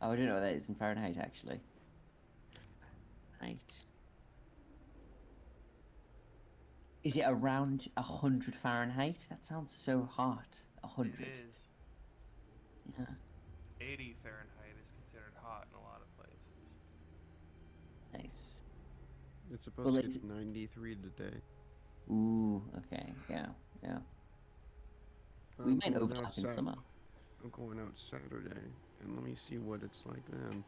Oh, I don't know what that is in Fahrenheit, actually. Height. Is it around 100 Fahrenheit? That sounds so hot. It 100. is. Yeah. 80 Fahrenheit is considered hot in a lot of places. Nice. It's supposed Well, to it's... get 93 today. Ooh, okay. Yeah, yeah. We I'm might going overlap out in summer. I'm going out Saturday, and let me see what it's like then.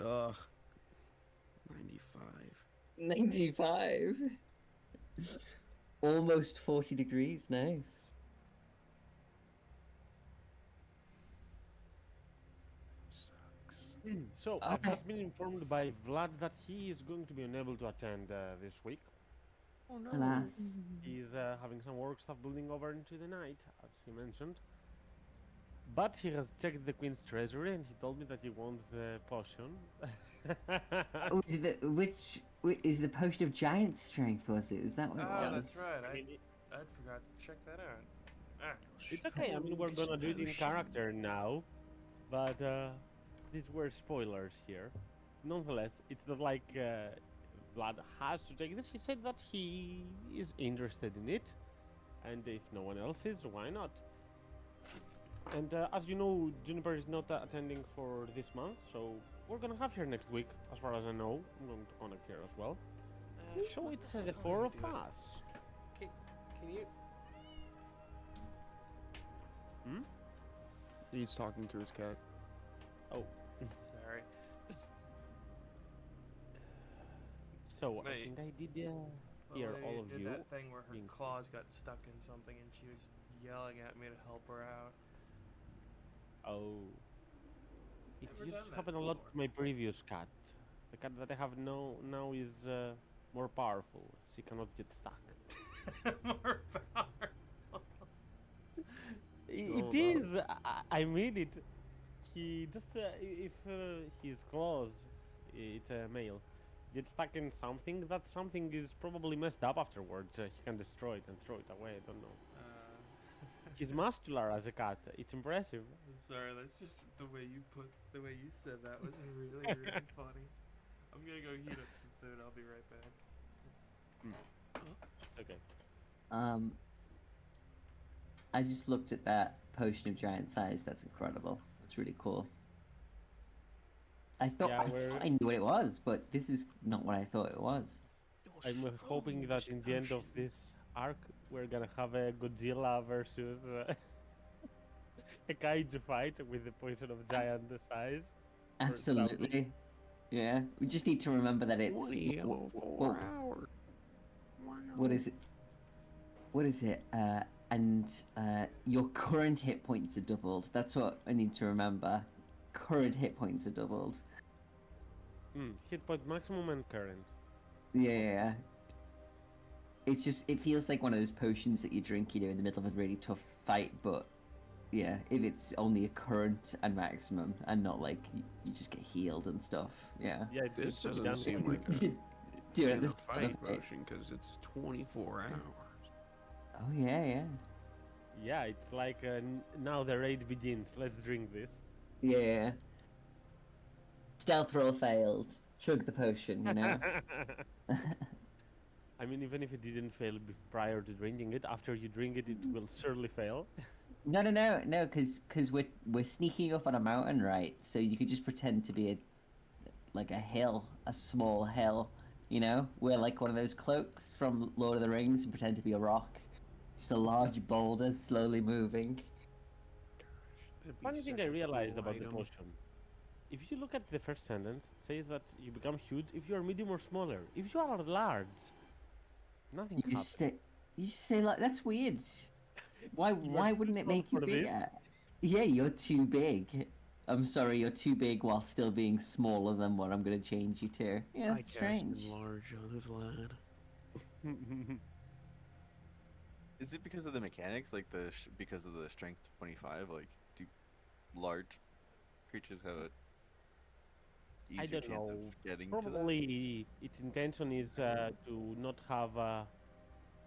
Ugh. 95. 95. Almost 40 degrees. Nice. Sucks. So, Okay. I've just been informed by Vlad that he is going to be unable to attend this week. Oh no. Alas. He's having some work stuff building over into the night, as he mentioned. But he has checked the Queen's treasury and he told me that he wants the potion. Oh, is it is the potion of giant strength? Was it? Is that what it Oh, was? that's right. I mean, I forgot to check that out. Ah. it's okay. I mean, we're gonna do it in character now, but these were spoilers here. Nonetheless, it's not like Vlad has to take this. He said that he is interested in it, and if no one else is, why not? And as you know, Juniper is not attending for this month, so we're gonna have her next week, as far as I know. I'm going to contact her as well. So it's the four of us. Can you? Hmm? He's talking to his cat. Oh, Sorry. so I Wait. think I did The hear lady all of did you. that thing where her being- claws got stuck in something and she was yelling at me to help her out. Oh. It Never used done to that happen a lot before. to my previous cat. The cat that I have now is more powerful. She cannot get stuck. More powerful. Go It is. I made it. He just if his claws, it's a male, get stuck in something. That something is probably messed up afterwards. He can destroy it and throw it away. I don't know. He's muscular as a cat. It's impressive. I'm sorry. That's just the way you said that was really really funny. I'm gonna go heat up some food. I'll be right back. Okay. I just looked at that potion of giant size. That's incredible. That's really cool. I thought Yeah, I we're- thought I knew what it was, but this is not what I thought it was. I'm hoping that in the end of this arc, we're gonna have a Godzilla versus a kaiju fight with the poison of giant size. or something. Absolutely. Yeah. We just need to remember that it's 20 hours. what is it? What is it? And your current hit points are doubled. That's what I need to remember. Current hit points are doubled. Hit point maximum and current. Yeah. It's just, it feels like one of those potions that you drink, in the middle of a really tough fight, but yeah, if it's only a current and maximum and not like you just get healed and stuff. Yeah. Yeah, This should be doesn't done seem with- like a Do it in at a the start of fight the fight. potion because it's 24 hours. Oh yeah. Yeah, it's like now the raid begins. Let's drink this. Yeah. Stealth roll failed. Chug the potion, you know? I mean, even if it didn't fail prior to drinking it, after you drink it, it will surely fail. No, because we're sneaking up on a mountain, right? So you could just pretend to be a hill, a small hill, We're like one of those cloaks from Lord of the Rings and pretend to be a rock. Just a large boulder slowly moving. That'd be Funny thing such I a realized cool about the item. potion. If you look at the first sentence, it says that you become huge if you are medium or smaller. If you are large, nothing You happens. just say like that's weird. Why You are wouldn't too it make you small for this? bigger? Yeah, you're too big. I'm sorry, you're too big while still being smaller than what I'm gonna change you to. Yeah, I that's cast strange. enlarge on his lad. Is it because of the mechanics, like because of the strength 25? Like, do large creatures have a I easier don't chance know. of getting to them? Probably its intention is to not have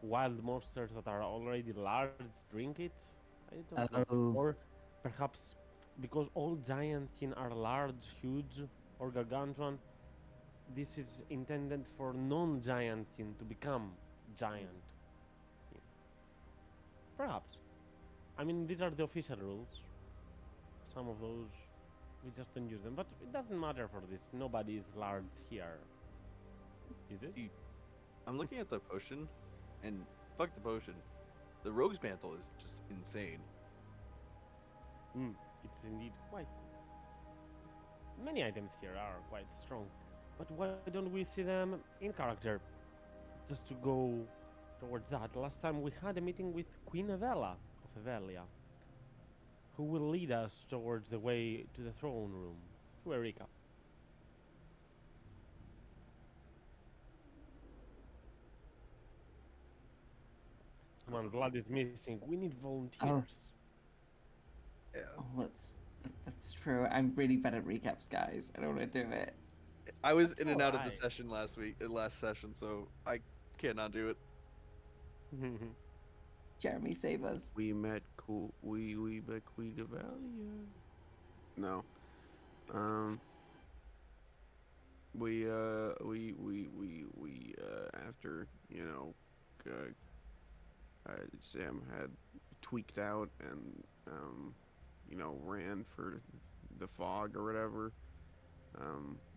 wild monsters that are already large drink it. I don't know. Oh. Or perhaps because all giantkin are large, huge, or gargantuan, this is intended for non-giantkin to become giant. Perhaps. I mean, these are the official rules. Some of those, we just don't use them. But it doesn't matter for this. Nobody is large here. Is it? Dude, I'm looking at the potion, and fuck the potion. The rogue's mantle is just insane. It's indeed quite. Many items here are quite strong. But why don't we see them in character? Just to go towards that, last time we had a meeting with Queen Avella of Avelia, who will lead us towards the way to the throne room. To Erika. Come on, blood is missing. We need volunteers. Yeah. Oh, that's true. I'm really bad at recaps, guys. I don't want to do it. I was It's in and out of the alright. session last session, so I cannot do it. Jeremy, save us. We met we met Queen Avalia. No. We after, Sam had tweaked out and ran for the fog or whatever.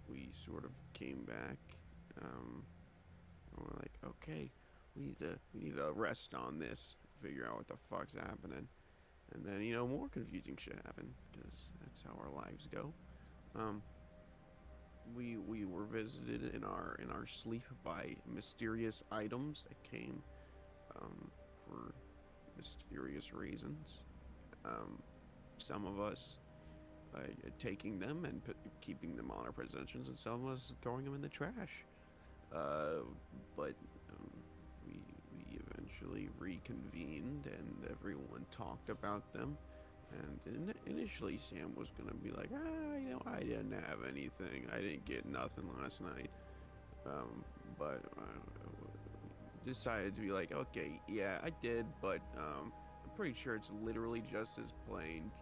We sort of came back. And we're like, okay, we need to rest on this, figure out what the fuck's happening, and then more confusing shit happened because that's how our lives go. We were visited in our sleep by mysterious items that came for mysterious reasons. Some of us taking them and keeping them on our possessions, and some of us throwing them in the trash. But we eventually reconvened, and everyone talked about them. And initially, Sam was gonna be like, I didn't have anything. I didn't get nothing last night. But decided to be like, okay, yeah, I did, but I'm pretty sure it's literally just as plain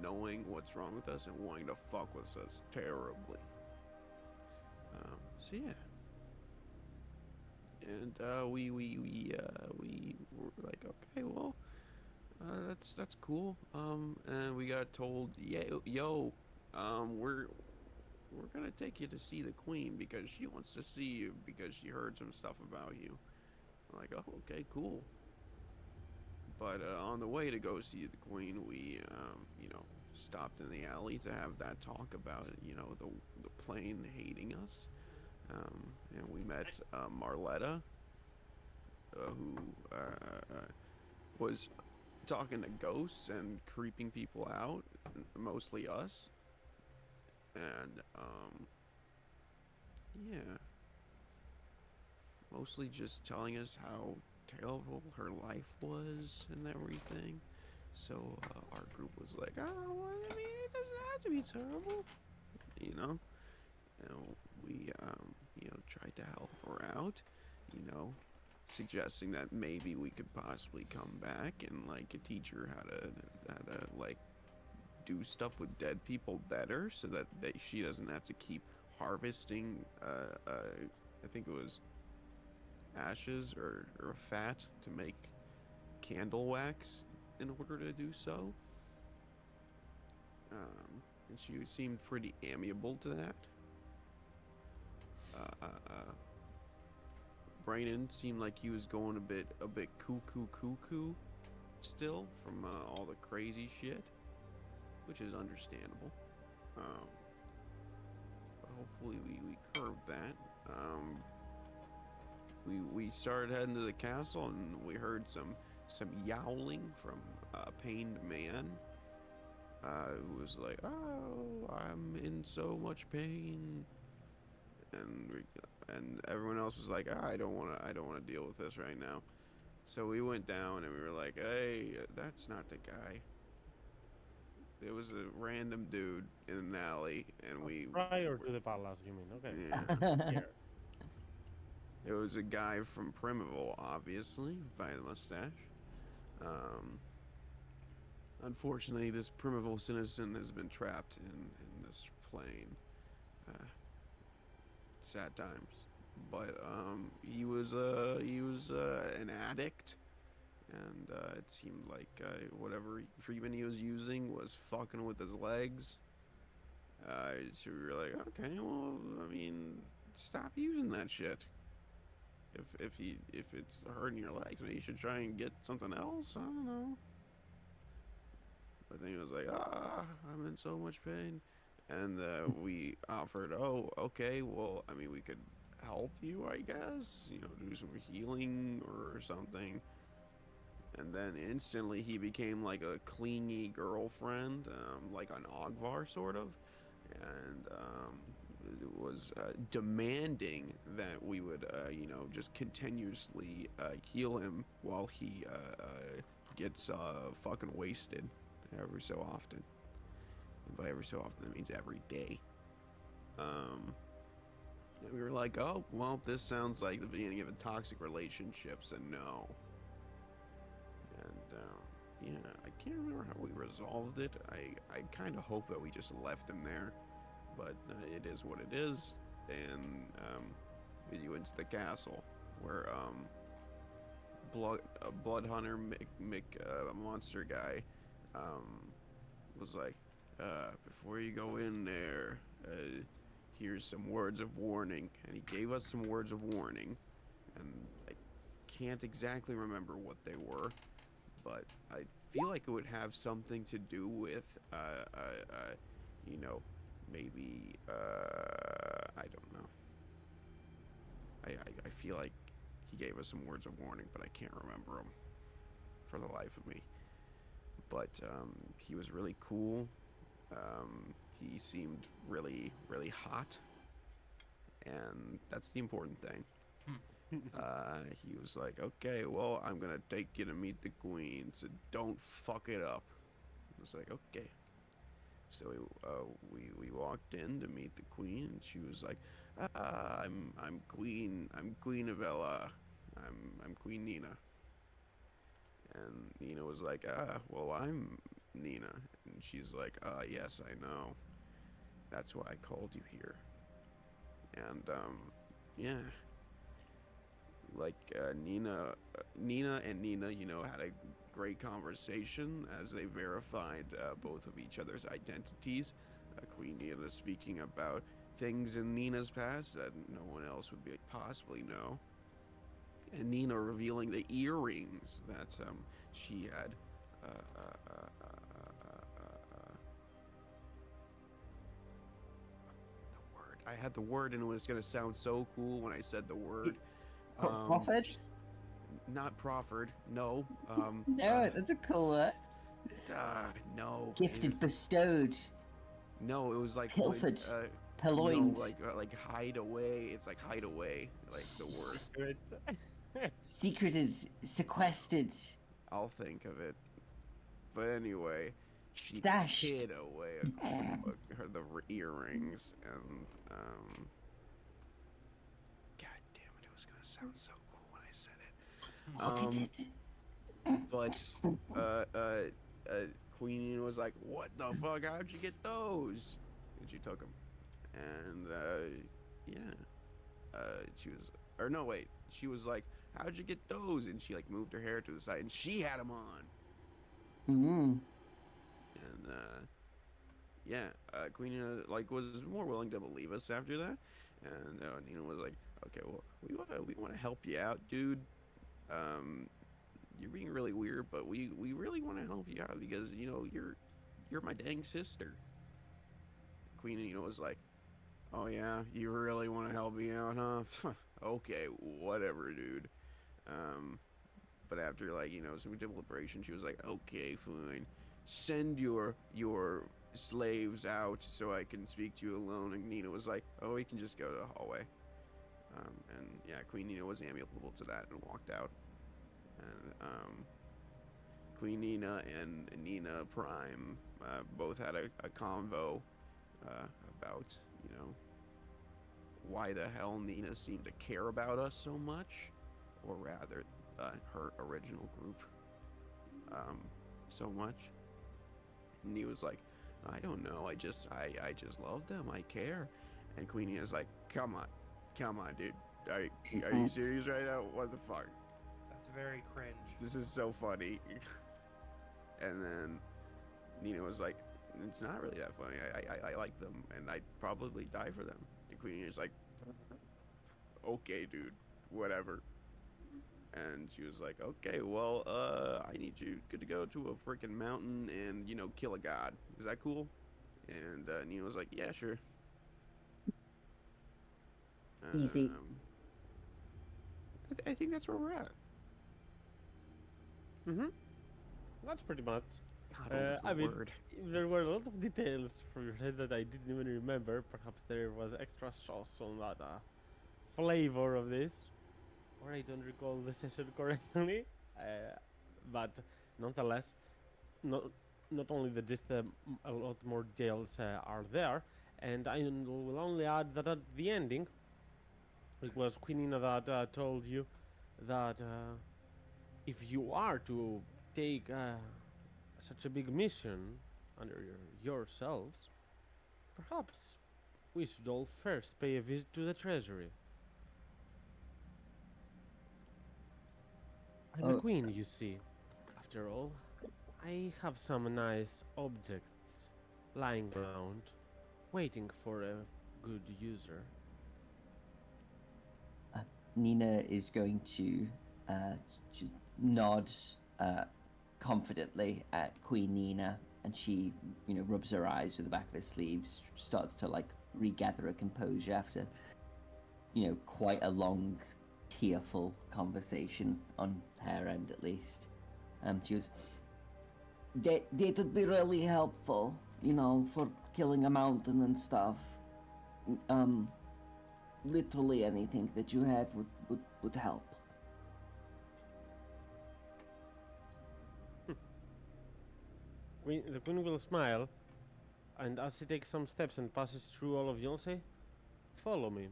knowing what's wrong with us and wanting to fuck with us terribly. So yeah. And we were like, okay, well, that's cool. And we got told, we're gonna take you to see the queen because she wants to see you because she heard some stuff about you. I'm like, oh, okay, cool. But on the way to go see the queen, we stopped in the alley to have that talk about the plane hating us. And we met Marletta, who was talking to ghosts and creeping people out, mostly us. And yeah, mostly just telling us how terrible her life was and everything. So our group was like, oh, well, I mean, it doesn't have to be terrible, you know. And we tried to help her out, suggesting that maybe we could possibly come back and teach her how to do stuff with dead people better, so that she doesn't have to keep harvesting. I think it was ashes or fat to make candle wax in order to do so. And she seemed pretty amiable to that. Brandon seemed like he was going a bit cuckoo still from all the crazy shit, which is understandable. But hopefully we curbed that. We started heading to the castle, and we heard some yowling from a pained man who was like, "Oh, I'm in so much pain," and everyone else was like, I don't want to deal with this right now. So we went down and we were like, hey, that's not the guy. It was a random dude in an alley, and Prior to the palace, you mean? Okay. Yeah. Here. It was a guy from Primeval, obviously, by the mustache. unfortunately, this primitive citizen has been trapped in this plane. Uh, Sad times. But he was an addict, and it seemed like whatever treatment he was using was fucking with his legs. So we were like, okay, well, I mean, stop using that shit. If it's hurting your legs, maybe you should try and get something else. I don't know. But then he was like, I'm in so much pain. And we offered, oh, okay, well, I mean, we could help you, I guess, you know, do some healing or something. And then instantly he became like a clingy girlfriend, like an Ogvar sort of, and was demanding that we would, you know, just continuously heal him while he gets fucking wasted every so often. And by every so often, that means every day. And we were like, oh, well, this sounds like the beginning of a toxic relationship, so no. And, yeah, I can't remember how we resolved it. I kind of hope that we just left him there, but it is what it is. And, we went to the castle, where, Blood Hunter Mick monster guy, was like, before you go in there, here's some words of warning. And he gave us some words of warning, and I can't exactly remember what they were, but I feel like it would have something to do with, you know, maybe, I don't know. I feel like he gave us some words of warning, but I can't remember them for the life of me. But he was really cool. He seemed really, really hot, and that's the important thing. He was like, okay, well, I'm gonna take you to meet the queen, so don't fuck it up. I was like, okay. So we walked in to meet the queen, and she was like, I'm Queen of Ella. I'm Queen Nina. And Nina was like, well, I'm Nina. And she's like, yes, I know. That's why I called you here. And, yeah. Like, Nina and Nina, you know, had a great conversation as they verified both of each other's identities. Queen Nina speaking about things in Nina's past that no one else would possibly know. And Nina revealing the earrings that she had. The word. I had the word, and it was gonna sound so cool when I said the word. Profit? Not proffered. No. No, that's a cool word. No. Gifted, bestowed, No, it was like pilfered, you know, purloined, like hide away. It's like hide away, like the word. secreted, sequestered, I'll think of it. But anyway, she Stashed. hid away the earrings, and God damn it, it was gonna sound so cool when I said it. look at it. Queen was like, "What the fuck? How'd you get those?" And she took them, and yeah, she was, or no, wait, she was like, "How'd you get those?" And she like moved her hair to the side, and she had them on. Mm. And yeah, Queen Nina like was more willing to believe us after that, and Nina was like, "Okay, well, we wanna help you out, dude. You're being really weird, but we really want to help you out because you know you're my dang sister." Queen Nina was like, "Oh yeah, you really want to help me out, huh? Okay, whatever, dude." But after like you know some deliberation, she was like, "Okay, fine. Send your slaves out so I can speak to you alone." And Nina was like, "Oh, we can just go to the hallway." And yeah, Queen Nina was amiable to that and walked out. And Queen Nina and Nina Prime both had a convo about, you know, why the hell Nina seemed to care about us so much, or rather, her original group so much. And he was like, I don't know. I just love them. I care. And Queen Nina's like, come on, dude. Are you serious right now? What the fuck? That's very cringe. This is so funny. And then Nina was like, it's not really that funny. I like them, and I'd probably die for them. And Queen Nina's like, okay, dude, whatever. And she was like, okay, well, I need you good to go to a freaking mountain and, kill a god. Is that cool? And Nina was like, yeah, sure. Easy. I think that's where we're at. That's pretty much. God, I mean, word. there were a lot of details from your head that I didn't even remember. Perhaps there was extra sauce on that flavor of this, or I don't recall the session correctly. But nonetheless, not only the just a lot more details are there, and I will only add that at the ending, it was Queen Nina that told you that if you are to take such a big mission under yourselves, perhaps we should all first pay a visit to the treasury. I'm a Oh. queen, you see. After all, I have some nice objects lying around, waiting for a good user. Nina is going to nod confidently at Queen Nina, and she, rubs her eyes with the back of her sleeves, starts to like regather her composure after, quite a long, tearful conversation on her end at least. She goes, that would be really helpful, for killing a mountain and stuff. Literally anything that you have would help. The queen will smile, and as she takes some steps and passes through all of you, will say, "Follow me."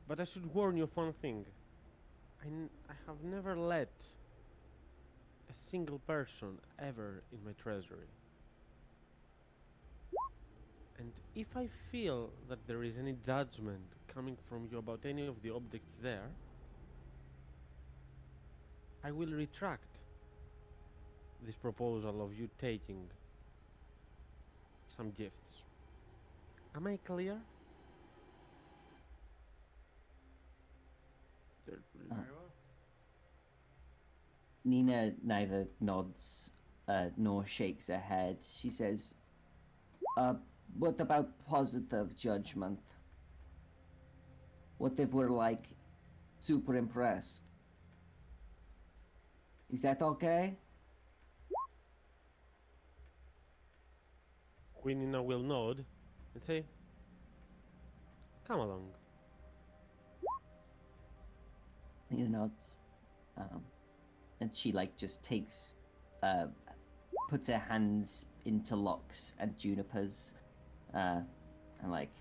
But I should warn you of one thing. I have never let a single person ever in my treasury. And if I feel that there is any judgment coming from you about any of the objects there, I will retract this proposal of you taking some gifts. Am I clear? Very well. Nina neither nods nor shakes her head. She says, what about positive judgment? What if we're like super impressed? Is that okay? Queen Nina will nod and say, "Come along." Nina nods. And she like just takes puts her hands into Locks and Juniper's and like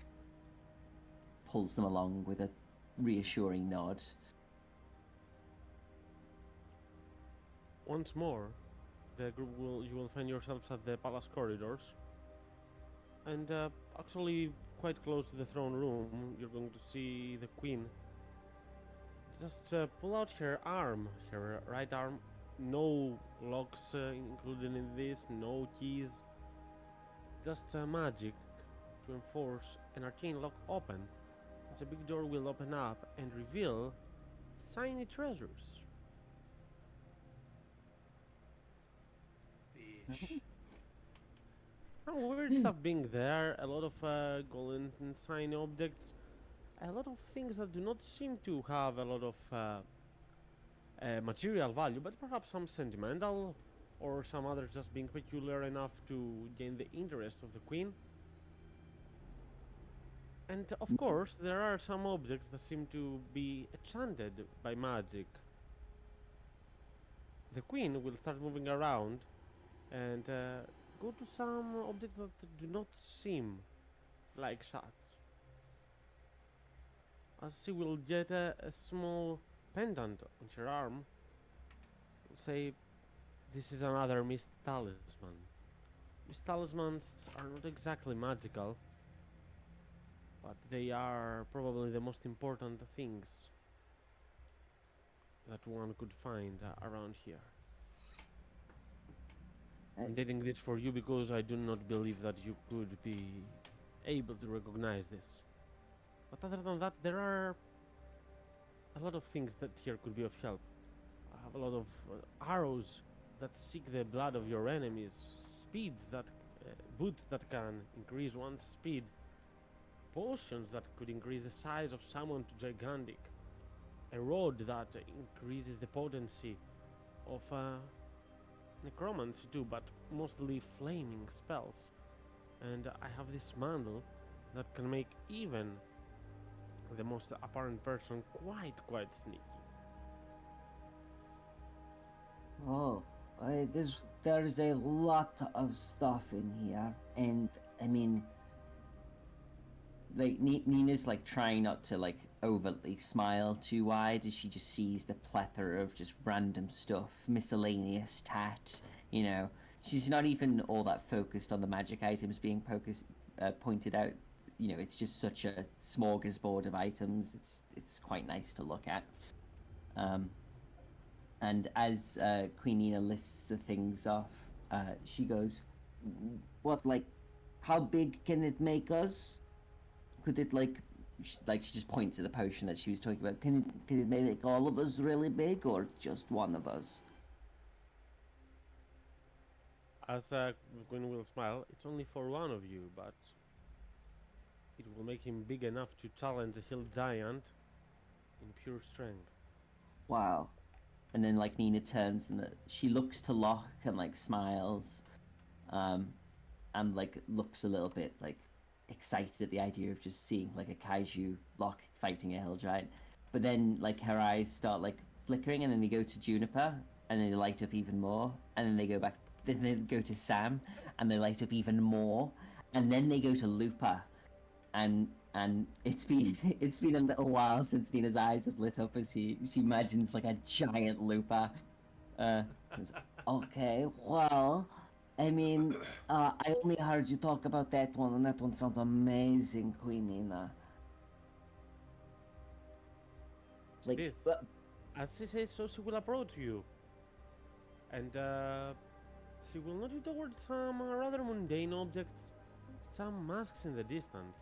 pulls them along with a reassuring nod. Once more, the group you will find yourselves at the palace corridors, and actually quite close to the throne room. You're going to see the queen just pull out her arm, her right arm. No locks included in this, no keys, just magic to enforce an arcane lock open, as a big door will open up and reveal tiny treasures. Bitch. Some weird stuff being there, a lot of golden and shiny objects, a lot of things that do not seem to have a lot of material value, but perhaps some sentimental, or some others just being peculiar enough to gain the interest of the queen. And of course, there are some objects that seem to be enchanted by magic. The queen will start moving around and go to some objects that do not seem like shots. As she will get a small pendant on her arm, say, "This is another missed talisman. These talismans are not exactly magical, but they are probably the most important things that one could find around here. I'm I- dating this for you because I do not believe that you could be able to recognize this. But other than that, there are a lot of things that here could be of help. I have a lot of arrows that seek the blood of your enemies, speeds that, boots that can increase one's speed, potions that could increase the size of someone to gigantic, a rod that increases the potency of necromancy too, but mostly flaming spells. And I have this mantle that can make even the most apparent person quite sneaky. Oh, there's a lot of stuff in here, and I mean, like Nina's like trying not to like overtly smile too wide as she just sees the plethora of just random stuff, miscellaneous tat. You know, she's not even all that focused on the magic items being pointed out. You know, it's just such a smorgasbord of items. It's quite nice to look at. And as Queen Nina lists the things off, she goes, "What, like, how big can it make us? Could it, like she just points at the potion that she was talking about. Can it make like, all of us really big, or just one of us?" As Quinn will smile, it's only for one of you, but it will make him big enough to challenge a hill giant in pure strength. Wow. And then like Nina turns and she looks to Locke and like smiles, and like looks a little bit like excited at the idea of just seeing like a kaiju Locke fighting a hill giant. But then like her eyes start like flickering, and then they go to Juniper, and then they light up even more, and then they go back. Then they go to Sam, and they light up even more, and then they go to Lupa, and it's been it's been a little while since Nina's eyes have lit up as she imagines like a giant Lupa. Goes, okay, well, I mean, I only heard you talk about that one, and that one sounds amazing, Queen Nina. Like, It is. As she says so, she will approach you. And she will nod you towards some rather mundane objects, some masks in the distance,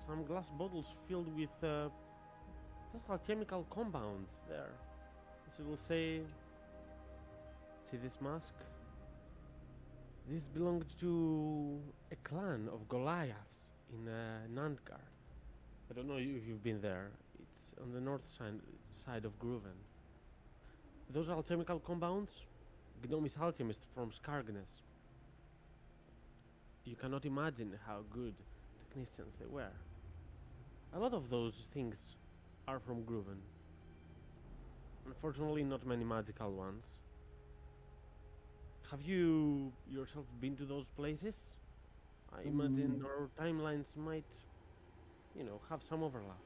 some glass bottles filled with just alchemical compounds there. She will say, "See this mask? This belonged to a clan of Goliaths in Nandgarth. I don't know if you've been there. It's on the north side of Gruven. Those alchemical compounds, Gnomis alchemist from Skargnes. You cannot imagine how good technicians they were. A lot of those things are from Gruven. Unfortunately, not many magical ones. Have you yourself been to those places? I imagine our timelines might, have some overlap."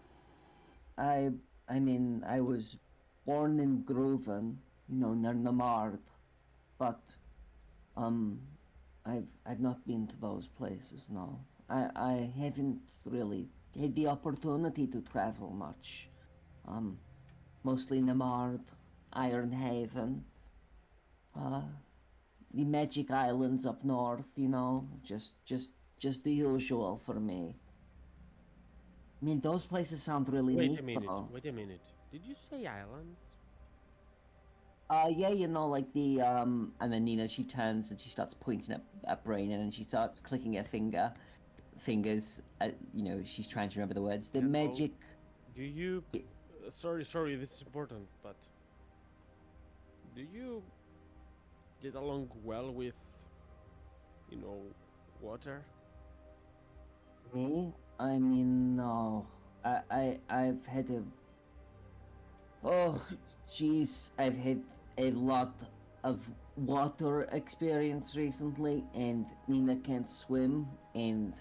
I mean, I was born in Groven, near Namard, but I've not been to those places. No, I haven't really had the opportunity to travel much. Mostly Namard, Ironhaven, the Magic Islands up north. Just the usual for me. I mean, those places sound really Wait neat, a minute, though. wait a minute. Did you say islands? Yeah, like the and then Nina, she turns and she starts pointing at Brayden, and she starts clicking her fingers. She's trying to remember the words. The Yeah, magic. Do you... sorry, this is important, but... Do you get along well with, water? Me? I mean, no. I've had a. Oh, jeez, I've had a lot of water experience recently, and Nina can't swim, and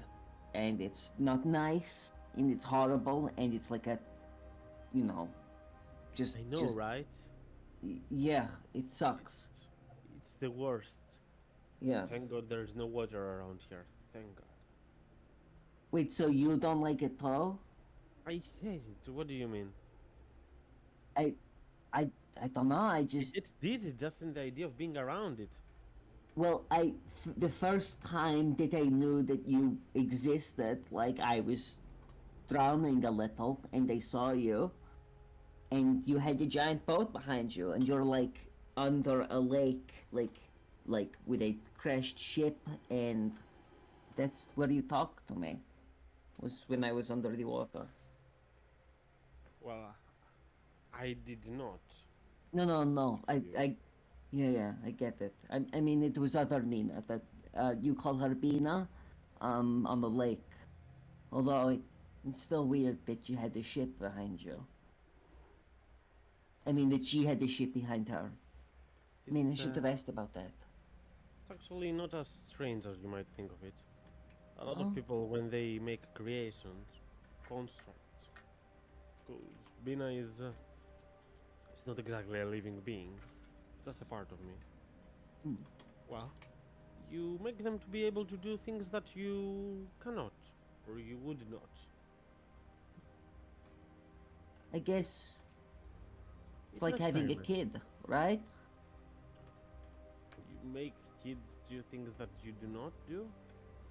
it's not nice, and it's horrible, and it's like a, just I know, just right? yeah, it sucks. It's the worst. Yeah. Thank God there's no water around here. Thank God. Wait, so you don't like it though? I hate it. What do you mean? I, I, I don't know. I I just get dizzy just in the idea of being around it. well, the first time that I knew that you existed, like I was drowning a little, and I saw you, and you had a giant boat behind you, and you're like under a lake, like with a crashed ship, and that's where you talked to me. Was when I was under the water. Well, I did not. No, no, no. You. Yeah, I get it. I mean, it was other Nina that you call her Bina, on the lake. Although it's still weird that you had the ship behind you. I mean, that she had the ship behind her. I mean, I should have asked about that. It's actually not as strange as you might think of it. A lot Oh. of people, when they make creations, constructs, because Bina is it's not exactly a living being, just a part of me. Hmm. Well, you make them to be able to do things that you cannot, or you would not. I guess it's like An having a experiment. kid, right? You make kids do things that you do not do.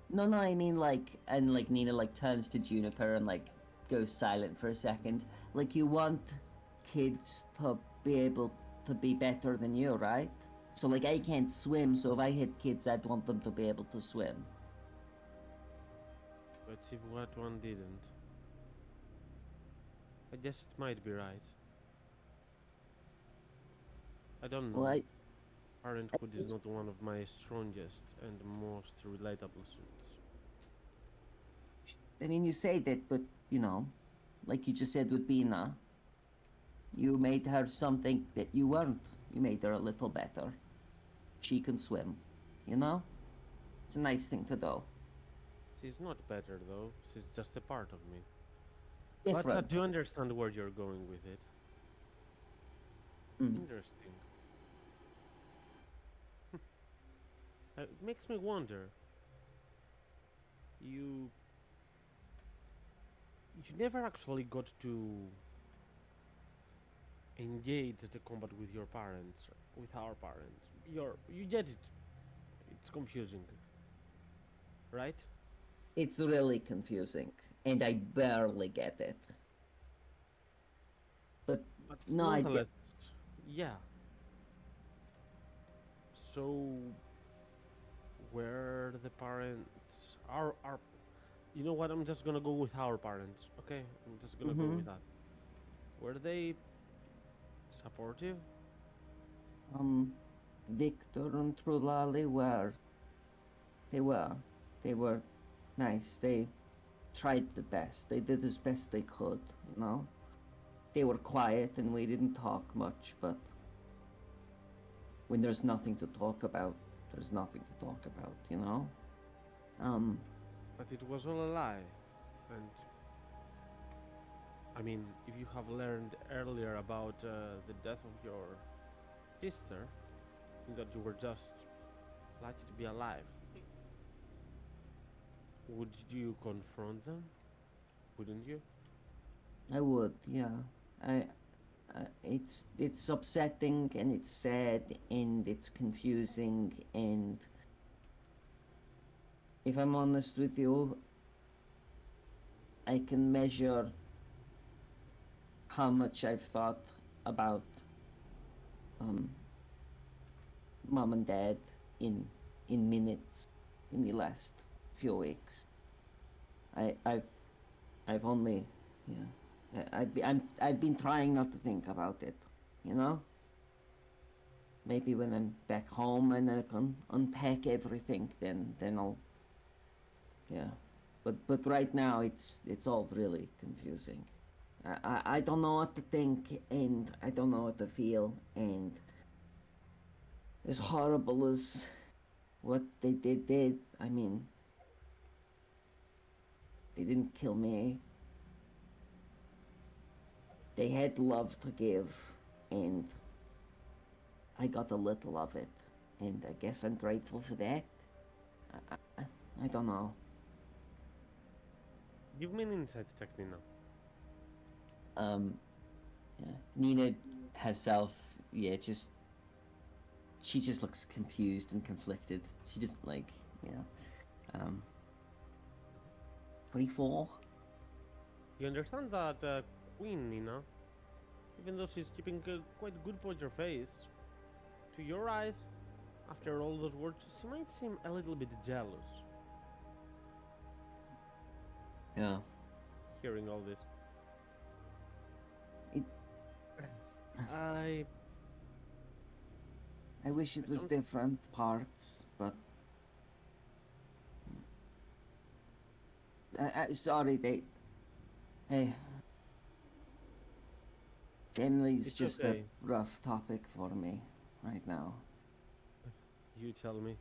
No, no, I mean like, and like Nina like turns to Juniper and like goes silent for a second. Like you want kids to be able to be better than you, right? So like I can't swim, so if I had kids, I'd want them to be able to swim. But if what one didn't, I guess it might be right. I don't know. Well, Parenthood is not one of my strongest and most relatable suits. I mean, you say that, but you know, like you just said with Bina, you made her something that you weren't. You made her a little better. She can swim, you know? It's a nice thing to do. She's not better though, she's just a part of me. But I Different. do understand where you're going with it. Mm. Interesting. It makes me wonder. You never actually got to engage the combat with your parents, with our parents. You get it. It's confusing, right? It's really confusing, and I barely get it. But But no, nonetheless, yeah. So, where the parents are, you know what? I'm just gonna go with our parents. Okay, I'm just gonna go with that. Were they supportive? Victor and Trulali they were, they were nice. They tried the best. They did as best they could, you know? They were quiet and we didn't talk much, but when there's nothing to talk about, there's nothing to talk about, you know? But it was all a lie. And I mean, if you have learned earlier about the death of your sister, that you were just lucky to be alive, would you confront them? Wouldn't you? I would, yeah. I, it's upsetting and it's sad and it's confusing and if I'm honest with you, I can measure how much I've thought about mom and dad in minutes in the last few weeks. I've only yeah I've been trying not to think about it, you know. Maybe when I'm back home and I can unpack everything, then I'll yeah. But right now it's all really confusing. I don't know what to think and I don't know what to feel and as horrible as what they did, I mean they didn't kill me. They had love to give and I got a little of it and I guess I'm grateful for that. I don't know. Give me an insight check, Nina. Yeah. Nina herself, yeah, she just looks confused and conflicted. She just like, you know, 24. You understand that Queen Nina, even though she's keeping a quite good poker face, to your eyes, after all those words, she might seem a little bit jealous Yeah. hearing all this. It- I I wish it was don't- different parts, but sorry, hey, family's It's just okay. a rough topic for me right now. You tell me.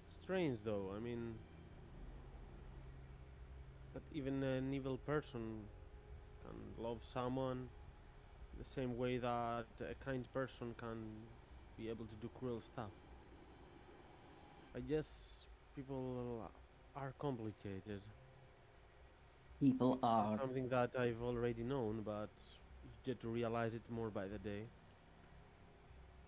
It's strange though, I mean, that even an evil person can love someone the same way that a kind person can be able to do cruel stuff. I guess people are complicated. People It's are. something that I've already known, but you get to realize it more by the day.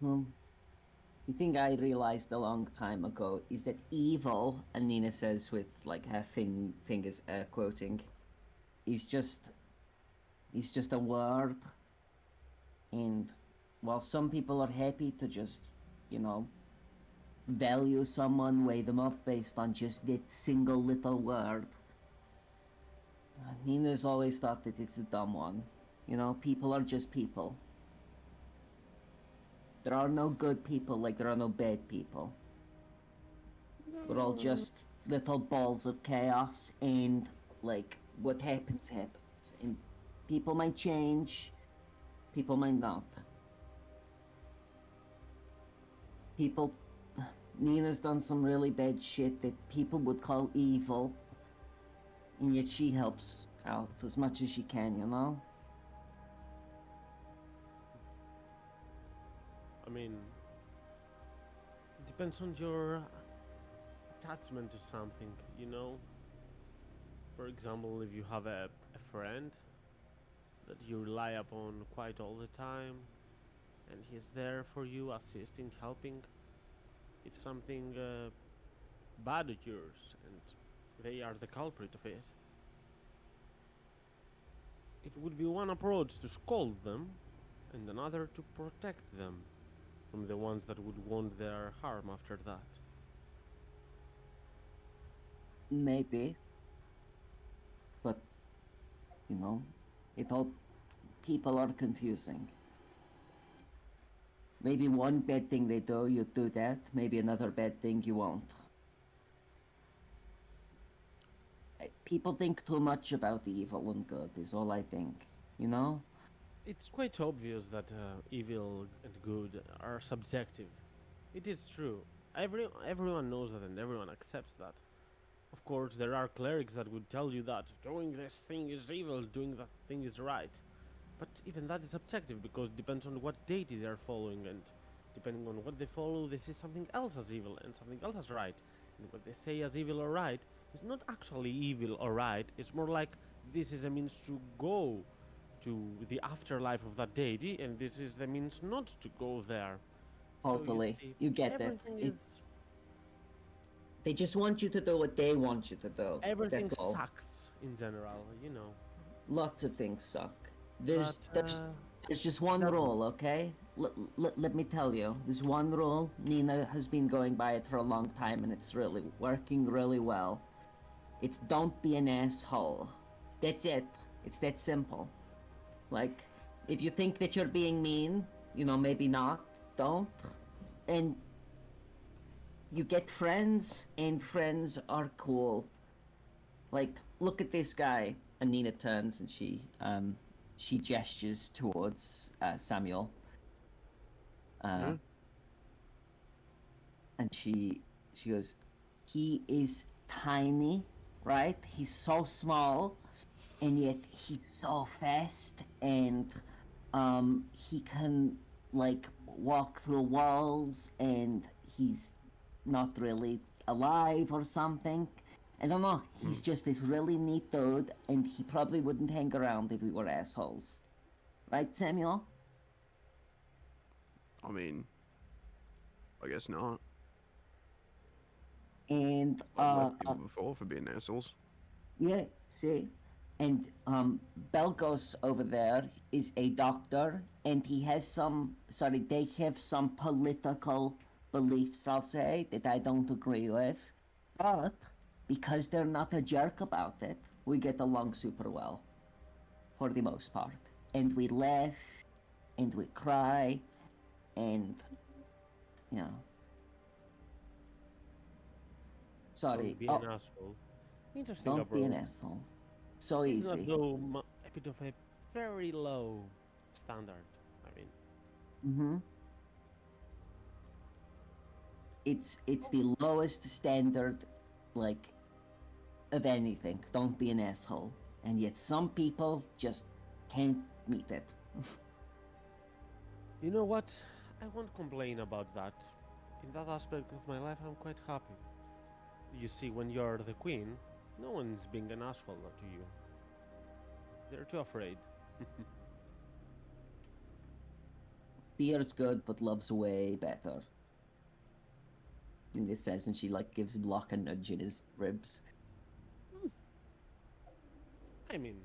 The thing I realized a long time ago is that evil, and Nina says with like her fingers quoting, is just a word. And while some people are happy to just, you know, value someone, weigh them up based on just that single little word, Nina's always thought that it's a dumb one. You know, people are just people. There are no good people like there are no bad people. We're all just little balls of chaos, and like what happens happens. And people might change, people might not. People, Nina's done some really bad shit that people would call evil, and yet she helps out as much as she can, you know? I mean, it depends on your attachment to something, you know? For example, if you have a friend that you rely upon quite all the time, and he's there for you, assisting, helping, if something bad occurs and they are the culprit of it, it would be one approach to scold them and another to protect them from the ones that would want their harm after that. Maybe. But, you know, people are confusing. Maybe one bad thing they do, you do that. Maybe another bad thing, you won't. People think too much about evil and good, is all I think. You know? It's quite obvious that evil and good are subjective. It is true. Everyone knows that and everyone accepts that. Of course, there are clerics that would tell you that doing this thing is evil, doing that thing is right. But even that is subjective because it depends on what deity they are following, and depending on what they follow, they see something else as evil and something else as right. And what they say as evil or right is not actually evil or right, it's more like this is a means to go to the afterlife of that deity, and this is the means not to go there. So Totally. see, You get it. everything They just want you to do what they want you to do. everything That's all. sucks in general, you know. Lots of things suck. There's But, there's just one that- rule, okay? Let me tell you. There's one rule. Nina has been going by it for a long time, and it's really working really well. It's don't be an asshole. That's it. It's that simple. Like, if you think that you're being mean, you know, maybe not. Don't. And you get friends, and friends are cool. Like, look at this guy. And Nina turns and she gestures towards Samuel. Yeah. And she goes, he is tiny, right? He's so small, and yet he's so fast, and he can like walk through walls and he's not really alive or something. I don't know. He's just this really neat dude, and he probably wouldn't hang around if we were assholes. Right, Samuel? I mean, I guess not. And I've left people before for being assholes. yeah, see? And Belgos over there is a doctor, and he has some, sorry, they have some political beliefs, I'll say, that I don't agree with. But because they're not a jerk about it, we get along super well, for the most part. And we laugh, and we cry, and, you know. Sorry. Don't be Oh, an asshole. Interesting don't be an approach. asshole. So Isn't that easy. though a bit of a very low standard? I mean, Mm-hmm. It's the lowest standard, like, of anything. Don't be an asshole. And yet some people just can't meet it. you know what? I won't complain about that. In that aspect of my life, I'm quite happy. You see, when you're the queen, no one's being an asshole to you. They're too afraid. Fear's good, but love's way better. And it says, and she like gives Locke a nudge in his ribs. I mean,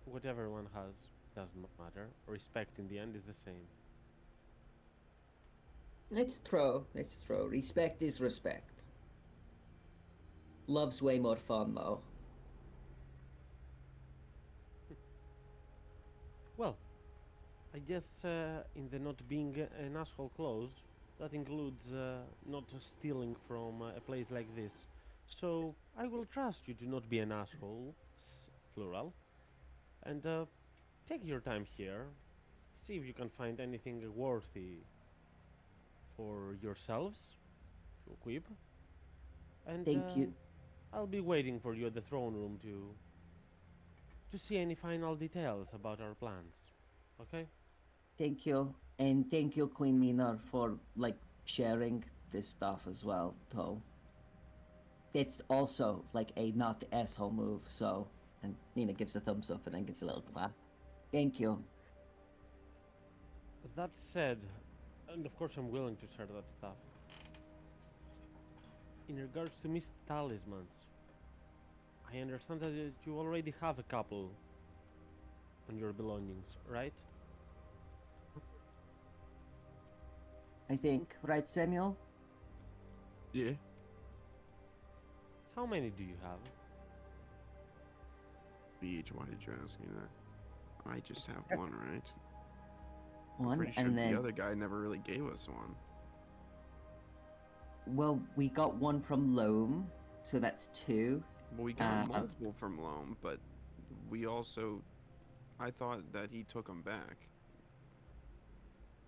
whatever one has doesn't matter. Respect in the end is the same. It's true. It's true. Respect is respect. Love's way more fun, though. Well, I guess in the not being an asshole clause, that includes not stealing from a place like this. So I will trust you to not be an asshole, plural, and take your time here. See if you can find anything worthy for yourselves to equip. And Thank you. I'll be waiting for you at the throne room to see any final details about our plans. Okay? Thank you. And thank you, Queen Nina, for like sharing this stuff as well, though. It's also like a not asshole move, so and Nina gives a thumbs up and then gives a little clap. Thank you. That said, and of course I'm willing to share that stuff. In regards to missed talismans, I understand that you already have a couple on your belongings, right? I think, right, Samuel? Yeah. How many do you have? Beach, why did you ask me that? I just have one, right? One, Pretty sure and then the other guy never really gave us one. well, we got one from Loam, so that's two. Well, we got multiple from Loam, but we also, I thought that he took them back.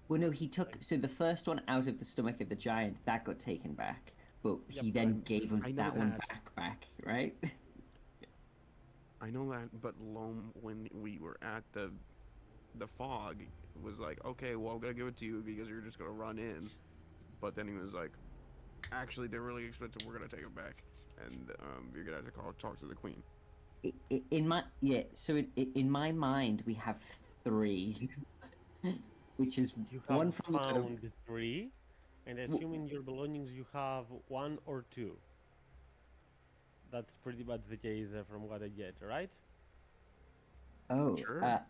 Well, no, he took so the first one out of the stomach of the giant that got taken back, but Yep, he then gave us I know that one that. back, right? I know that, but Loam, when we were at the fog, was like, okay, well, I'm gonna give it to you because you're just gonna run in. But then he was like, actually, they're really expensive. We're gonna take it back, and you're gonna have to talk to the queen. In my in my mind we have three, which is You have one from Loam. found three, and assuming your belongings you have one or two. That's pretty much the case from what I get, right? Oh, Sure.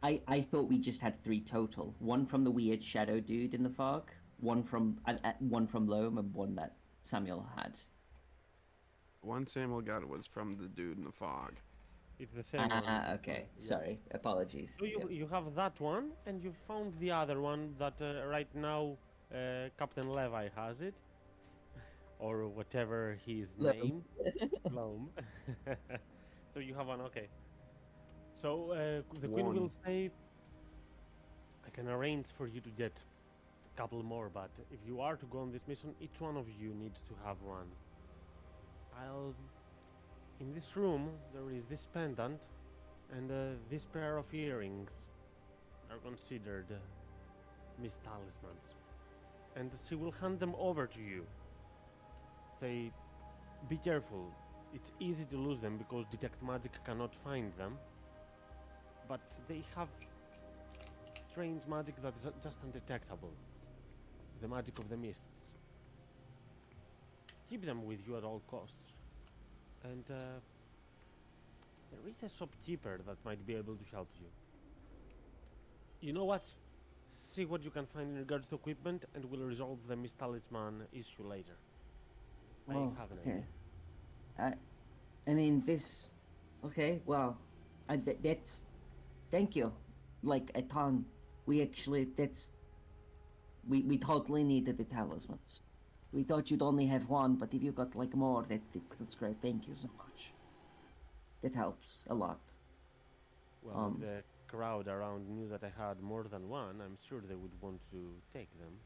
I thought we just had three total. One from the weird shadow dude in the fog, one from Loam, and one that Samuel had. One Samuel got was from the dude in the fog. It's the same one. Okay. Yeah. Sorry. Apologies. So you, Yep. you have that one, and you found the other one that right now Captain Levi has it, or whatever his Loam. name. Loam. So you have one, okay. So the queen will One. say, I can arrange for you to get a couple more, but if you are to go on this mission, each one of you needs to have one. In this room, there is this pendant And this pair of earrings are considered Miss Talismans. And she will hand them over to you. Say, be careful. It's easy to lose them because detect magic cannot find them. But they have strange magic that is just undetectable. The magic of the mists. Keep them with you at all costs. And there is a shopkeeper that might be able to help you. You know what? See what you can find in regards to equipment, and we'll resolve the Miss Talisman issue later. I Oh, have an okay. idea. I mean, this. Okay, well, that's. Thank you. Like a ton. We actually. That's. We totally needed the talismans. We thought you'd only have one, but if you got like more, that's great. Thank you so much. That helps a lot. Well, if the crowd around knew that I had more than one, I'm sure they would want to take them.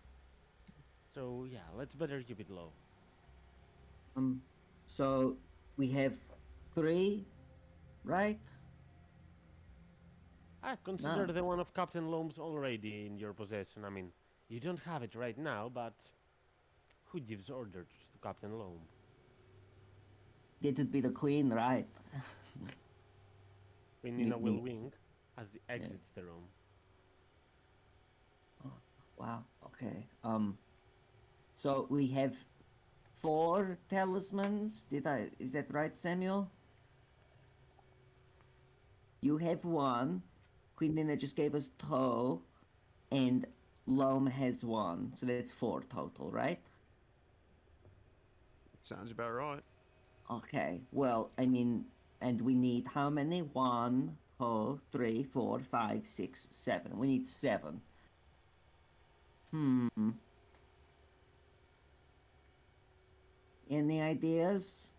So yeah, let's better keep it low. So we have 3, right? Consider No. the one of Captain Loams already in your possession. I mean, you don't have it right now, but who gives orders to Captain Loam? That'd be the queen, right? Nina will Me. wink as he exits the room. Wow. Okay. So we have 4 talismans. Is that right, Samuel? You have 1. Queen Nina just gave us 2, and Loam has 1. So that's 4 total, right? Sounds about right. Okay. Well, I mean, and we need how many? 1, 2, 3, 4, 5, 6, 7. We need 7. Any ideas?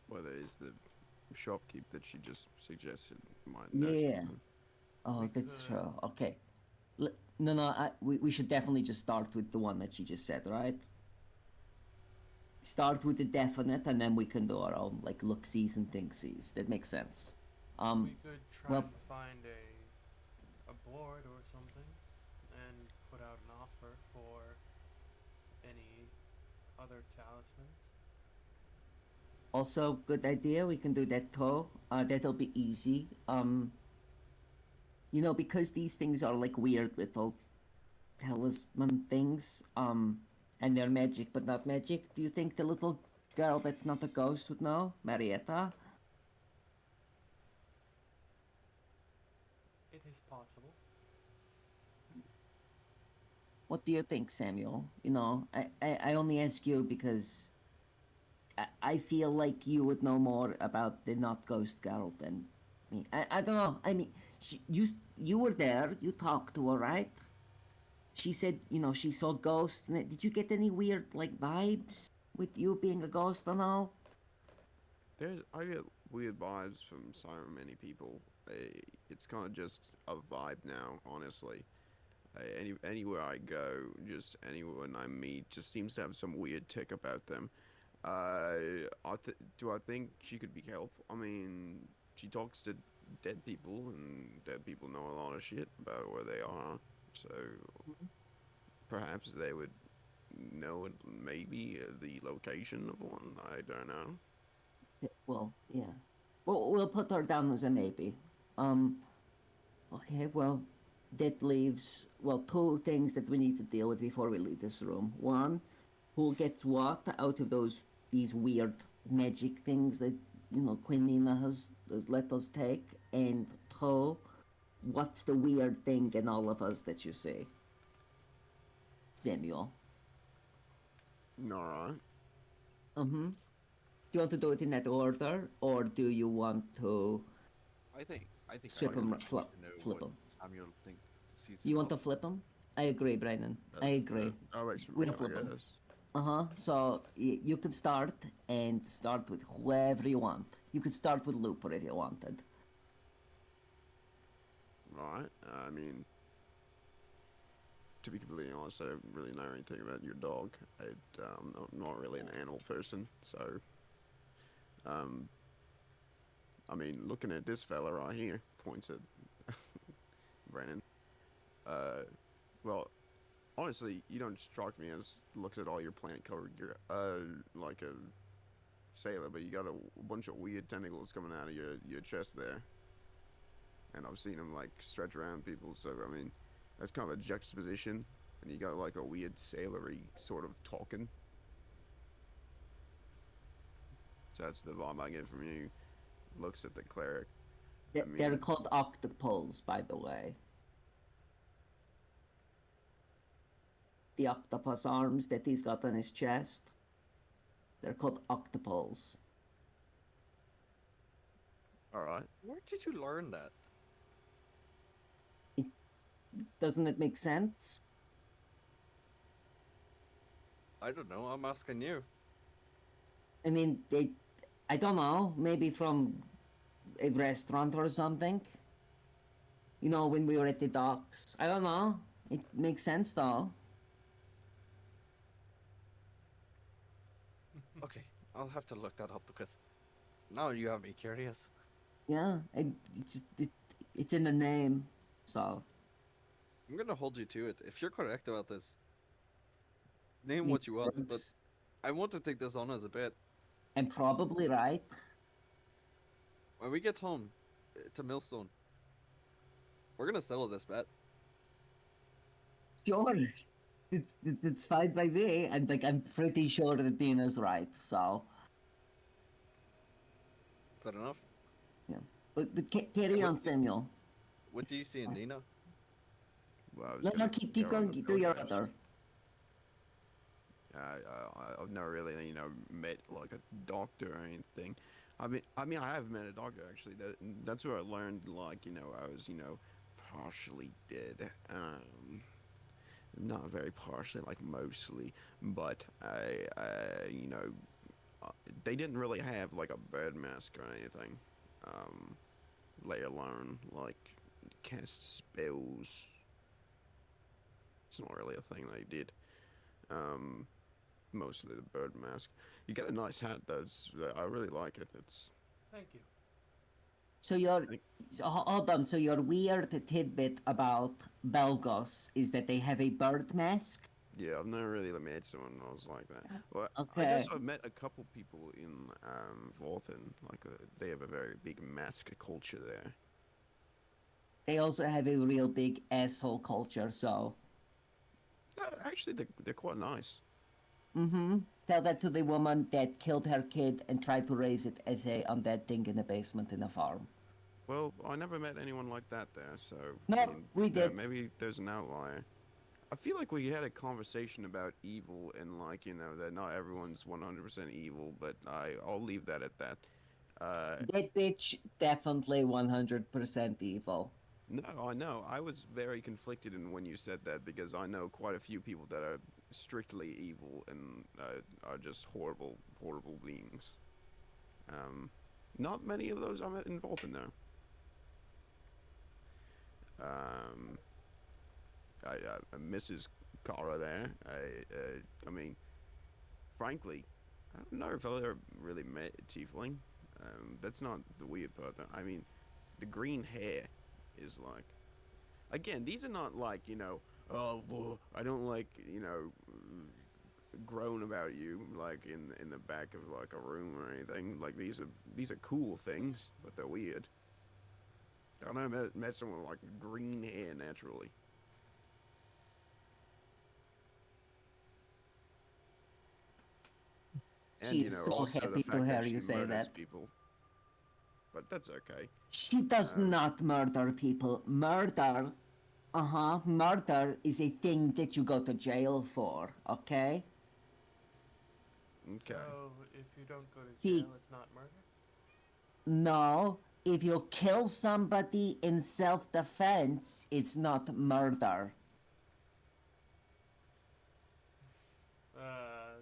Whether it's the shopkeep that she just suggested might know Yeah. something. Oh, We that's could- true. Okay. No, we should definitely just start with the one that she just said, right? Start with the definite, and then we can do our own, like, look-sees and think-sees. That makes sense. We could try well- and find a board or something and put out an offer for any other talismans. Also, good idea. We can do that too. That'll be easy. You know, because these things are like weird little talisman things, and they're magic but not magic. Do you think the little girl that's not a ghost would know, Marietta? It is possible. What do you think, Samuel? You know, I only ask you because I feel like you would know more about the not ghost girl than me. I don't know. I mean, you were there. You talked to her, right? She said, you know, she saw ghosts. Did you get any weird like vibes with you being a ghost and all? I get weird vibes from so many people. It's kind of just a vibe now, honestly. Anywhere I go, just anyone I meet, just seems to have some weird tick about them. Do I think she could be helpful? I mean, she talks to dead people, and dead people know a lot of shit about where they are. So perhaps they would know maybe the location of one. I don't know. Well, yeah. Well, we'll put her down as a maybe. Okay, well, that leaves, well, 2 things that we need to deal with before we leave this room. One, who gets what out of these weird magic things that, you know, Queen Nina has let us take? And 2, what's the weird thing in all of us that you see? Samuel. Alright. Mm-hmm. Do you want to do it in that order, or do you want to... I think Swip I 'em, would flip- like to know flip what 'em. Samuel thinks. sees You want to most. flip them? I agree, Brandon. I agree. That works for We'll me, I flip 'em. guess. So you could start with whoever you want. You could start with Looper if you wanted. Right. I mean, to be completely honest, I don't really know anything about your dog. I'm not really an animal person, so Um, I mean, looking at this fella right here, points at Brennan. Uh, well, honestly, you don't strike me as looks at all your plant covered gear, like a sailor, but you got a bunch of weird tentacles coming out of your chest there. And I've seen them like stretch around people, so I mean, that's kind of a juxtaposition. And you got like a weird sailory sort of talking. So that's the vibe I get from you. Looks at the cleric. They're mean- called octopoles, by the way. The octopus arms that he's got on his chest. They're called octopoles. All right. Where did you learn that? Doesn't it make sense? I don't know. I'm asking you. I mean, I don't know, maybe from a restaurant or something. You know, when we were at the docks. I don't know. It makes sense though. Okay, I'll have to look that up because now you have me curious. Yeah, it's in the name, so. I'm gonna hold you to it. If you're correct about this, name it what you want, but works. I want to take this on as a bet. I'm probably right. When we get home to Millstone, we're gonna settle this bet. Sure. It's fine by me. And like I'm pretty sure that Dina's right, so. Fair enough. But carry on, Samuel. What do you see in Dina? Well, I was No, gonna keep go on going. the Do your podcast. other. I've never really, met like a doctor or anything. I mean, I have met a doctor actually. That's where I learned, like, I was, partially dead. Not very partially, like mostly, but they didn't really have like a bird mask or anything. Let alone like cast spells. It's not really a thing they did. Mostly the bird mask. You got a nice hat though. I really like it. It's Thank you. So hold on. So your weird tidbit about Belgos is that they have a bird mask. yeah. I've never really met someone else like that. Well, I Okay. guess I've met a couple people in Vorthen. Like they have a very big mask culture there. They also have a real big asshole culture. So, Actually, they're quite nice. tell that to the woman that killed her kid and tried to raise it as a undead thing in the basement in a farm. Well, I never met anyone like that there, so No, I mean, we yeah, did. maybe there's an outlier. I feel like we had a conversation about evil and like that not everyone's 100% evil, but I'll leave that at that. That bitch definitely 100% evil. No, I know. I was very conflicted in when you said that because I know quite a few people that are strictly evil and are just horrible, horrible beings. Not many of those I'm involved in though. Mrs. Kara there. I mean, frankly, I don't know if I ever really met a tiefling. That's not the weird part. I mean, the green hair is like. Again, these are not like oh, well, I don't like groan about you like in the back of like a room or anything. Like these are cool things, but they're weird. I never met someone with like green hair naturally. She's so also the happy to fact hear she you say murders that. people. But that's okay. She does not murder people. Murder is a thing that you go to jail for, okay? Okay. So if you don't go to He- jail, it's not murder. No, if you kill somebody in self-defense, it's not murder.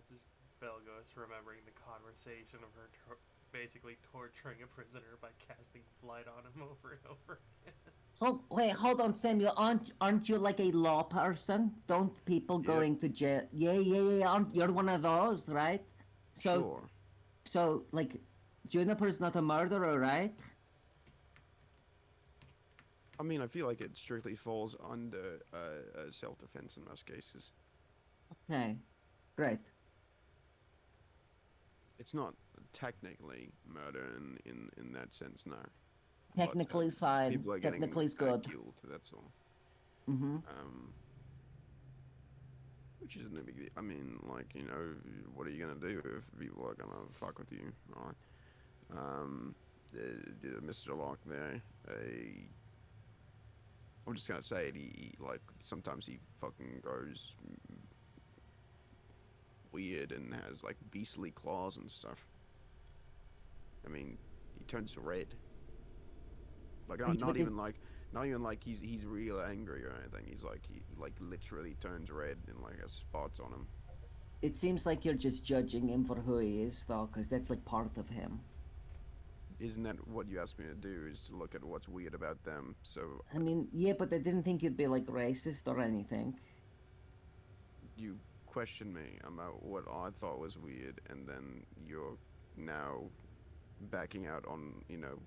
Just Belgos remembering the conversation of her basically torturing a prisoner by casting blood on him over and over again. So wait, hold on, Samuel. Aren't you like a law person? Don't people Yeah. going to jail? Yeah. You're one of those, right? So Sure. so like, Juniper's not a murderer, right? I mean, I feel like it strictly falls under self-defense in most cases. Okay, great. It's not technically murder in that sense, no. But, Technically it's fine. people are getting Technically it's good. killed. That's all. Mm-hmm. Which isn't a big deal. I mean, like, you know, what are you gonna do if people are gonna fuck with you, right? Mr. Locke there, I'm just gonna say it. He like sometimes he fucking goes weird and has like beastly claws and stuff. I mean, he turns red. Like But not it- even like he's real angry or anything. He's like he like literally turns red and like has spots on him. It seems like you're just judging him for who he is, though, because that's like part of him. Isn't that what you asked me to do? Is to look at what's weird about them? So I mean, yeah, but I didn't think you'd be like racist or anything. you question me about what I thought was weird, and then you're now backing out on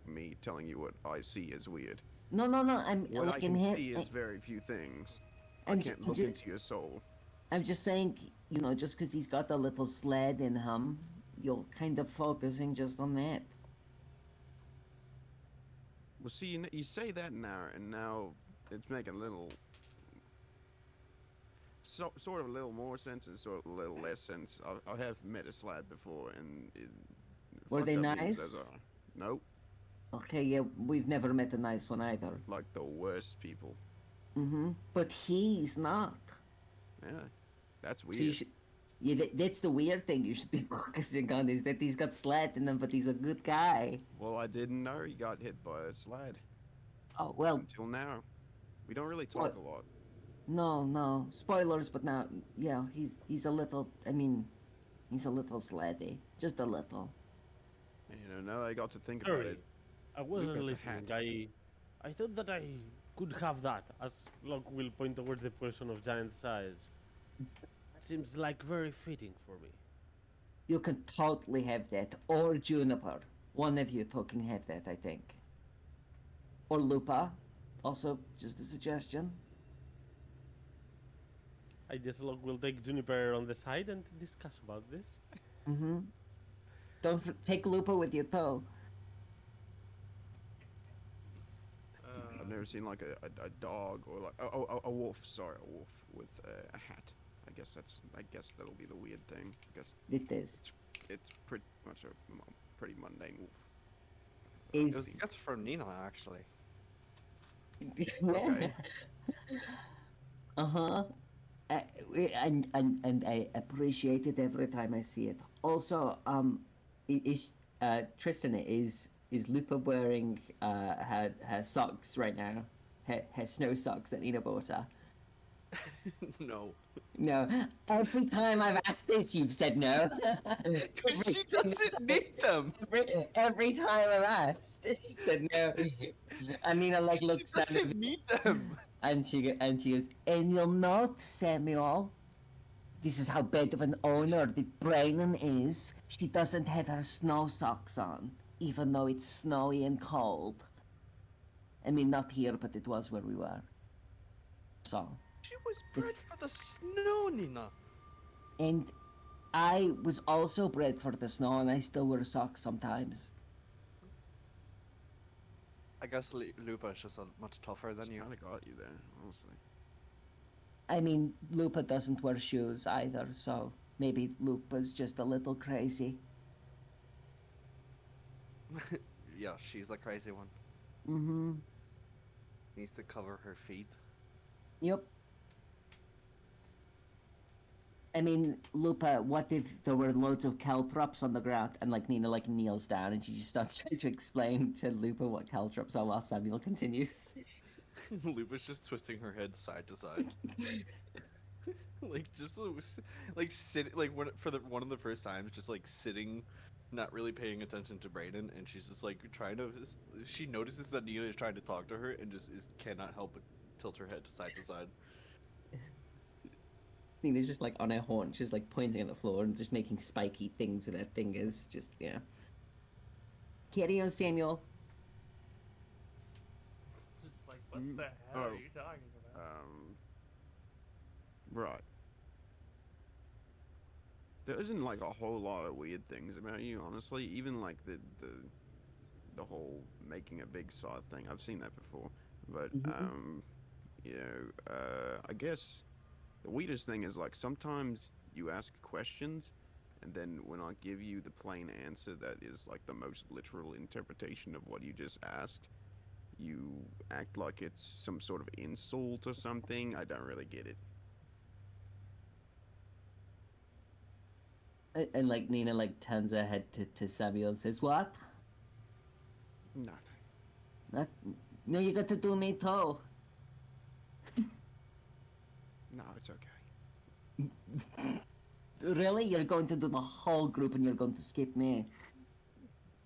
me telling you what I see as weird. No, no, no. I'm What I like in can him. see is very few things. I I'm, can't ju- look just, into your soul. I'm just saying, just because he's got a little sled in him, you're kind of focusing just on that. Well, see, you say that now, and now it's making a little, sort of a little more sense and sort of a little less sense. I have met a slad before, and Were they fucked up names nice? as are. Nope, Okay, yeah, we've never met a nice one either. like the worst people. Mm-hmm. But he's not. Yeah, that's weird. So you should. Yeah, that's the weird thing you should be focusing on is that he's got sled in him, but he's a good guy. Well, I didn't know he got hit by a slide Oh well, until now. We don't really talk a lot. no, spoilers, but now, yeah, he's a little. I mean, he's a little sleddy, just a little. Now I got to think about Sorry, it. I wasn't Lucas a listening. hat. I thought that I could have that, as Locke will point towards the person of giant size. Seems like very fitting for me. You can totally have that, or Juniper. One of you two can have that, I think. Or Lupa, also just a suggestion. I guess Locke will take Juniper on the side and discuss about this. Mm-hmm. Don't take Lupa with you too. I've never seen like a dog or like a wolf. Sorry, a wolf with a hat. I guess that'll be the weird thing. I guess It is. it's pretty much a pretty mundane wolf. Is That's from Nina, actually. Okay. uh-huh. And I appreciate it every time I see it. Also, is Tristan is Lupa wearing her socks right now? Her snow socks that Nina bought her. No. No. Every time I've asked this, you've said no. Because she doesn't need them. Every time I've asked, she said no. And Nina like looks She down at doesn't me, need them. and she goes, and you'll note, Samuel, this is how bad of an owner that Brennan is. She doesn't have her snow socks on, even though it's snowy and cold. I mean, not here, but it was where we were. So, She was bred It's- for the snow, Nina. and I was also bred for the snow, and I still wear socks sometimes. I guess Lupa's just much tougher than you. Kind of got you there, honestly. I mean, Lupa doesn't wear shoes either, so maybe Lupa's just a little crazy. Yeah, she's the crazy one. Mm-hmm. Needs to cover her feet. Yep. I mean, Lupa, what if there were loads of caltrops on the ground and like Nina like kneels down and she just starts trying to explain to Lupa what caltrops are while Samuel continues? Lupa's just twisting her head side to side. Like just like sit like one of the first times just like sitting, not really paying attention to Brayden, and she's just like trying to. She notices that Nina is trying to talk to her and just cannot help but tilt her head side to side. Nina's just like on her haunches, like pointing at the floor and just making spiky things with her fingers. Just, yeah. carry on, Samuel. Just like, what Mm, the hell oh, are you talking about? Right. There isn't like a whole lot of weird things about you, honestly. Even like the whole making a big side thing. I've seen that before. But I guess the weirdest thing is like sometimes you ask questions and then when I give you the plain answer that is like the most literal interpretation of what you just asked, you act like it's some sort of insult or something. I don't really get it. And like Nina like turns her head to Samuel and says, "What? Nothing. That, no, you got to do me too." No, it's okay. Really? You're going to do the whole group and you're going to skip me?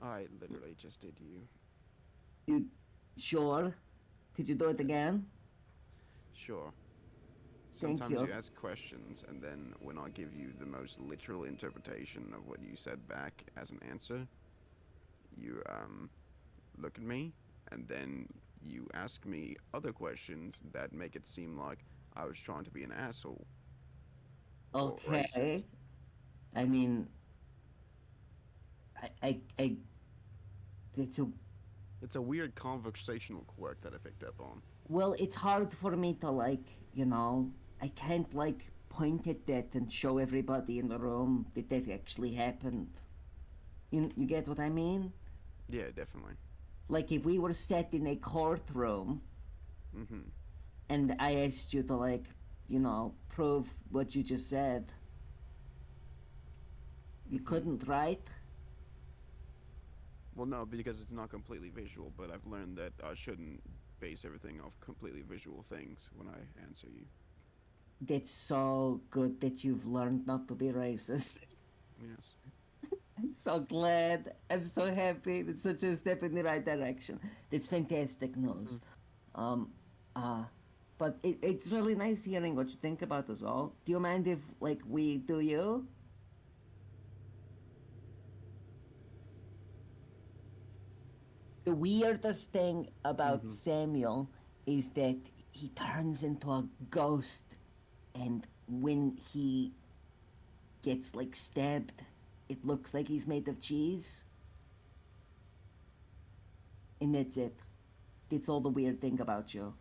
I literally just did you. You sure? Could you do it again? Sure. Thank Sometimes you. you ask questions, and then when I give you the most literal interpretation of what you said back as an answer, you look at me, and then you ask me other questions that make it seem like I was trying to be an asshole or Okay. racist. I mean, I it's a It's a weird conversational quirk that I picked up on. well, it's hard for me to like, I can't like point at that and show everybody in the room that that actually happened. You get what I mean? Yeah, definitely. Like if we were sat in a courtroom Mm-hmm. and I asked you to like, prove what you just said, you couldn't, right? Well, no, because it's not completely visual, but I've learned that I shouldn't base everything off completely visual things when I answer you. That's so good that you've learned not to be racist. Yes. I'm so glad. I'm so happy. It's such a step in the right direction. That's fantastic news. Um, uh, but it's really nice hearing what you think about us all. Do you mind if, like, we do you? The weirdest thing about Mhm. Samuel is that he turns into a ghost, and when he gets, like, stabbed, it looks like he's made of cheese. And that's it. That's all the weird thing about you.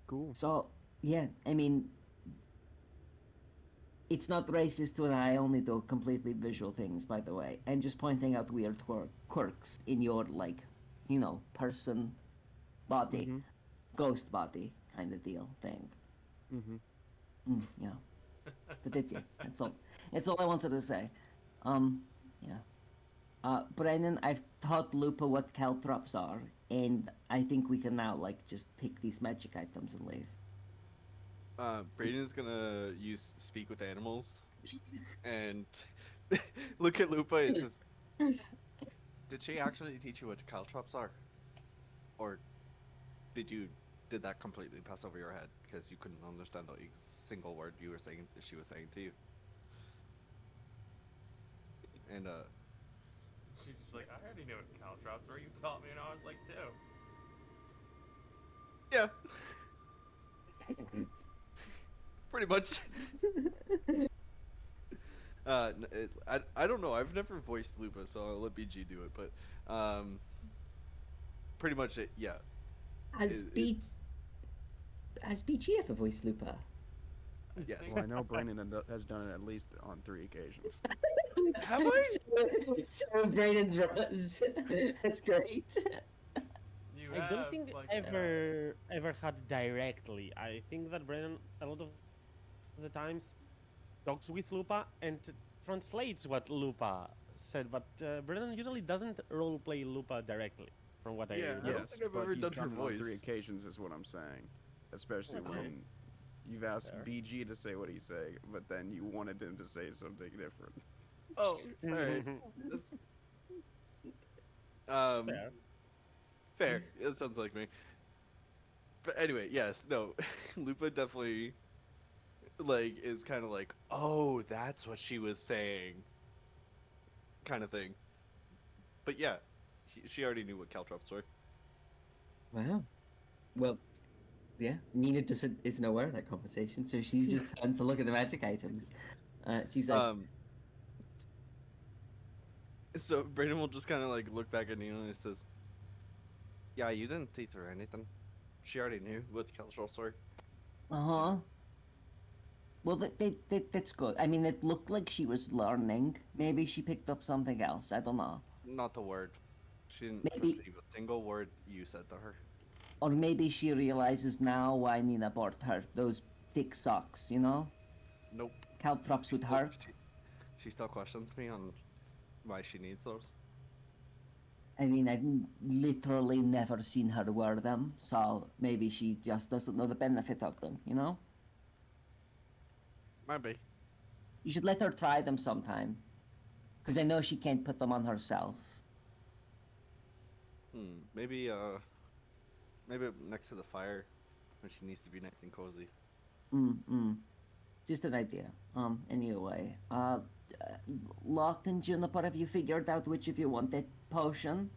Cool. So, yeah, I mean, it's not racist when I only do completely visual things, by the way. I'm just pointing out weird quirks in your, like, person, body, Mhm. ghost body kind of deal thing. Mhm. Yeah. But that's it. That's all. That's all I wanted to say. Yeah. Brennan, I've taught Lupa what caltrops are, and I think we can now, like, just pick these magic items and leave. Brayden's gonna use speak with animals, and look at Lupa and says, "Did she actually teach you what caltrops are, or did that completely pass over your head because you couldn't understand a single word you were saying that she was saying to you?" And She's just like, I already knew what caltrops were. You taught me when I was like 2. yeah, pretty much. I don't know. I've never voiced Lupa, so I'll let BG do it. But pretty much yeah. Has BG ever voiced Lupa? Yes. Well, I know Brandon has done it at least on 3 occasions. Have I? So Brandon's runs. That's great. You I have, don't think like, ever had directly. I think that Brennan a lot of the times talks with Lupa and translates what Lupa said, but Brennan usually doesn't roleplay Lupa directly, from what I Yeah, remember. I don't Yes, think I've but ever he's done her it on 3 voice. occasions is what I'm saying. Especially Okay. when you've asked Fair. BG to say what he's saying, but then you wanted him to say something different. Oh, all right. Um, Fair. fair. That sounds like me. But anyway, yes, no, Lupa definitely like is kind of like, oh, that's what she was saying. kind of thing. But yeah, she already knew what caltrops were. Wow. Well, yeah. Nina just isn't aware of that conversation, so she's just turned to look at the magic items. She's like, So Brayden will just kind of like look back at Nina and he says, "Yeah, you didn't teach her anything. She already knew what caltrops were." uh-huh. Well, that's good. I mean, it looked like she was learning. Maybe she picked up something else. I don't know. Not a word. She didn't Maybe- receive a single word you said to her. Or maybe she realizes now why Nina bought her those thick socks, you know? Nope. Caltrops would hurt. She still questions me on why she needs those. I mean, I've literally never seen her wear them, so maybe she just doesn't know the benefit of them, you know? Might be. You should let her try them sometime. Because I know she can't put them on herself. Maybe maybe next to the fire when she needs to be nice and cozy. Just an idea. Anyway. Locke and Juniper, have you figured out which of you want that potion?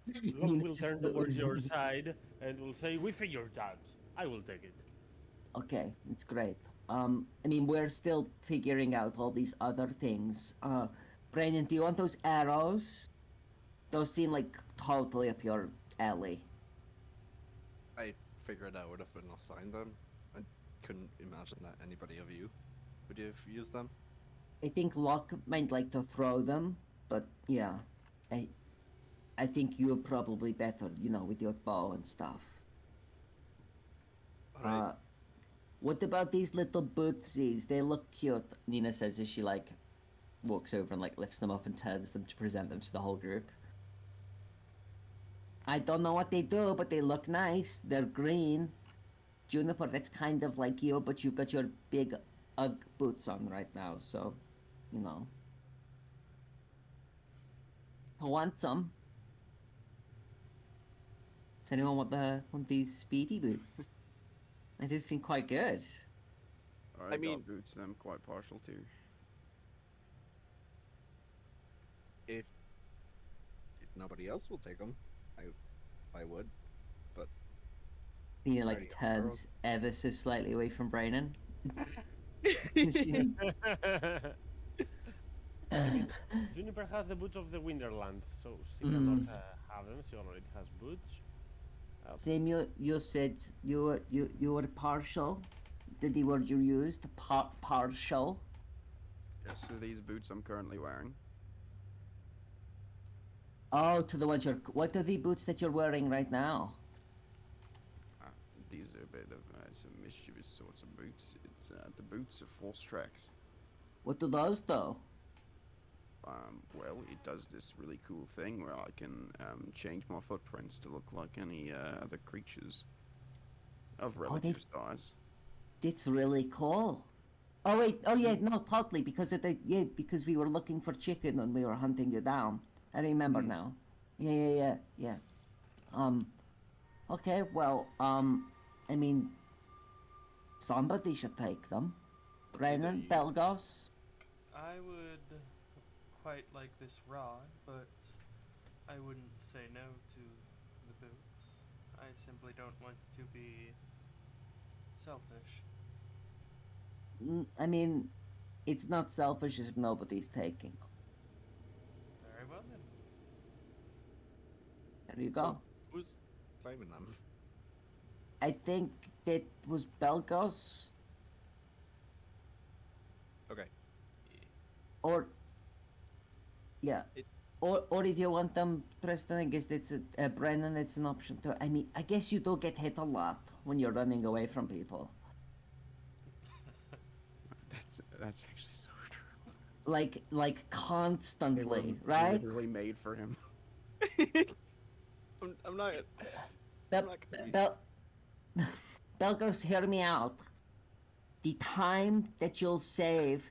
Locke Nina's will just turn towards your side and will say, "We figured it out. I will take it." Okay, it's great. I mean, we're still figuring out all these other things. Brandon, do you want those arrows? Those seem like totally up your alley. I figured I would have been assigned them. I couldn't imagine that anybody of you would have used them. I think Locke might like to throw them, but yeah, I think you're probably better, you know, with your bow and stuff. Alright. What about these little bootsies? They look cute, Nina says as she like walks over and like lifts them up and turns them to present them to the whole group. I don't know what they do, but they look nice. They're green. Juniper, that's kind of like you, but you've got your big Ugg boots on right now, so, you know. I want some. Does anyone want these speedy boots? They do seem quite good. I mean- got boots I'm quite partial to. If nobody else will take them, I would. Nina like Already turns ever so slightly away from Brayden. Juniper has the boots of the Winterland, so she cannot have them. She already has boots. Samuel, you said you were partial. Is that the word you used? Partial. Yes, so these boots I'm currently wearing. Oh, to the ones you're. What are the boots that you're wearing right now? These are a bit of some mischievous sorts of boots. It's the boots of Force Tracks. What do those do? Well, it does this really cool thing where I can change my footprints to look like any other creatures of relative size. That's really cool. Oh wait, oh yeah, no, totally, because because we were looking for chicken and we were hunting you down. I remember now. Yeah. Okay, well, I mean, somebody should take them. Brennan, Belgos. I would quite like this rod, but I wouldn't say no to the boots. I simply don't want to be selfish. I mean, it's not selfish if nobody's taking them. Very well then. There you go. Who's claiming them? I think that was Belgos, Okay. or yeah, It- or if you want them, Preston, I guess that's Brennan. It's an option too. I mean, I guess you do get hit a lot when you're running away from people, That's actually so true. like They constantly, were right? literally made for him. I'm not. Bel- not confused. Bel- Belgos, hear me out. The time that you'll save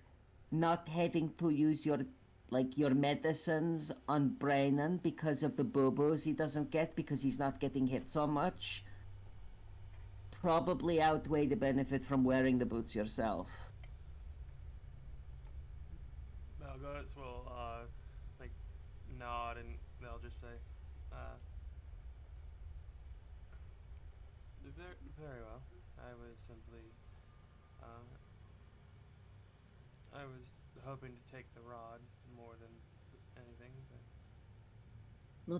not having to use your medicines on Brennan because of the boo-boos he doesn't get because he's not getting hit so much. probably outweigh the benefit from wearing the boots yourself. Belgots will like nod and they'll just say, very well. I was simply, I was hoping to take the rod more than anything. But No,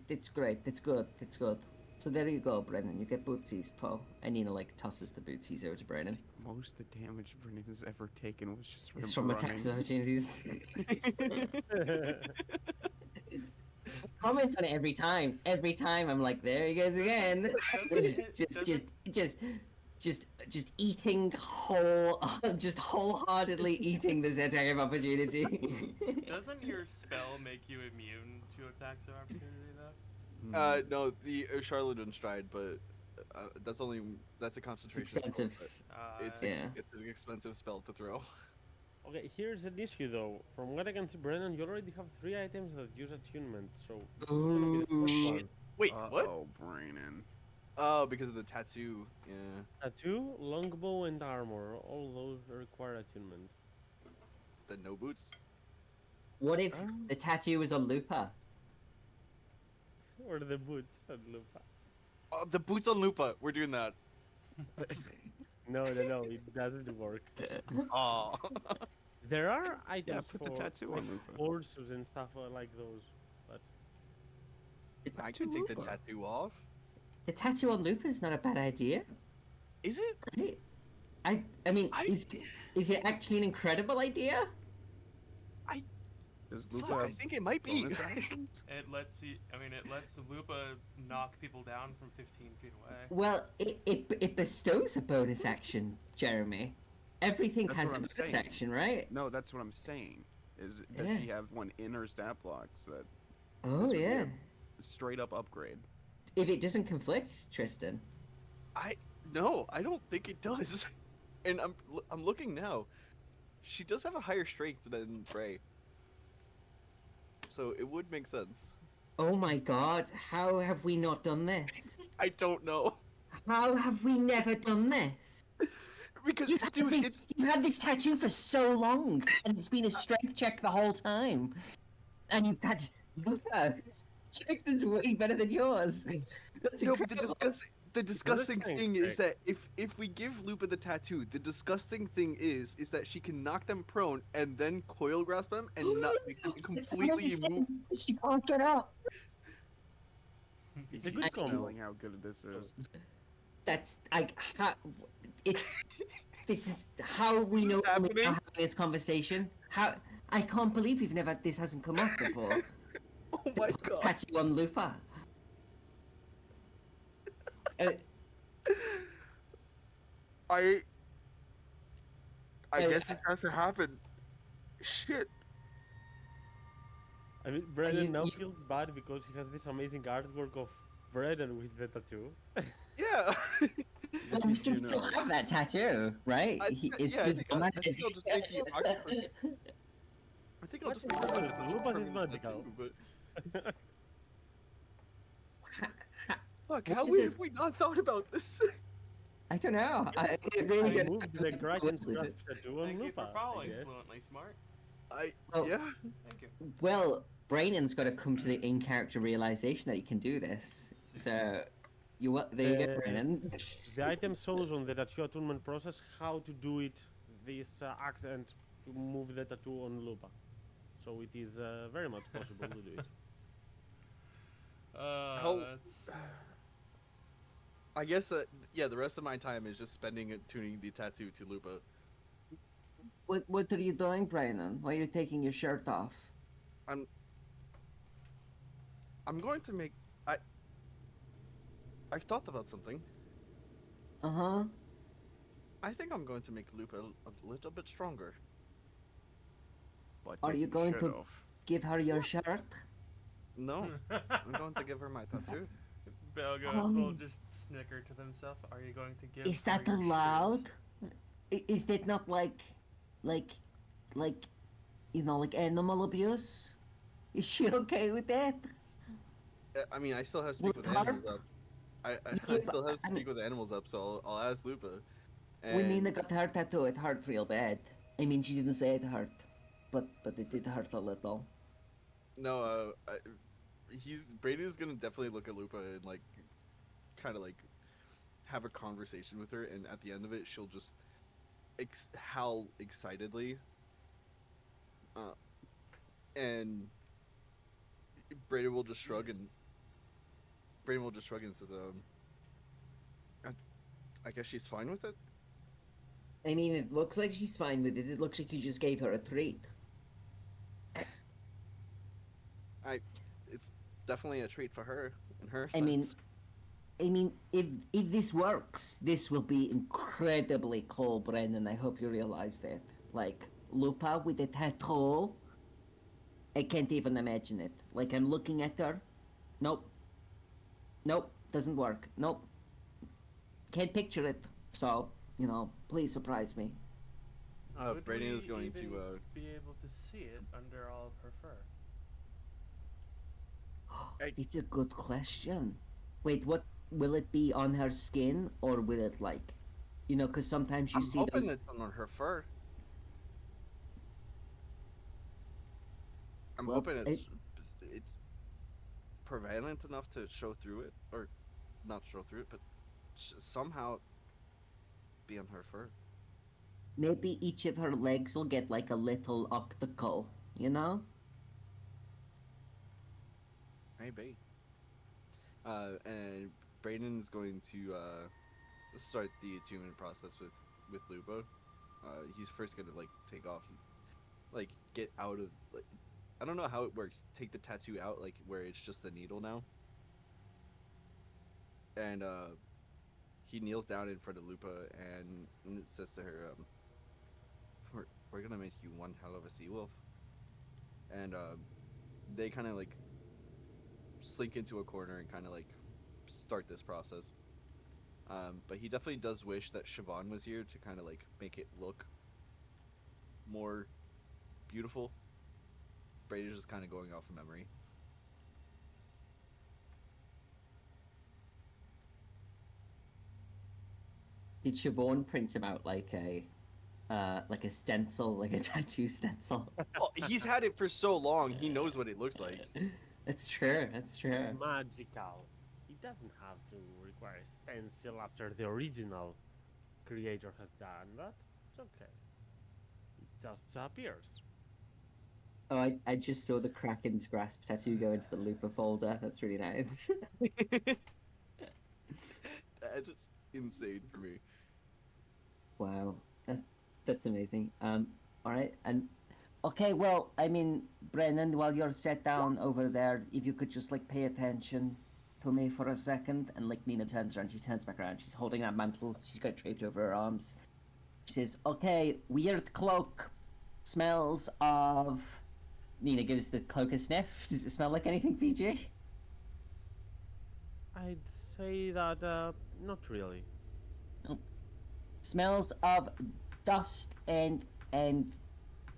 that's great. That's good. That's good. So there you go, Brennan. You get bootsies, toe. And Nina like tosses the bootsies over to Brennan. Most of the damage Brennan has ever taken was just from It's from attacks of running. opportunities. Comments on it every time. Every time I'm like, there he goes again. just eating just wholeheartedly eating this attack of opportunity. doesn't your spell make you immune to attacks of opportunity though? No, the Charlatan Stride, but that's a concentration. spell, expensive. but It's Yeah. it's an expensive spell to throw. Okay, here's an issue though. From what I can see, Brennan, you already have 3 items that use attunement, so this is gonna be the first Ooh. one. Wait, what? Oh, Brennan. Oh, because of the tattoo. Yeah. Tattoo, longbow, and armor. All those require attunement. The no boots. What if the tattoo was on Lupa? Or the boots and Lupa. Oh, the boots on Lupa. We're doing that. No, it doesn't work. Oh. There are Yeah, items put for the tattoo like, on Lupa. horses and stuff like those, but I can take the tattoo off. The tattoo on Lupa is not a bad idea, Is it? right? I mean, is it actually an incredible idea? Does Fuck, Lupa I think it might be. bonus actions? It lets Lupa knock people down from 15 feet away. Well, it bestows a bonus action, Jeremy. Everything That's has what a I'm bonus saying. action, right? No, that's what I'm saying. Does Yeah. she have one in her stat blocks that Oh would be yeah. a straight up upgrade? If it doesn't conflict, Tristan. No, I don't think it does. And I'm looking now. She does have a higher strength than Bray. So it would make sense. Oh my God! How have we not done this? I don't know. How have we never done this? Because You've had, dude, this, you've had this tattoo for so long, and it's been a strength check the whole time. And you've had strength is way better than yours. That's no, but incredible. the disgusting Disgusting thing is trick. that if we give Lupa the tattoo, the disgusting thing is that she can knock them prone and then coil grasp them and not make them completely move. She can't get up. it's a good I- combo. Smelling how good this is. That's this is how we This know is we're happening? having this conversation. How I can't believe this hasn't come up before. Oh my god. Tattoo on Lupa. I Oh, guess this has to happen. Shit. I mean, Brennan now you- feels bad because he has this amazing artwork of Brennan with the tattoo. Yeah. Well, Just you so can you still know. have that tattoo, right? It's yeah, I just think I'll massive. just make the Oxford- I think I'll just make What? the Lupa is permanent magical. tattoo, but fuck, What how is it? have we not thought about this? I don't know. I really I don't. moved the Kraken Will do scratch it. tattoo on Thank you Lupa. for following I guess. fluently, smart. Oh. Yeah. Thank you. Well, Brainon's got to come to the in-character realization that he can do this. So, there you go, Brainon. The item shows on the tattoo attunement process how to do it, this act, and to move the tattoo on Lupa. So it is very much possible to do it. That's... I guess that the rest of my time is just spending it tuning the tattoo to Lupa. What are you doing, Brainon? Why are you taking your shirt off? I'm going to make I've thought about something. Uh-huh. I think I'm going to make Lupa a little bit stronger. But Are take you your going shirt to- off. Give her your shirt. No, I'm going to give her my tattoo. Belgots will just snicker to themselves. Are you going to give Is her that your shoes? allowed? Is that not like like animal abuse? Is she okay with that? I mean, I still have to speak With with animals harp? up. Yeah, still but, have I Speak mean, with Animals up, so I'll ask Lupa. when Nina And got her tattoo, it hurt real bad. I mean, she didn't say it hurt, but it did hurt a little. no, Brady's gonna definitely look at Lupa and like kind of like have a conversation with her, and at the end of it, she'll just howl excitedly, uh, and Brady will just shrug and says, I guess she's fine with it. I mean, it looks like she's fine with it. It looks like you just gave her a treat. It's definitely a treat for her in her I sense. mean, if this works, this will be incredibly cool, Brendan. I hope you realize that. Like Lupa with a tattoo, I can't even imagine it. Like I'm looking at her. Nope. Nope. Doesn't work. Nope. Can't picture it. So please surprise me. Would Brady we is going even to be able to see it under all of her fur? It's a good question. Wait, what will it be on her skin, or will it like, because sometimes you I'm see hoping those. it's on her fur. I'm Well, hoping it's prevalent enough to show through it, or not show through it, but somehow be on her fur. Maybe each of her legs will get like a little octacle, you know? Maybe. And Brayden's going to start the attunement process with Lupo. He's first gonna like take off, like get out of like I don't know how it works. Take the tattoo out, like where it's just a needle now. And he kneels down in front of Lupa and it says to her, we're gonna make you one hell of a sea wolf. And they kind of like slink into a corner and kind of like start this process. But he definitely does wish that Siobhan was here to kind of like make it look more beautiful. Brady's just kind of going off of memory. Did Siobhan print him out like a stencil, like a tattoo stencil? Well, he's had it for so long, he knows what it looks like. That's true. That's true. Magical. It doesn't have to require a stencil after the original creator has done that. It's okay. It just appears. Oh, I just saw the Kraken's grasp tattoo go into the Lupa folder. That's really nice. That's just insane for me. Wow, that's amazing. All right, and okay, well, I mean, Brennan, while you're set down over there, if you could just like pay attention to me for a second, and like Nina turns around, she turns back around, she's holding that mantle, she's got it draped over her arms. She says, "Okay, weird cloak, smells of." Nina gives the cloak a sniff. Does it smell like anything, PJ? I'd say that, not really. Smells of dust and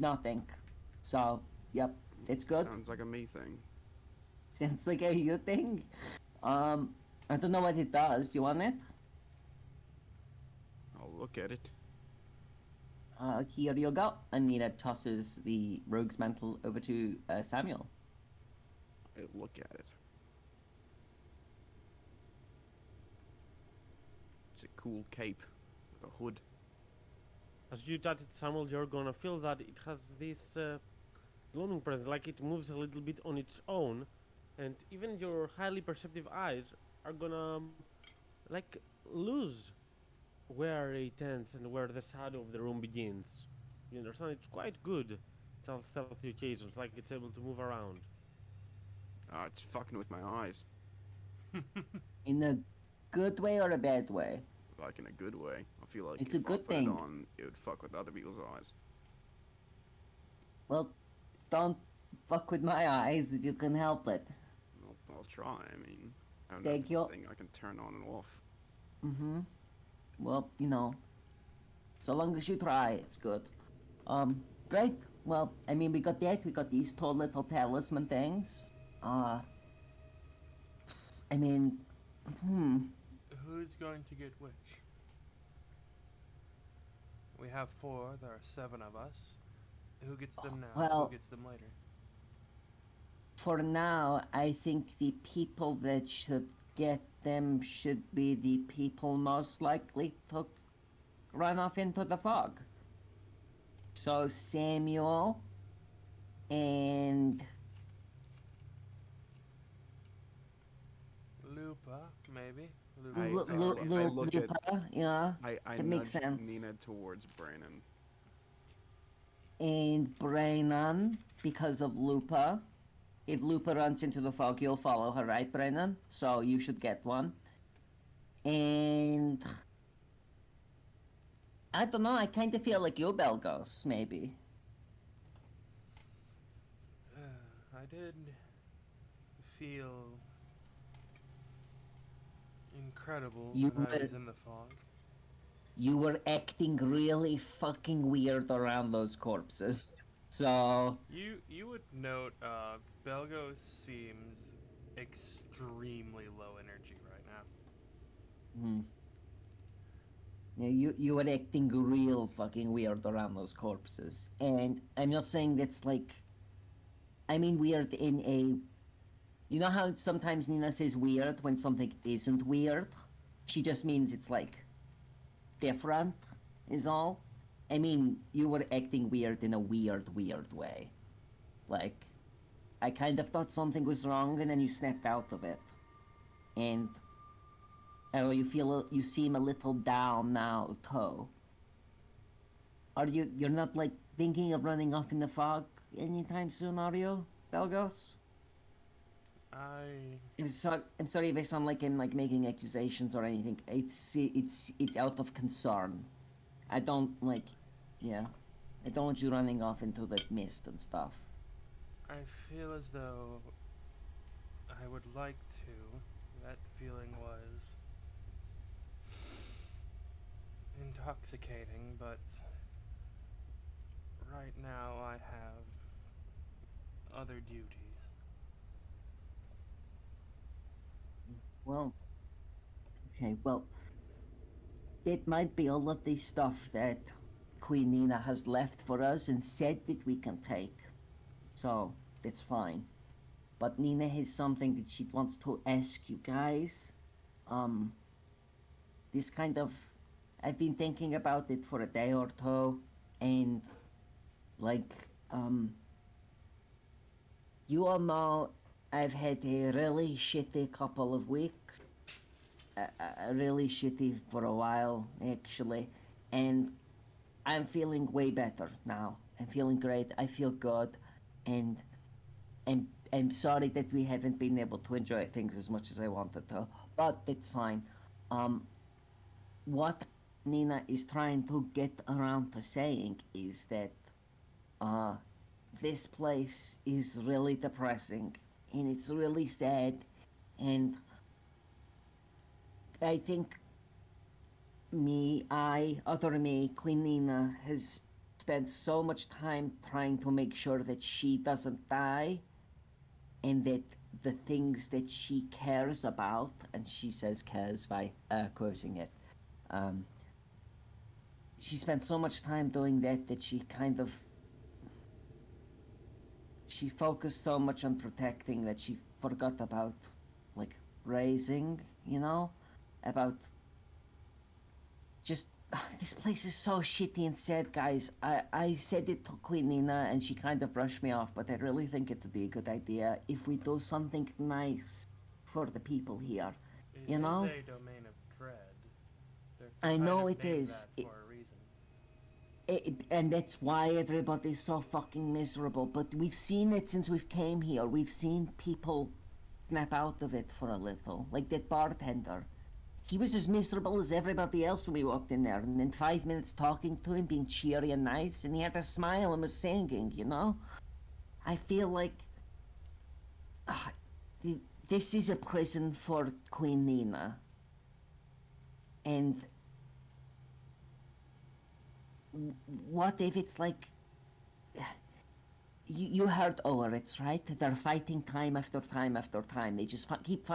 nothing. So, yep, it's good. Sounds like a me thing. Sounds like a you thing. I don't know what it does. You want it? I'll look at it. Here you go. And Nina tosses the rogue's mantle over to Samuel. I'll look at it. It's a cool cape with a hood. As you touch it, Samuel, you're gonna feel that it has this gloaming presence, like it moves a little bit on its own, and even your highly perceptive eyes are gonna like lose where it ends and where the shadow of the room begins. You understand? It's quite good. It's all stealthy occasions, like it's able to move around. Ah, it's fucking with my eyes. In a good way or a bad way? Like in a good way. I feel like It's if a good I put thing. it on, it would fuck with other people's eyes. Well, don't fuck with my eyes if you can help it. I'll try. I mean, I don't know Take if it's your- a thing I can turn on and off. Mm-hmm. Well, so long as you try, it's good. Great. Well, I mean, we got that. We got these tall little talisman things. I mean, Who's going to get which? We have 4, there are 7 of us. Who gets them now? Well- Who gets them later? For now, I think the people that should get them should be the people most likely to run off into the fog. So Samuel and Lupa, maybe? I- Lupa's I already look- I there. look at- Lupa, yeah, I It makes nudge sense. Nina towards Brennan. and Brennan because of Lupa. If Lupa runs into the fog, you'll follow her, right, Brennan? So you should get one. And I don't know. I kind of feel like you, Belgos, maybe. I did feel incredible You when I were- was in the fog. You were acting really fucking weird around those corpses. So You would note Belgos seems extremely low energy right now. Hmm. Yeah, you were acting real fucking weird around those corpses. And I'm not saying that's like, I mean weird in a, you know how sometimes Nina says weird when something isn't weird? She just means it's like different is all. I mean, you were acting weird in a weird way. Like, I kind of thought something was wrong and then you snapped out of it. And oh, you seem a little down now, too. You're not like thinking of running off in the fog anytime soon, are you, Belgos? I'm sorry if I sound like I'm like making accusations or anything. It's out of concern. I don't like, yeah. I don't want you running off into the mist and stuff. I feel as though I would like to. That feeling was intoxicating, but right now I have other duties. Well, okay, well, it might be all of the stuff that Queen Nina has left for us and said that we can take. So, that's fine. But Nina has something that she wants to ask you guys. This kind of, I've been thinking about it for a day or two, and like, you all know I've had a really shitty couple of weeks. Really shitty for a while, actually. And I'm feeling way better now. I'm feeling great. I feel good. And I'm sorry that we haven't been able to enjoy things as much as I wanted to. But it's fine. What Nina is trying to get around to saying is that this place is really depressing and it's really sad, and I think other me, Queen Nina, has spent so much time trying to make sure that she doesn't die and that the things that she cares about, and she says cares by quoting it, she spent so much time doing that she kind of, she focused so much on protecting that she forgot about, like, raising, you know? About just, this place is so shitty and sad, guys. I said it to Queen Nina and she kind of brushed me off, but I really think it would be a good idea if we do something nice for the people here. It You know? is a domain of dread. They're I kind know of it named is. that for a reason. And that's why everybody's so fucking miserable. But we've seen it since we've came here. We've seen people snap out of it for a little. Like that bartender. He was as miserable as everybody else when we walked in there. And in 5 minutes talking to him, being cheery and nice, and he had a smile and was singing, you know? I feel like this is a prison for Queen Nina. And what if it's like, you heard Oryx, right? They're fighting time after time after time. They just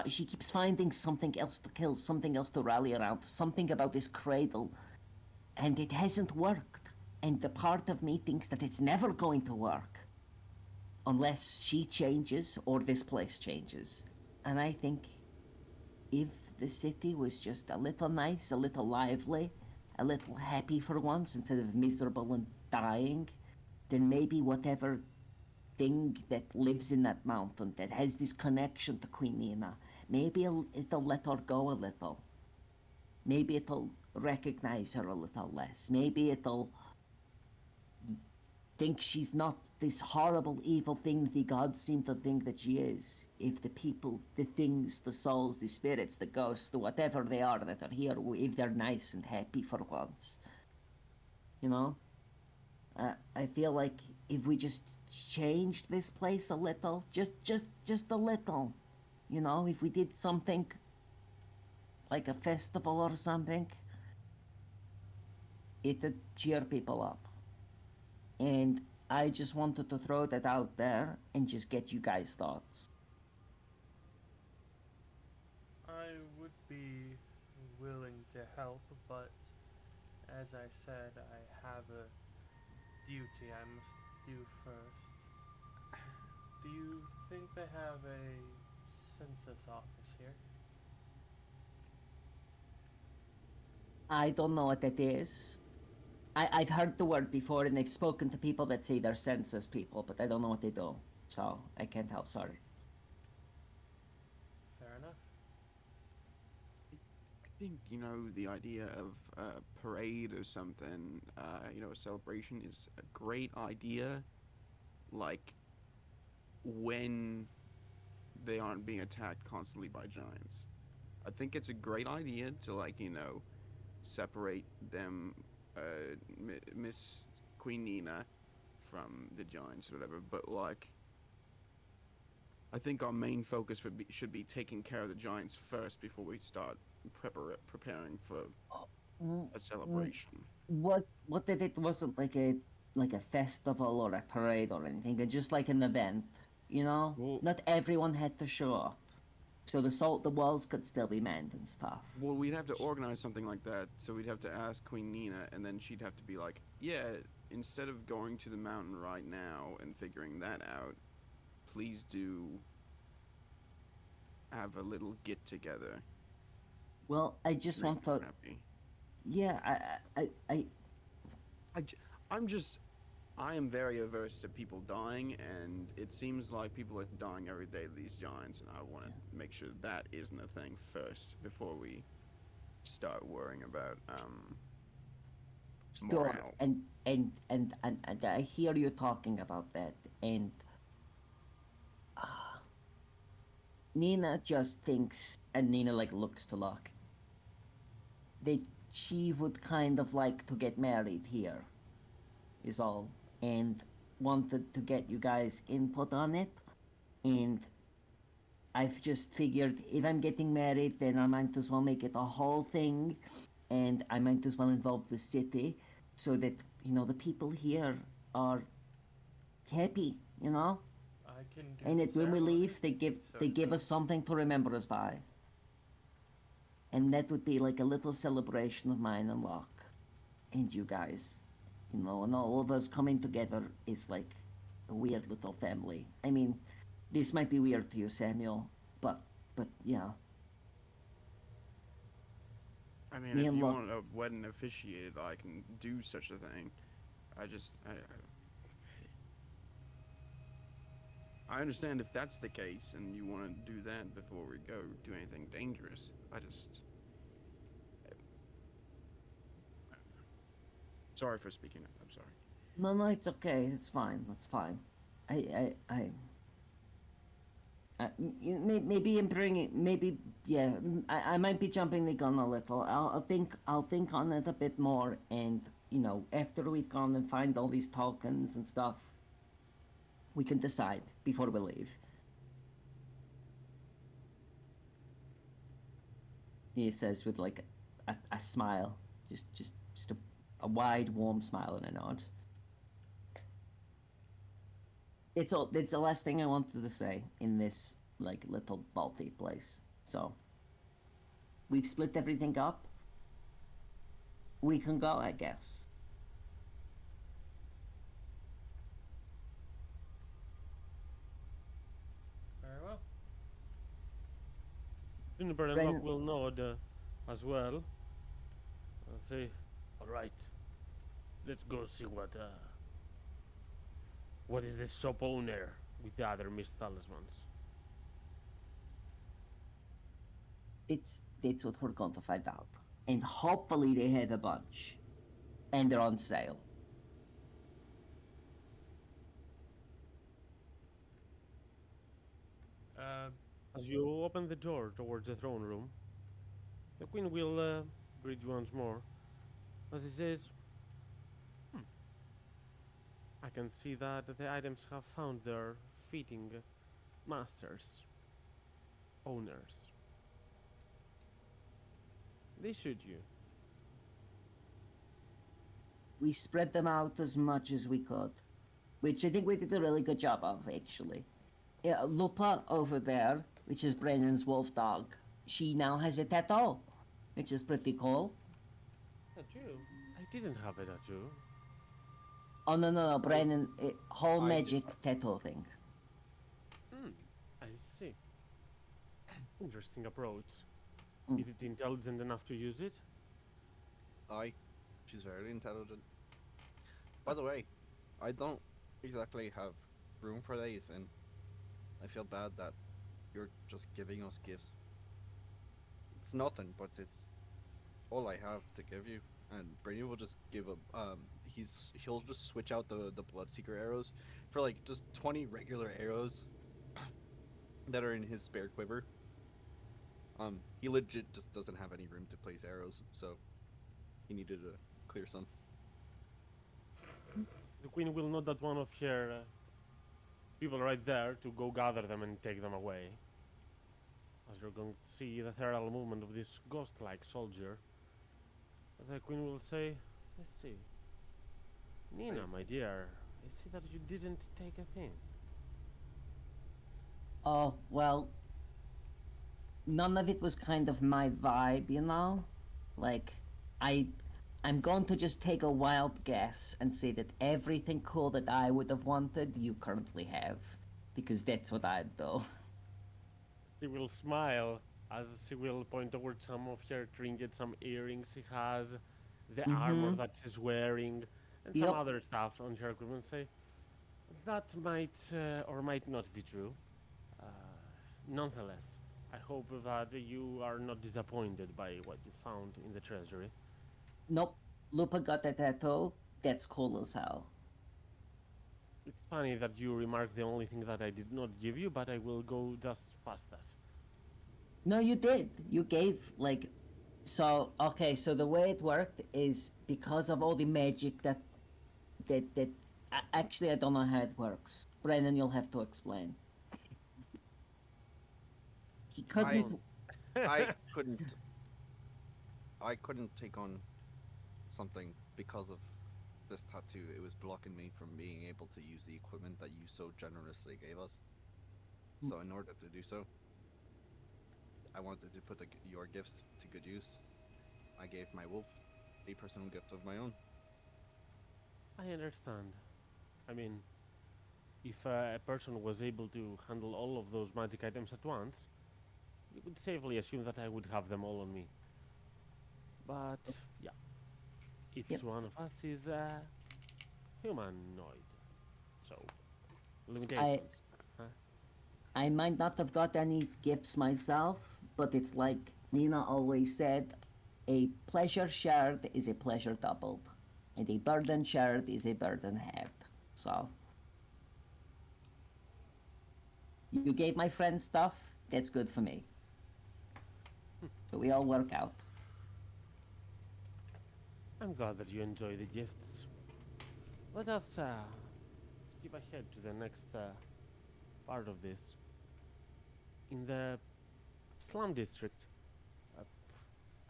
she keeps finding something else to kill, something else to rally around, something about this cradle, and it hasn't worked. And the part of me thinks that it's never going to work unless she changes or this place changes. And I think if the city was just a little nice, a little lively, a little happy for once instead of miserable and dying, then maybe whatever thing that lives in that mountain that has this connection to Queen Nina, maybe it'll let her go a little. Maybe it'll recognize her a little less. Maybe it'll think she's not this horrible, evil thing the gods seem to think that she is. If the people, the things, the souls, the spirits, the ghosts, the whatever they are that are here, if they're nice and happy for once. You know? I feel like if we just changed this place a little, just a little, you know, if we did something like a festival or something, it'd cheer people up. And I just wanted to throw that out there and just get you guys' thoughts. I would be willing to help, but as I said, I have a duty I must do first. Do you think they have a census office here? I don't know what that is. I've heard the word before, and I've spoken to people that say they're census people, but I don't know what they do. So I can't help, sorry. Fair enough. I think, you know, the idea of a parade or something, you know, a celebration is a great idea. Like, when they aren't being attacked constantly by giants. I think it's a great idea to, like, you know, separate them, Miss Queen Nina from the giants or whatever, but, like, I think our main focus should be taking care of the giants first before we start preparing for a celebration. What if it wasn't like a festival or a parade or anything, just like an event, you know? Well- Not everyone had to show up. So the walls could still be manned and stuff. Well, we'd have to organize something like that, so we'd have to ask Queen Nina, and then she'd have to be like, yeah, instead of going to the mountain right now and figuring that out, please do have a little get-together. Well, I just Make want them to. happy. Yeah, I am very averse to people dying, and it seems like people are dying every day to these giants, and I want to make sure that isn't a thing first before we start worrying about sure. morale. And I hear you talking about that, and Nina just thinks, and Nina like looks to Locke, that she would kind of like to get married here, is all, and wanted to get you guys input on it, and I've just figured if I'm getting married, then I might as well make it a whole thing, and I might as well involve the city, so that, you know, the people here are happy, you know? I can do And the when we ceremony, leave, they so give us something to remember us by. And that would be like a little celebration of mine and Locke, and you guys, you know, and all of us coming together is like a weird little family. I mean, this might be weird to you, Samuel, but yeah. I mean, Me if and you Locke- want a wedding officiated, I can do such a thing. I understand if that's the case and you want to do that before we go do anything dangerous. Sorry for speaking up. I'm sorry. No, it's okay. It's fine. That's fine. Maybe I'm bringing. Maybe yeah. I might be jumping the gun a little. I'll think on it a bit more, and you know, after we've gone and find all these tokens and stuff, we can decide before we leave. He says with like a smile, just a wide, warm smile and a nod. It's the last thing I wanted to say in this like little vaulty place. So we've split everything up. We can go, I guess. Very well. Juniper and Ren- Locke will nod as well. I'll say, all right, let's go see what is this shop owner with the other missed talismans. It's what we're going to find out. And hopefully they have a bunch. And they're on sale. Uh, As you open the door towards the throne room, the queen will greet you once more. As he says, I can see that the items have found their fitting masters, owners. They suit you. We spread them out as much as we could. Which I think we did a really good job of, actually. Yeah, Lupa over there, which is Brennan's wolf dog, she now has a tattoo, which is pretty cool. Tattoo? I didn't have a tattoo. Oh, no, Brennan, whole I did magic tattoo thing. I see. Interesting approach. Mm. Is it intelligent enough to use it? Aye, she's very intelligent. By the way, I don't exactly have room for these, and I feel bad that you're just giving us gifts. It's nothing, but it's all I have to give you. And Brady will just give a he'll just switch out the Bloodseeker arrows for like just 20 regular arrows that are in his spare quiver. He legit just doesn't have any room to place arrows, so he needed to clear some. The queen will nod at one of her people right there to go gather them and take them away. As you're going to see the ethereal movement of this ghost-like soldier. As the queen will say, let's see. Nina, my dear, I see that you didn't take a thing. Oh, well, none of it was kind of my vibe, you know? Like, I'm going to just take a wild guess and say that everything cool that I would have wanted, you currently have. Because that's what I'd do. She will smile as she will point towards some of her trinkets, some earrings she has, the armor that she's wearing, and some Yep. other stuff on her equipment. Say, that might or might not be true. Nonetheless, I hope that you are not disappointed by what you found in the treasury. Nope. Lupa got a tattoo. That's cool as hell. It's funny that you remarked the only thing that I did not give you, but I will go just past that. No, you did. You gave, like... So, okay, so the way it worked is because of all the magic that actually, I don't know how it works. Brennan, you'll have to explain. He couldn't... I couldn't. I couldn't take on something because of this tattoo. It was blocking me from being able to use the equipment that you so generously gave us. So in order to do so, I wanted to put your gifts to good use. I gave my wolf a personal gift of my own. I understand. I mean, if a person was able to handle all of those magic items at once, you could safely assume that I would have them all on me. But, yeah. Each Yep. one of us is humanoid. So, limitations. I might not have got any gifts myself, but it's like Nina always said, a pleasure shared is a pleasure doubled, and a burden shared is a burden halved. So, you gave my friend stuff, that's good for me. So we all work out. I'm glad that you enjoy the gifts. Let us skip ahead to the next part of this. In the slum district,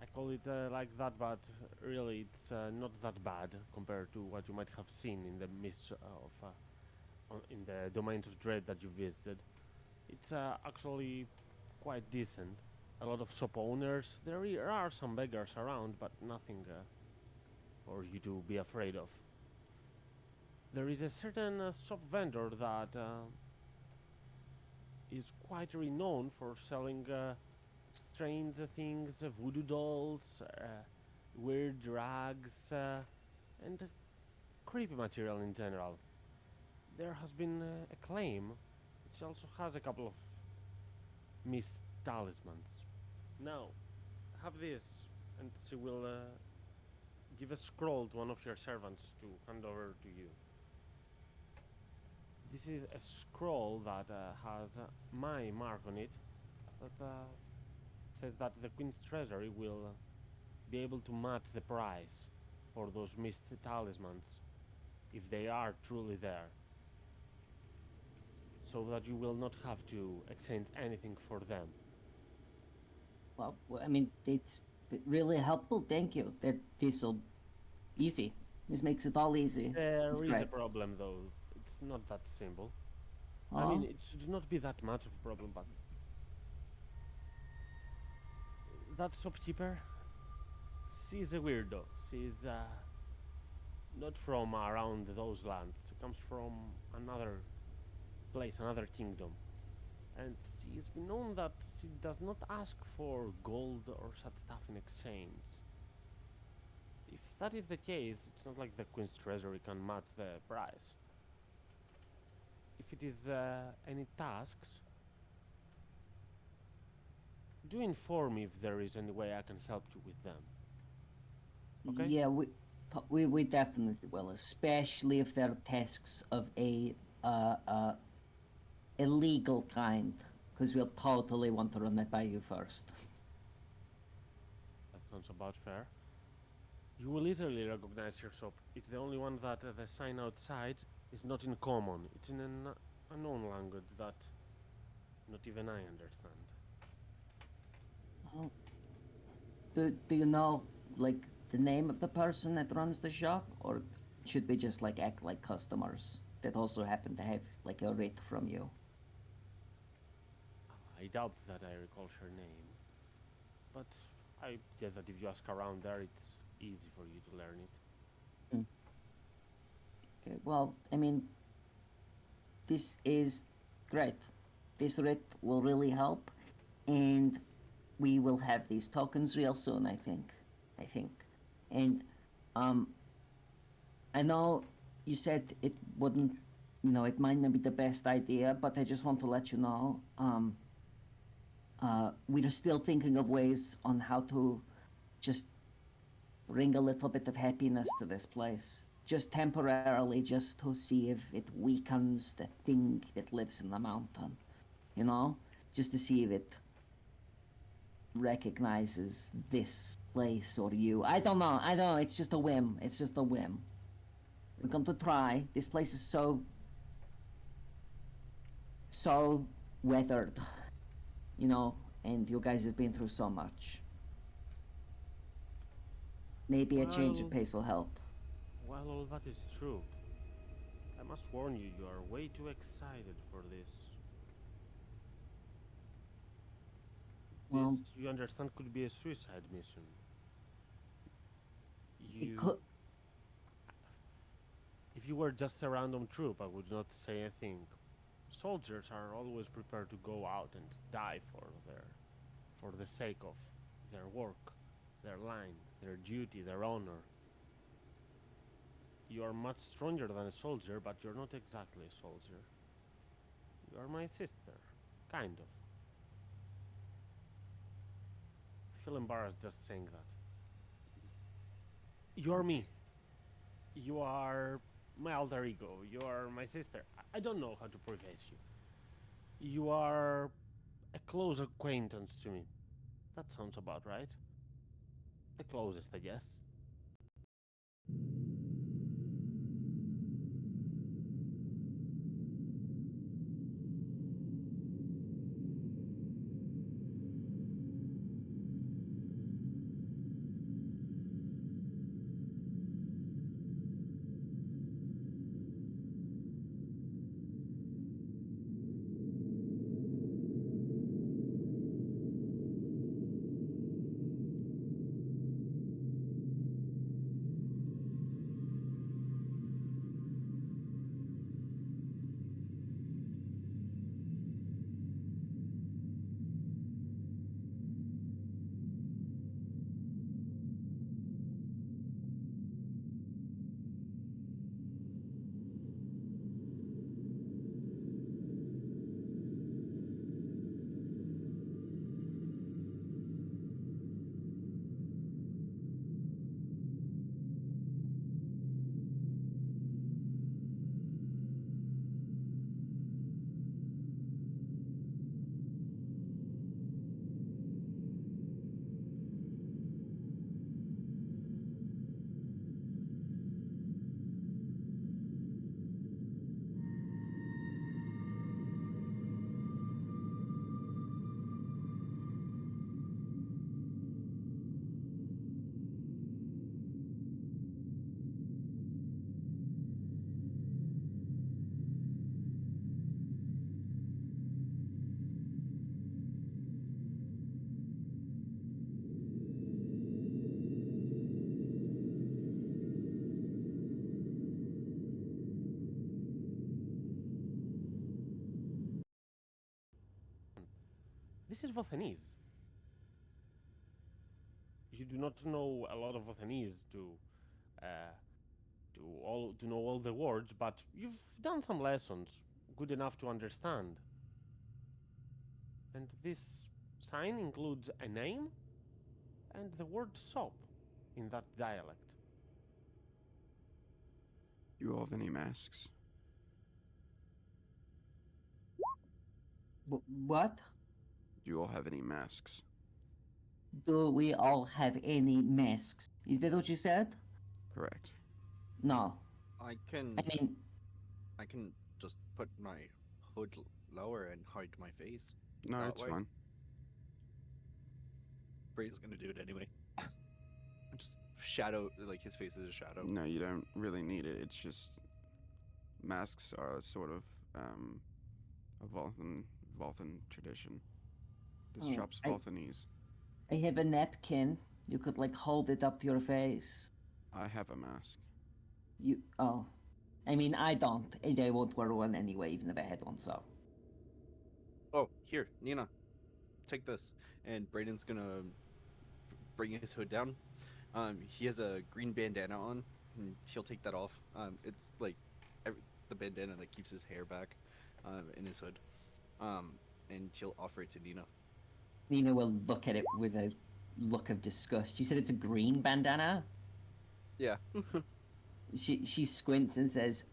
I call it like that, but really it's not that bad compared to what you might have seen in the midst of in the domains of dread that you visited. It's actually quite decent. A lot of shop owners. There are some beggars around, but nothing for you to be afraid of. There is a certain shop vendor that is quite renowned for selling strange things, voodoo dolls, weird rags, and creepy material in general. There has been a claim, which also has a couple of missed talismans. Now, have this, and she will give a scroll to one of your servants to hand over to you. This is a scroll that has my mark on it, that says that the Queen's Treasury will be able to match the price for those missed talismans, if they are truly there, so that you will not have to exchange anything for them. Well, I mean, it's really helpful. Thank you. That this will easy. This makes it all easy. There It's is a great. problem, though. It's not that simple. I Oh, mean, it should not be that much of a problem, but that shopkeeper, she's a weirdo. She's not from around those lands. She comes from another place, another kingdom. And she's been known that she does not ask for gold or such stuff in exchange. If that is the case, it's not like the Queen's Treasury can match the price. If it is any tasks, do inform me if there is any way I can help you with them. Okay. yeah, we definitely will, especially if they're tasks of a illegal kind, because we'll totally want to run it by you first. That sounds about fair. You will easily recognize your shop. It's the only one that the sign outside is not in common. It's in an unknown language that not even I understand. Oh, do you know like the name of the person that runs the shop, or should we just like act like customers that also happen to have like a writ from you? I doubt that I recall her name, but I guess that if you ask around there, it's easy for you to learn it. Okay, well, I mean, this is great. This writ will really help, and we will have these tokens real soon. I think, and I know you said it wouldn't, it might not be the best idea, but I just want to let you know, we are still thinking of ways on how to just bring a little bit of happiness to this place. Just temporarily, just to see if it weakens the thing that lives in the mountain. Just to see if it recognizes this place or you. I don't know. It's just a whim. We're going to try. This place is so weathered, and you guys have been through so much. Maybe a change of Well- pace will help. While all that is true, I must warn you, you are way too excited for this. Well- This, you understand, could be a suicide mission. It could. If you were just a random troop, I would not say a thing. Soldiers are always prepared to go out and die for the sake of their work, their line, their duty, their honor. You are much stronger than a soldier, but you're not exactly a soldier. You are my sister, kind of. I feel embarrassed just saying that. You're me. You are my alter ego. You are my sister. I don't know how to preface you. You are a close acquaintance to me. That sounds about right. The closest, I guess. This is Vothanese. You do not know a lot of Vothanese to know all the words, but you've done some lessons good enough to understand. And this sign includes a name and the word soap in that dialect. Do you all have any masks? What? Do you all have any masks? Do we all have any masks? Is that what you said? Correct. No. I can I mean, I can just put my hood lower and hide my face. No, That it's way? fine. Bray's gonna do it anyway. Just shadow, like his face is a shadow. No, you don't really need it. It's just masks are sort of a Volthan tradition. This Oh, shop's I- Volthanese. I have a napkin. You could like hold it up to your face. I have a mask. Oh. I mean, I don't, and I won't wear one anyway, even if I had one, so. Oh, here, Nina, take this. And Brayden's gonna bring his hood down. He has a green bandana on, and he'll take that off. It's like the bandana that keeps his hair back, in his hood. And he'll offer it to Nina. Nina will look at it with a look of disgust. You said it's a green bandana? Yeah. She squints and says,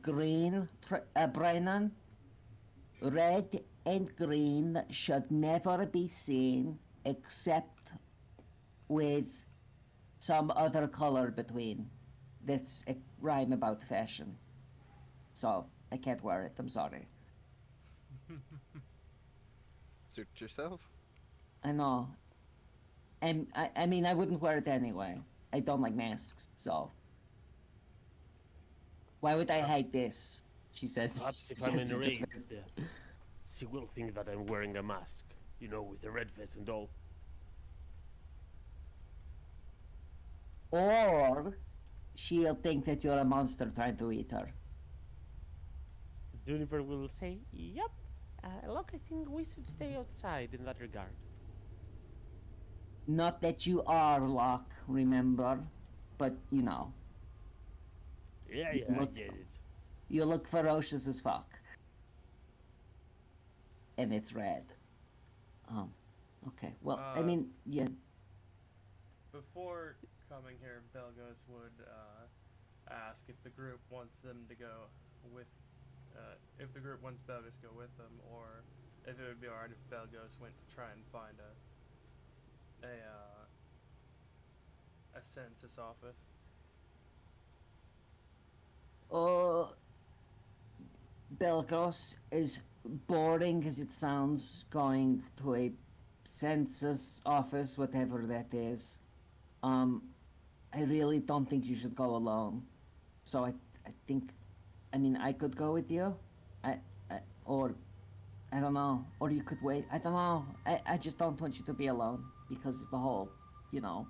Green, Brennan? Red and green should never be seen except with some other color between. That's a rhyme about fashion. So, I can't wear it, I'm sorry. Suit yourself. I know. And I mean, I wouldn't wear it anyway. I don't like masks, so. Why would I hide this? She says. Perhaps if she I'm has just a enraged, face. she will think that I'm wearing a mask, you know, with the red face and all. Or she'll think that you're a monster trying to eat her. Juniper will say, yep. Look, I think we should stay outside in that regard. Not that you are Locke, remember? But, you know, Yeah, You I look- get it. you look ferocious as fuck. And it's red. Okay. Well, I Uh, mean, yeah. Before coming here, Belgos would ask if the group wants them to go with, if the group wants Belgos to go with them, or if it would be alright if Belgos went to try and find a census office. Belgos is boring as it sounds going to a census office, whatever that is. I really don't think you should go alone. So I think, I mean, I could go with you. Or, I don't know. Or you could wait. I don't know. I just don't want you to be alone because of the whole, you know.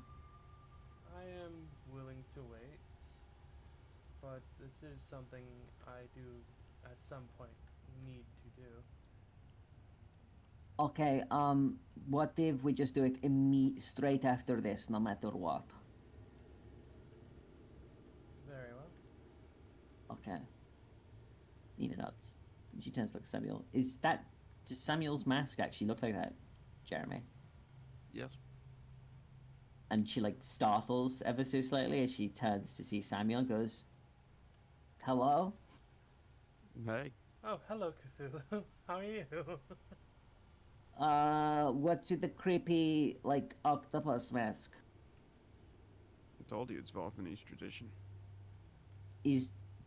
I am willing to wait, but this is something I do at some point need to do. Okay, what if we just do it straight after this, no matter what? Very well. Okay. Nina nuts. She turns to look at Samuel. Does Samuel's mask actually look like that, Jeremy? Yes. And she like startles ever so slightly as she turns to see Samuel and goes, hello? Hey. Oh, hello, Cthulhu. How are you? What's with the creepy, like, octopus mask? I told you it's Volthanese tradition.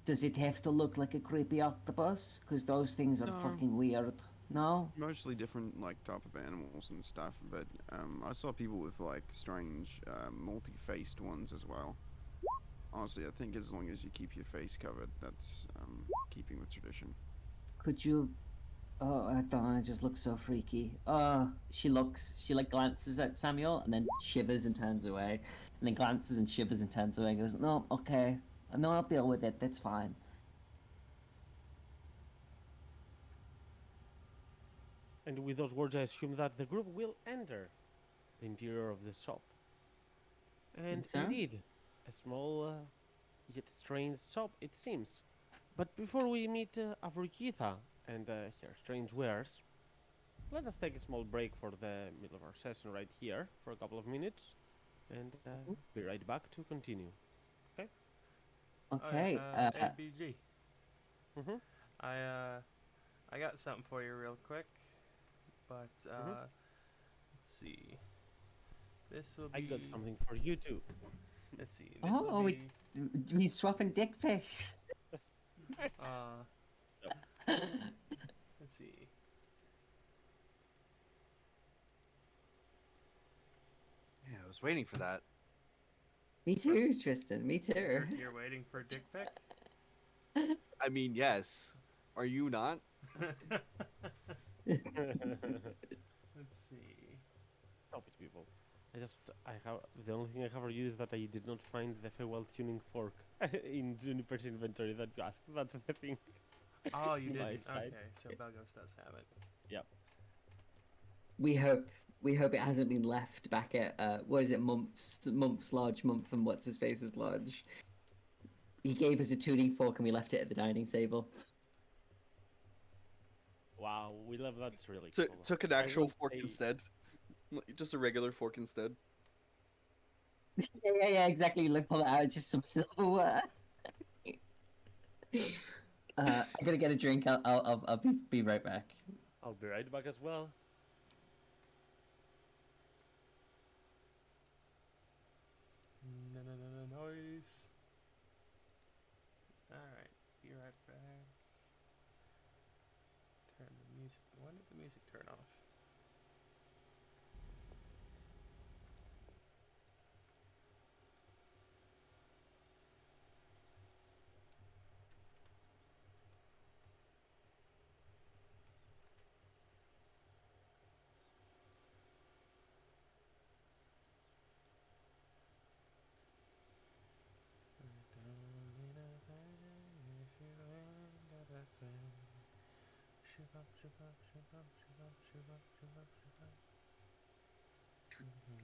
Does it have to look like a creepy octopus? Because those things are No. fucking weird. No? Mostly different like type of animals and stuff, but I saw people with like strange multi-faced ones as well. Honestly, I think as long as you keep your face covered, that's keeping with tradition. Could you... Oh, I don't know, it just looks so freaky. She like glances at Samuel and then shivers and turns away. And then glances and shivers and turns away and goes, no, okay. No, I'll deal with it, that's fine. And with those words, I assume that the group will enter the interior of the shop. And so? indeed, a small yet strange shop it seems. But before we meet Avrukitha and her strange wares, let us take a small break for the middle of our session right here for a couple of minutes, and be right back to continue. Okay. ABG. Mm-hmm. I got something for you real quick, but Mhm. let's see. This will I be. got something for you too. Let's see. This Oh, will we be. we swapping dick pics. Let's see. Yeah, I was waiting for that. Me too, Tristan. Me too. You're waiting for a dick pic? I mean, yes. Are you not? Let's see. Stop it, people. I have the only thing I have for you is that I did not find the farewell tuning fork in Juniper's inventory that you asked. That's the thing. Oh, you My didn't. side. Okay, so Belgos does have it. Yep. We hope it hasn't been left back at what is it, Mump's lodge, Mumph and what's his face's lodge. He gave us a tuning fork and we left it at the dining table. Wow, we love that. It's really Took cool. took an I actual will fork say- instead. Just a regular fork instead. Yeah, exactly. Like pull it out, it's just some silverware. I gotta get a drink. I'll be right back. I'll be right back as well. Noise. Alright, be right back. Turn the music. When did the music turn off?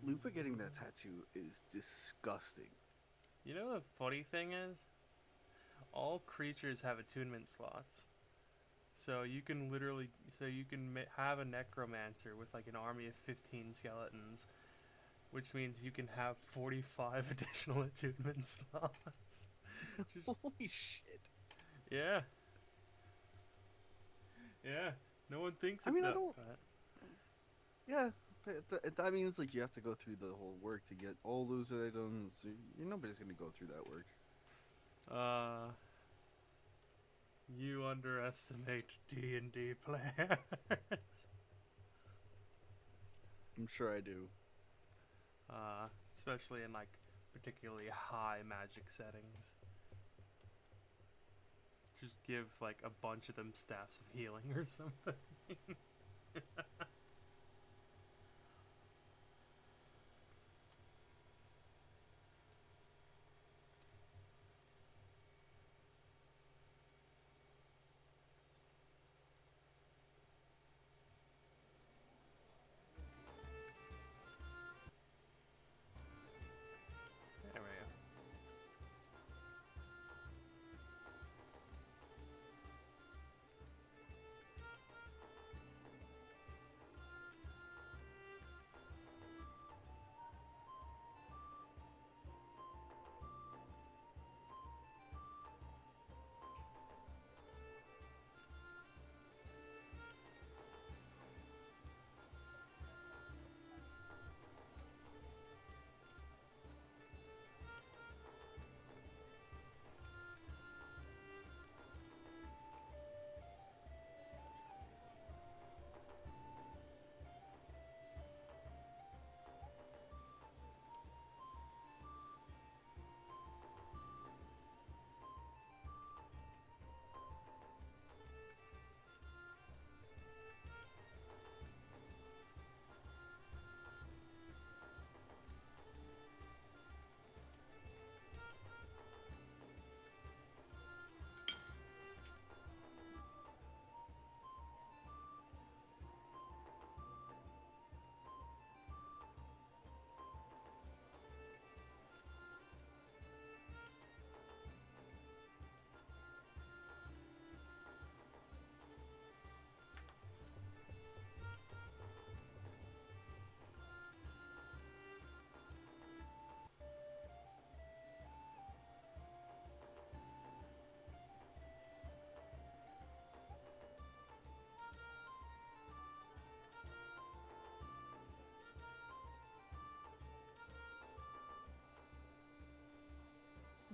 Lupa getting that tattoo is disgusting. You know the funny thing is? All creatures have attunement slots. So you can literally, have a necromancer with like an army of 15 skeletons, which means you can have 45 additional attunement slots. Holy shit. Yeah. Yeah. No one thinks I mean, I about don't- that. Yeah, but that means like you have to go through the whole work to get all those items. Nobody's gonna go through that work. You underestimate D&D players. I'm sure I do. Especially in like particularly high magic settings. Just give like a bunch of them staffs of healing or something. There we go.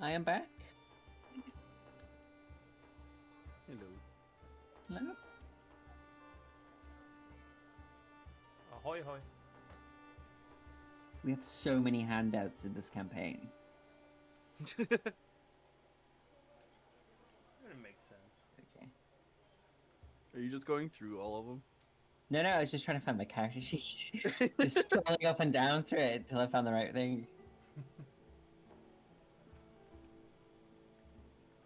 I am back. Hello. Hello. Ahoy hoy. We have so many handouts in this campaign. It makes sense. Okay. Are you just going through all of them? No, I was just trying to find my character sheet. Just scrolling up and down through it until I found the right thing.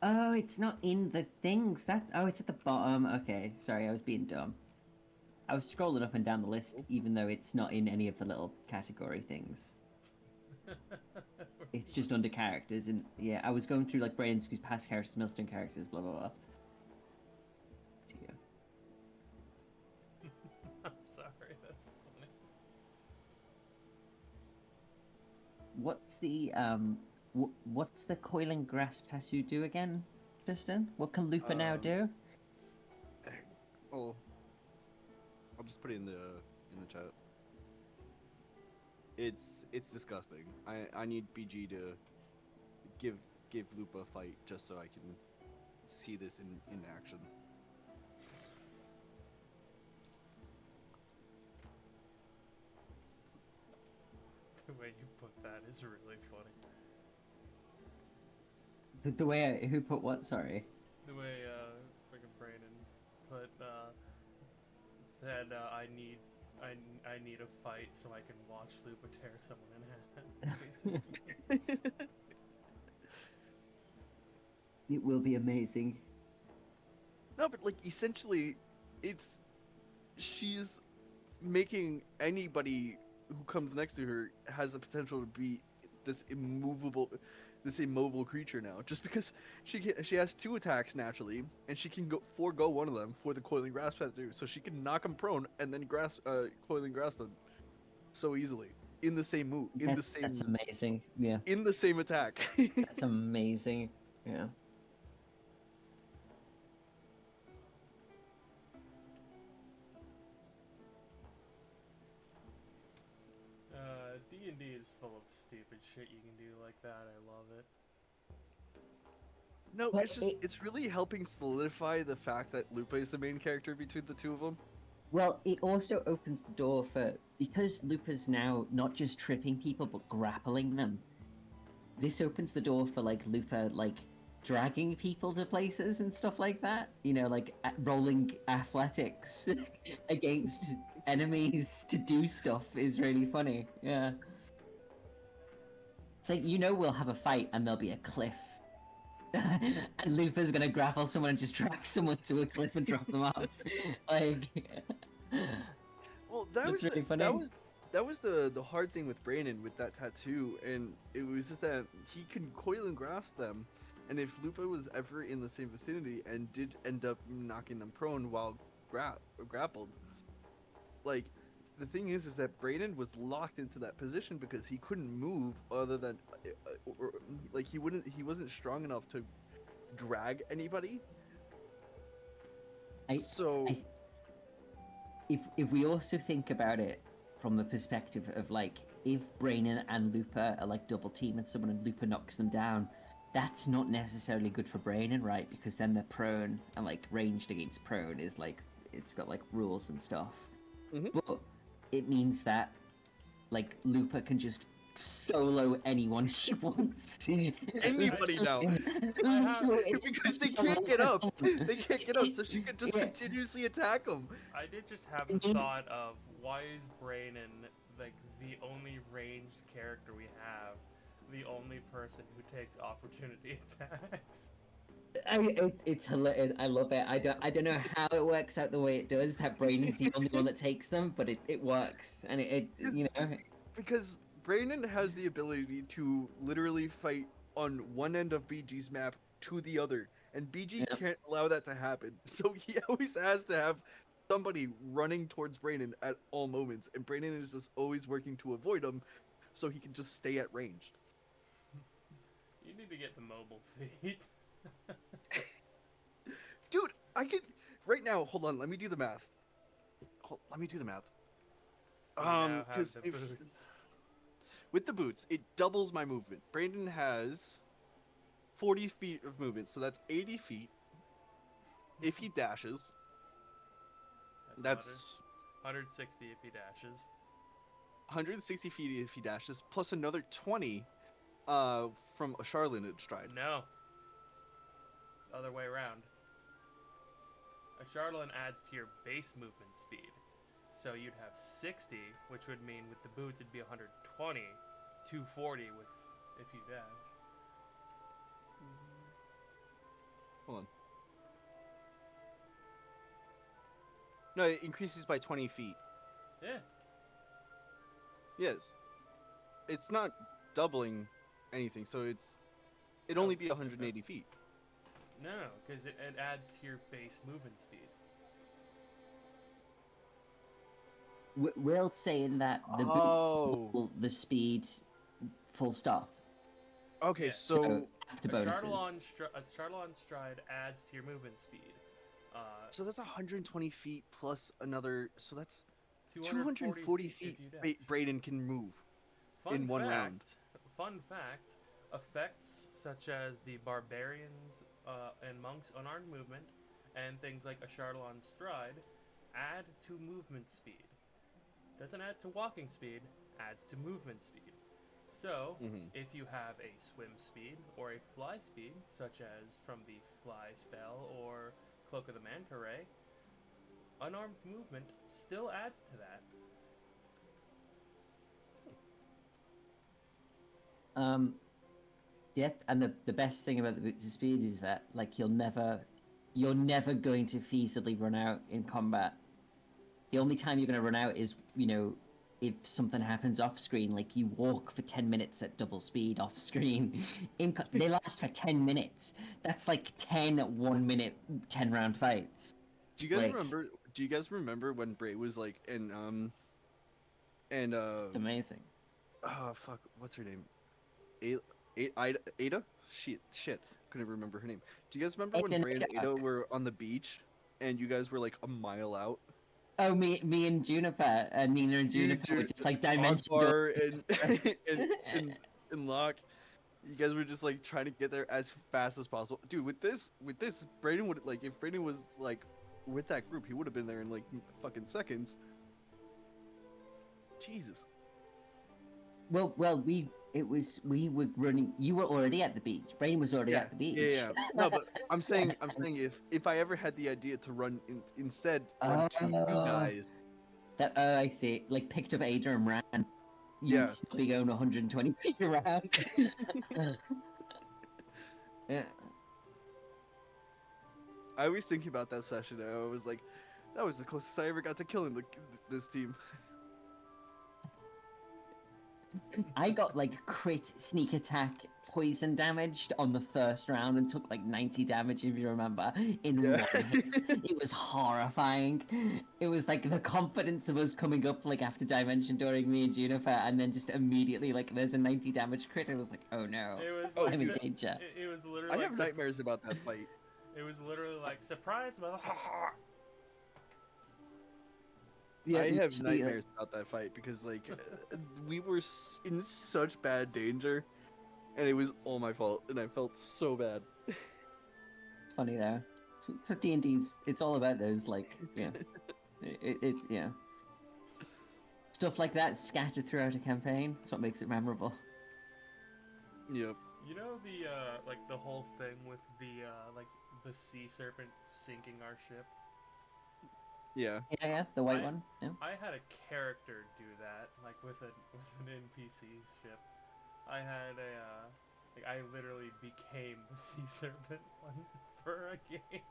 Oh, it's not in the things. Oh, it's at the bottom. Okay, sorry, I was being dumb. I was scrolling up and down the list, even though it's not in any of the little category things. It's just under characters, and yeah, I was going through like Brandon's past characters, Milestone characters, blah blah blah. So, yeah. I'm sorry, that's funny. What's the coiling grasp tattoo do again, Tristan? What can Lupa now do? Oh, I'll just put it in the chat. It's disgusting. I need BG to give Lupa a fight just so I can see this in action. The way you put that is really funny. The way who put what? Sorry. The way freaking Brandon put said I need a fight so I can watch Lupa tear someone in half. It will be amazing. No, but like essentially, she's making anybody who comes next to her has the potential to be this immobile creature now, just because she has 2 attacks naturally, and she can forego one of them for the coiling grasp tattoo, so she can knock him prone and then coiling grasp him so easily in the same move, That's amazing. Yeah. in the same attack. That's amazing. Yeah. D&D is full of stupid shit you can do like that. I love it. No, But it's really helping solidify the fact that Lupa is the main character between the two of them. Well, it also opens the door for, because Lupa's now not just tripping people but grappling them. This opens the door for like Lupa like dragging people to places and stuff like that. You know, like rolling athletics against enemies to do stuff is really funny. Yeah. It's like, you know, we'll have a fight and there'll be a cliff. And Lupa's gonna grapple someone and just drag someone to a cliff and drop them off. Like, Well, that was really funny. that was the hard thing with Brandon with that tattoo, and it was just that he can coil and grasp them, and if Lupa was ever in the same vicinity and did end up knocking them prone while grappled, like, the thing is that Brandon was locked into that position because he couldn't move other than, like, he wasn't strong enough to drag anybody. If we also think about it from the perspective of like, if Brandon and Lupa are like double teaming someone and Lupa knocks them down, that's not necessarily good for Brandon, right? Because then they're prone, and like ranged against prone is like, it's got like rules and stuff. But it means that like Lupa can just solo anyone she wants. Anybody now. Because they can't get up. They can't get up, so she can just continuously attack them. I did just have a thought of, why is Brandon like the only ranged character we have, the only person who takes opportunity attacks? It's hilarious. I love it. I don't know how it works out the way it does. That Brandon's the only one that takes them, but it works, and it you know. Because Brandon has the ability to literally fight on one end of BG's map to the other, and BG can't allow that to happen. So he always has to have somebody running towards Brandon at all moments, and Brandon is just always working to avoid him, so he can just stay at range. You need to get the mobile feat. Dude, I could right now. Hold on, let me do the math. Because with the boots, it doubles my movement. Brandon has 40 feet of movement, so that's 80 feet. If he dashes, that's 160 if he dashes. 160 feet if he dashes, plus another 20 from a Charlotte stride. No. Other way around. A Charlatan adds to your base movement speed. So you'd have 60, which would mean with the boots it'd be 120, 240 with if you dash. Hold on. No, it increases by 20 feet. Yeah. Yes. It's not doubling anything, so it'd only be 180 feet. No, because it adds to your base movement speed. Will saying that the Oh. boots double the speed, full stop. Okay, Yeah. so After A bonuses. Charlatan stride adds to your movement speed. so that's 120 feet plus another, so that's 240 240 if feet you dash. Brayden can move. Fun in one fact, round. Fun fact, effects such as the barbarians and monks unarmed movement and things like a Charlatan stride add to movement speed. Doesn't add to walking speed, adds to movement speed. So, if you have a swim speed or a fly speed, such as from the fly spell or Cloak of the Manta Ray, unarmed movement still adds to that. Yeah, and the best thing about the boots of speed is that like you're never going to feasibly run out in combat. The only time you're going to run out is, you know, if something happens off screen, like you walk for 10 minutes at double speed off screen. They last for 10 minutes. That's like 10 1 minute 10 round fights. Do you guys Like- remember? Do you guys remember when Bray was like in It's amazing. oh fuck, what's her name? Ada? Shit, couldn't remember her name. Do you guys remember when Ada Bray and Nida. Ada were on the beach, and you guys were like a mile out? Oh, me and Juniper, Nina and Juniper were just like dimension Akbar doors. and Locke. You guys were just like trying to get there as fast as possible, dude. With this, Brayden would like if Brayden was like with that group, he would have been there in like fucking seconds. Jesus. Well, we were running. You were already at the beach. Brain was already at the beach. Yeah. No, but I'm saying if I ever had the idea to run instead run to you Oh. guys. That I see. Like picked up Ada and ran. Yeah. You'd still be going 120 feet around. Yeah. I was thinking about that session. And I was like, that was the closest I ever got to killing this team. I got like crit sneak attack poison damaged on the first round and took like 90 damage if you remember in Yeah. one hit. It was horrifying. It was like the confidence of us coming up like after Dimension Dooring me and Juniper and then just immediately like there's a 90 damage crit. It was like, oh no, It was Oh, like I'm in dude. danger. it was I literally have like nightmares about that fight. it was literally like surprise, Yeah, I have literally, like, nightmares about that fight because like we were in such bad danger, and it was all my fault, and I felt so bad. It's funny though. It's what D&D's. It's all about those like yeah. It's yeah. Stuff like that scattered throughout a campaign. That's what makes it memorable. Yep. You know the like the whole thing with the like the sea serpent sinking our ship. Yeah. Yeah, the white I- one. Yeah. I had a character do that, like with an NPC ship. I had a like I literally became the sea serpent one for a game.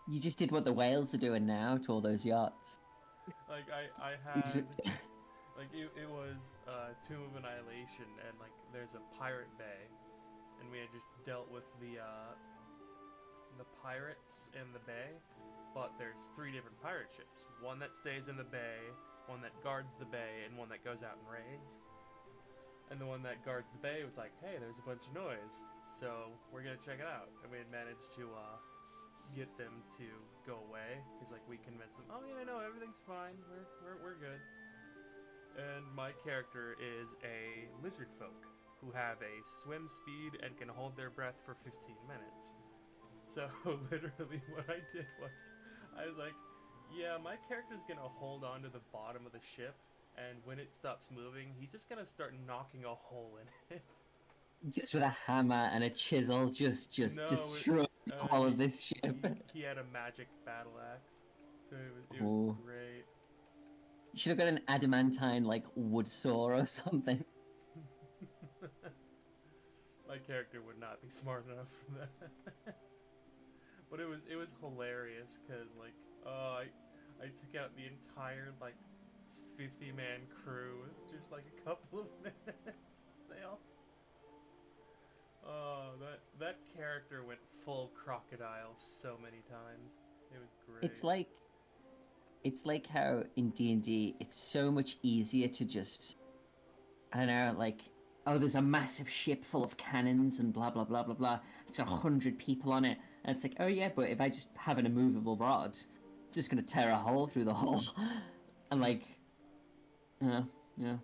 You just did what the whales are doing now to all those yachts. Like I These had are- like it was Tomb of Annihilation, and like there's a pirate bay, and we had just dealt with the pirates in the bay. But there's 3 different pirate ships. One that stays in the bay, one that guards the bay, and one that goes out and raids. And the one that guards the bay was like, hey, there's a bunch of noise, so we're gonna check it out. And we had managed to get them to go away, because like we convinced them, oh yeah, no, everything's fine, we're good. And my character is a lizard folk. who have a swim speed and can hold their breath for 15 minutes. So literally what I did was, I was like, yeah, my character's gonna hold on to the bottom of the ship, and when it stops moving, he's just gonna start knocking a hole in it. Just with a hammer and a chisel, just No, destroy uh, all of he- this ship. he had a magic battle axe, so it Ooh. was great. You should have got an adamantine like wood saw or something. My character would not be smart enough for that. But it was hilarious because like I took out the entire like 50-man crew with just like a couple of minutes. They all that character went full crocodile so many times. It was great. It's like how in D&D it's so much easier to just, I don't know, like, oh, there's a massive ship full of cannons and blah blah blah blah blah. It's got 100 people on it, and it's like, oh yeah, but if I just have an immovable rod, it's just gonna tear a hole through the hull, and like, yeah. To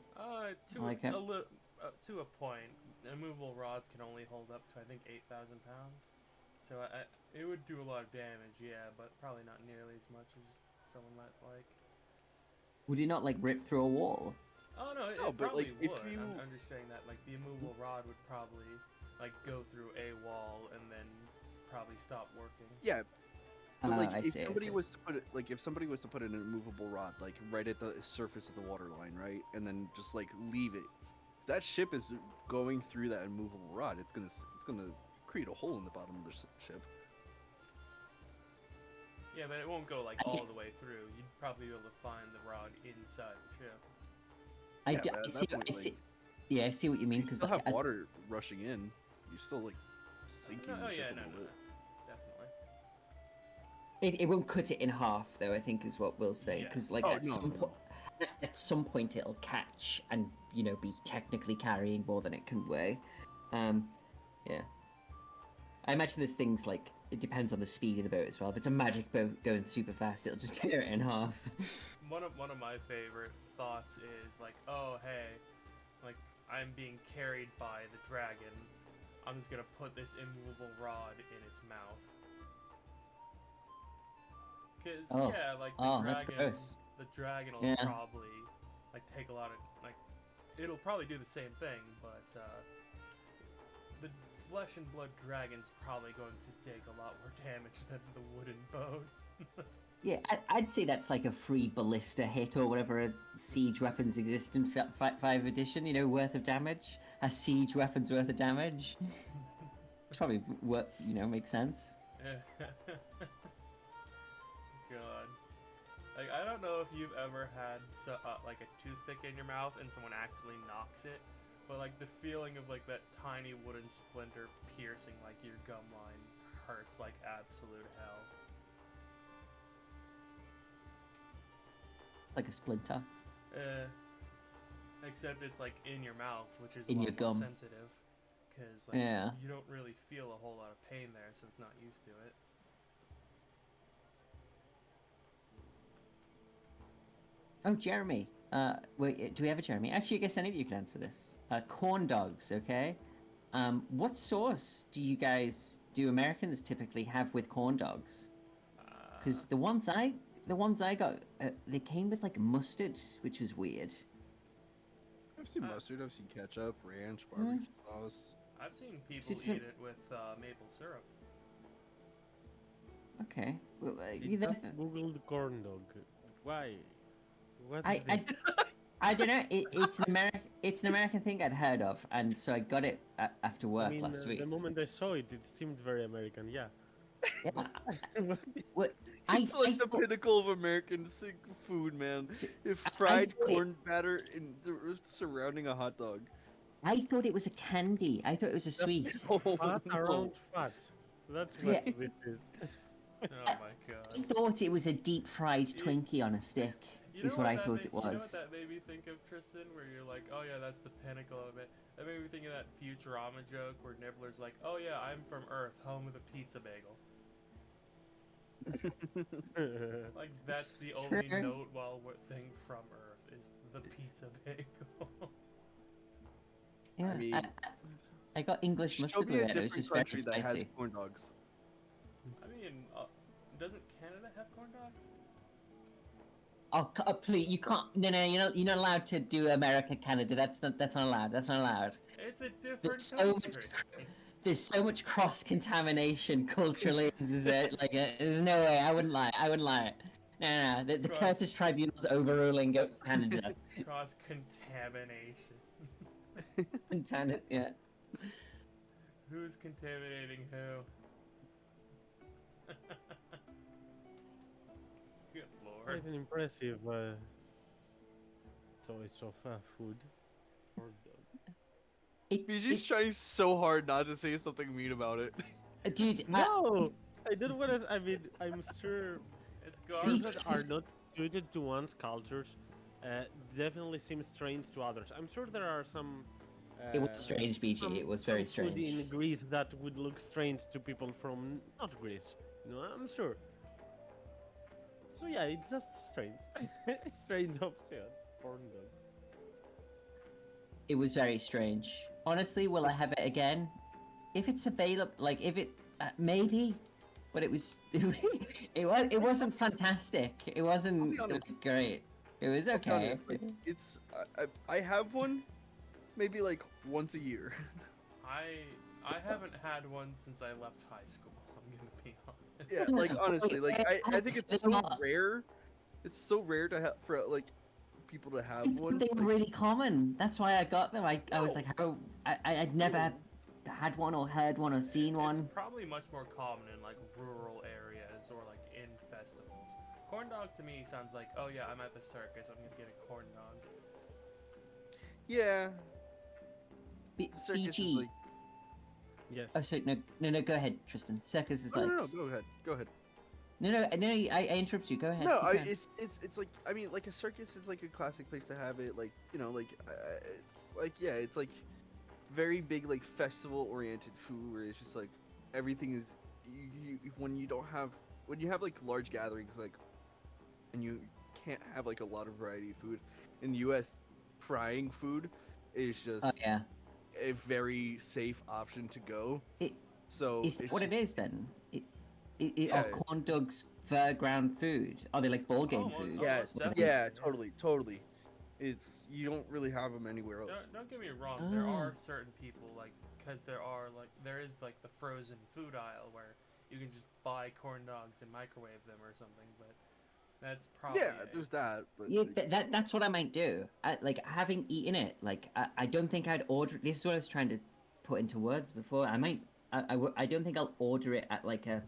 I like it. to a point, immovable rods can only hold up to I think 8,000 pounds, so it would do a lot of damage, yeah, but probably not nearly as much as someone might like. Would you not like rip through a wall? Oh no, No, it but, probably like, would. if you- I'm just saying that like the immovable rod would probably like go through a wall and then probably stop working. Yeah, but Ah, like I if see, I somebody see. was to put it, like if somebody was to put an immovable rod like right at the surface of the water line, right, and then just like leave it, that ship is going through that immovable rod. It's gonna create a hole in the bottom of the ship. Yeah, but it won't go like I all get- the way through. You'd probably be able to find the rod inside the ship. I, Yeah, d- but I at see. that point, I see. like, Yeah, I see what you mean. You Because still like, have water rushing in. You're still like sinking No, the oh ship yeah, a no, little no, bit. no, definitely. it won't cut it in half, though. I think is what we'll say. Yeah. Because like Oh, at no, some no, point, at some point it'll catch and be technically carrying more than it can weigh. Yeah. I imagine there's things like it depends on the speed of the boat as well. If it's a magic boat going super fast, it'll just tear it in half. One of my favorite thoughts is like, oh hey, like I'm being carried by the dragon. I'm just gonna put this immovable rod in its mouth. Cause Oh. yeah, like the Oh, that's dragon, gross. the dragon will Yeah. probably like take a lot of like, it'll probably do the same thing, but the flesh and blood dragon's probably going to take a lot more damage than the wooden boat. Yeah, I'd say that's like a free ballista hit or whatever siege weapons exist in 5th edition. Worth of damage. A siege weapon's worth of damage. It's probably what makes sense. God. Like, I don't know if you've ever had like a toothpick in your mouth and someone accidentally knocks it, but like the feeling of like that tiny wooden splinter piercing like your gum line hurts like absolute hell. Like a splinter. Except it's like in your mouth, which is In a your lot more gum. sensitive, because like Yeah. you don't really feel a whole lot of pain there since it's not used to it. Oh, Jeremy. Wait, do we have a Jeremy? Actually, I guess any of you can answer this. Corn dogs, okay? What sauce do Americans typically have with corn dogs? Because the ones I got, they came with like mustard, which was weird. I've seen mustard. I've seen ketchup, ranch, barbecue sauce. I've seen people it's a- eat it with maple syrup. Okay. Well, You that- just googled corn dog. Why? What I, is I, this? I don't know. It's an American thing I'd heard of, and so I got it after work I mean, last week. the moment I saw it, it seemed very American. Yeah. Yeah. What? It's like the thought- pinnacle of American food, man. So, If I fried thought it- corn batter in surrounding a hot dog. I thought it was a candy. I thought it was a sweet. Oh, Fat no. around fat. That's Yeah. what this is. Oh my god. I thought it was a deep fried Twinkie on a stick. You Is know what I that thought it You know what was. that made me think of, Tristan? Where you're like, oh yeah, that's the pinnacle of it. That made me think of that Futurama joke where Nibbler's like, oh yeah, I'm from Earth, home of the pizza bagel. Like, that's the only True. note thing from Earth is the pizza bagel. Yeah, mean, I got English show mustard me with a it. It was different just very country that has spicy. corn dogs. I mean, doesn't Canada have corn dogs? Oh, please, you can't. No, you're not allowed to do America, Canada. That's not allowed. That's not allowed. It's a different There's so much, country. there's so much cross contamination culturally. There's no way. I wouldn't lie. I wouldn't lie. No. The Cross- Curtis Tribunal's overruling Canada. Cross contamination. Yeah. Who's contaminating who? Good lord. Quite an impressive choice of food. For the... BG's trying so hard not to say something mean about it. Dude, No, I don't want to. I mean, I'm sure It's things garbage. that are not suited to one's cultures definitely seem strange to others. I'm sure there are some. it was strange, BG. It was very some food strange. in Greece that would look strange to people from not Greece. You know, I'm sure. So yeah, it's just strange. Strange option. Corn dog. It was very strange. Honestly, will I have it again? If it's available, like if it maybe, but it was it wasn't fantastic. It wasn't honest. great. It was I'll be okay. honest, like, it's I have one, maybe like once a year. I haven't had one since I left high school. I'm gonna be honest. Yeah, like honestly, like I think it's so not. rare. It's so rare to have for like people to have one. They were like, really common. That's why I got them. I was No. like, how? I'd never had one or heard one or seen one. It's probably much more common in like rural areas or like in festivals. Corn dog to me sounds like, oh yeah, I'm at the circus. I'm gonna get a corn dog. yeah, B- circus BG. is like. Yes. Oh, sorry, no. Go ahead, Tristan. Circus is No, like no, no, go ahead, go ahead. no. I interrupt you. Go ahead. No, keep going. it's like I mean like a circus is like a classic place to have it. Like you know like it's like yeah, it's like very big like festival oriented food where it's just like everything is when you don't have when you have like large gatherings like and you can't have like a lot of variety of food in the U.S. frying food is just Oh yeah. a very safe option to go. It- So Is that it's what it just- is then? Are Yeah. corn dogs fairground food? Are they like ball game Oh, food? well, Yeah, Almost definitely. yeah, totally. It's you don't really have them anywhere else. Don't get me wrong. There Oh. are certain people like because there is like the frozen food aisle where you can just buy corn dogs and microwave them or something. But that's probably Yeah, there's that. But Yeah, like, that's what I might do. Like having eaten it, like I don't think I'd order. This is what I was trying to put into words before. I don't think I'll order it at like a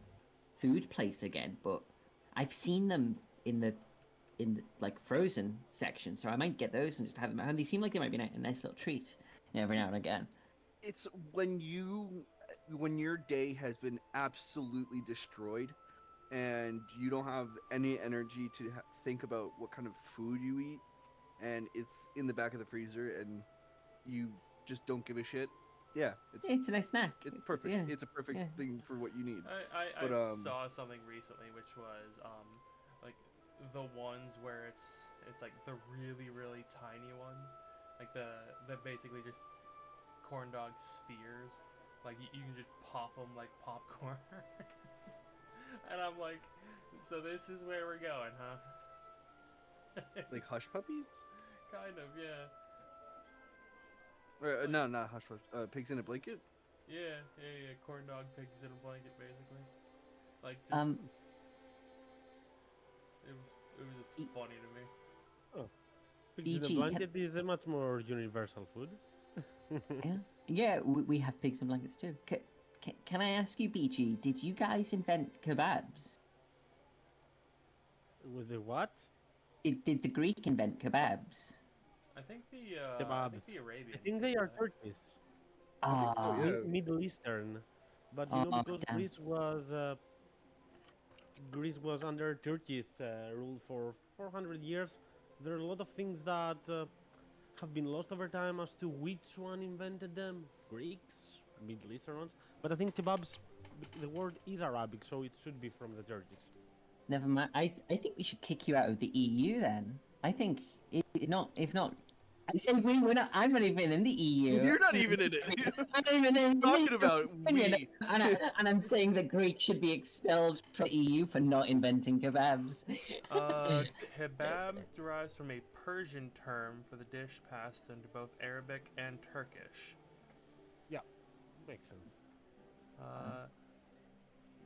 food place again. But I've seen them in the like frozen section, so I might get those and just have them at home. They seem like they might be a nice little treat every now and again. it's when your day has been absolutely destroyed, and you don't have any energy to think about what kind of food you eat, and it's in the back of the freezer, and you just don't give a shit. Yeah, It's a nice snack. it's perfect. Yeah. It's a perfect yeah. thing for what you need. I But, saw something recently which was like the ones where it's like the really tiny ones, like the basically just corn dog spheres, like you can just pop them like popcorn. And I'm like, so this is where we're going, huh? Like hush puppies? Kind of, yeah. Or, no, not hush puppies. Pigs in a blanket. Yeah. Corn dog pigs in a blanket, basically. Like, just, it was just funny to me. Pigs in a BG, blanket is a much more universal food. Yeah, we have pigs and blankets too. Can I ask you, BG, did you guys invent kebabs? With the what? Did the Greek invent kebabs? I think Kebabs. the Arabians. I think they did are that. Turkish. Ah, yeah. Middle Eastern, but you know Oh, because damn. Greece was under Turkish rule for 400 years. There are a lot of things that have been lost over time as to which one invented them. Greeks, Middle Eastern ones, but I think kebabs. The word is Arabic, so it should be from the Turkish. never mind. I think we should kick you out of the EU then. I think if not I said we. We're not. I'm not even in the EU. You're not even in it. I'm not even in the Talking EU. about Union, we. and I'm saying that Greek should be expelled from EU for not inventing kebabs. Kebab derives from a Persian term for the dish passed into both Arabic and Turkish. Makes sense.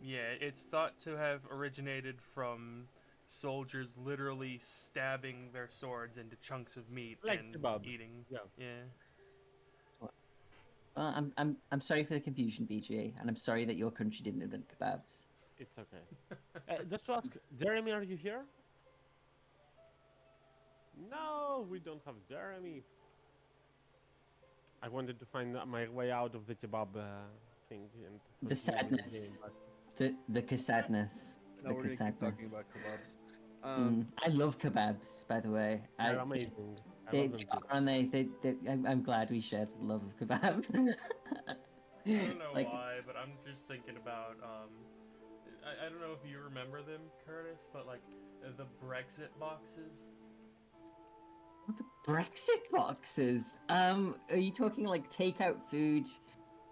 Yeah, it's thought to have originated from soldiers literally stabbing their swords into chunks of meat Like and kebabs. eating. Yeah. Yeah. Well, I'm sorry for the confusion, BG, and I'm sorry that your country didn't invent kebabs. It's okay. Just to ask, Jeremy, are you here? No, we don't have Jeremy. I wanted to find my way out of the kebab thing and The continue with sadness. game, The casadness. No, The we're gonna keep talking casadness. about kebabs. I love kebabs, by the way. they're amazing. I They, love them too. and I'm glad we shared love of kebab. I don't know Like- why, but I'm just thinking about I don't know if you remember them, Curtis, but like the Brexit boxes. The Brexit boxes. Are you talking like takeout food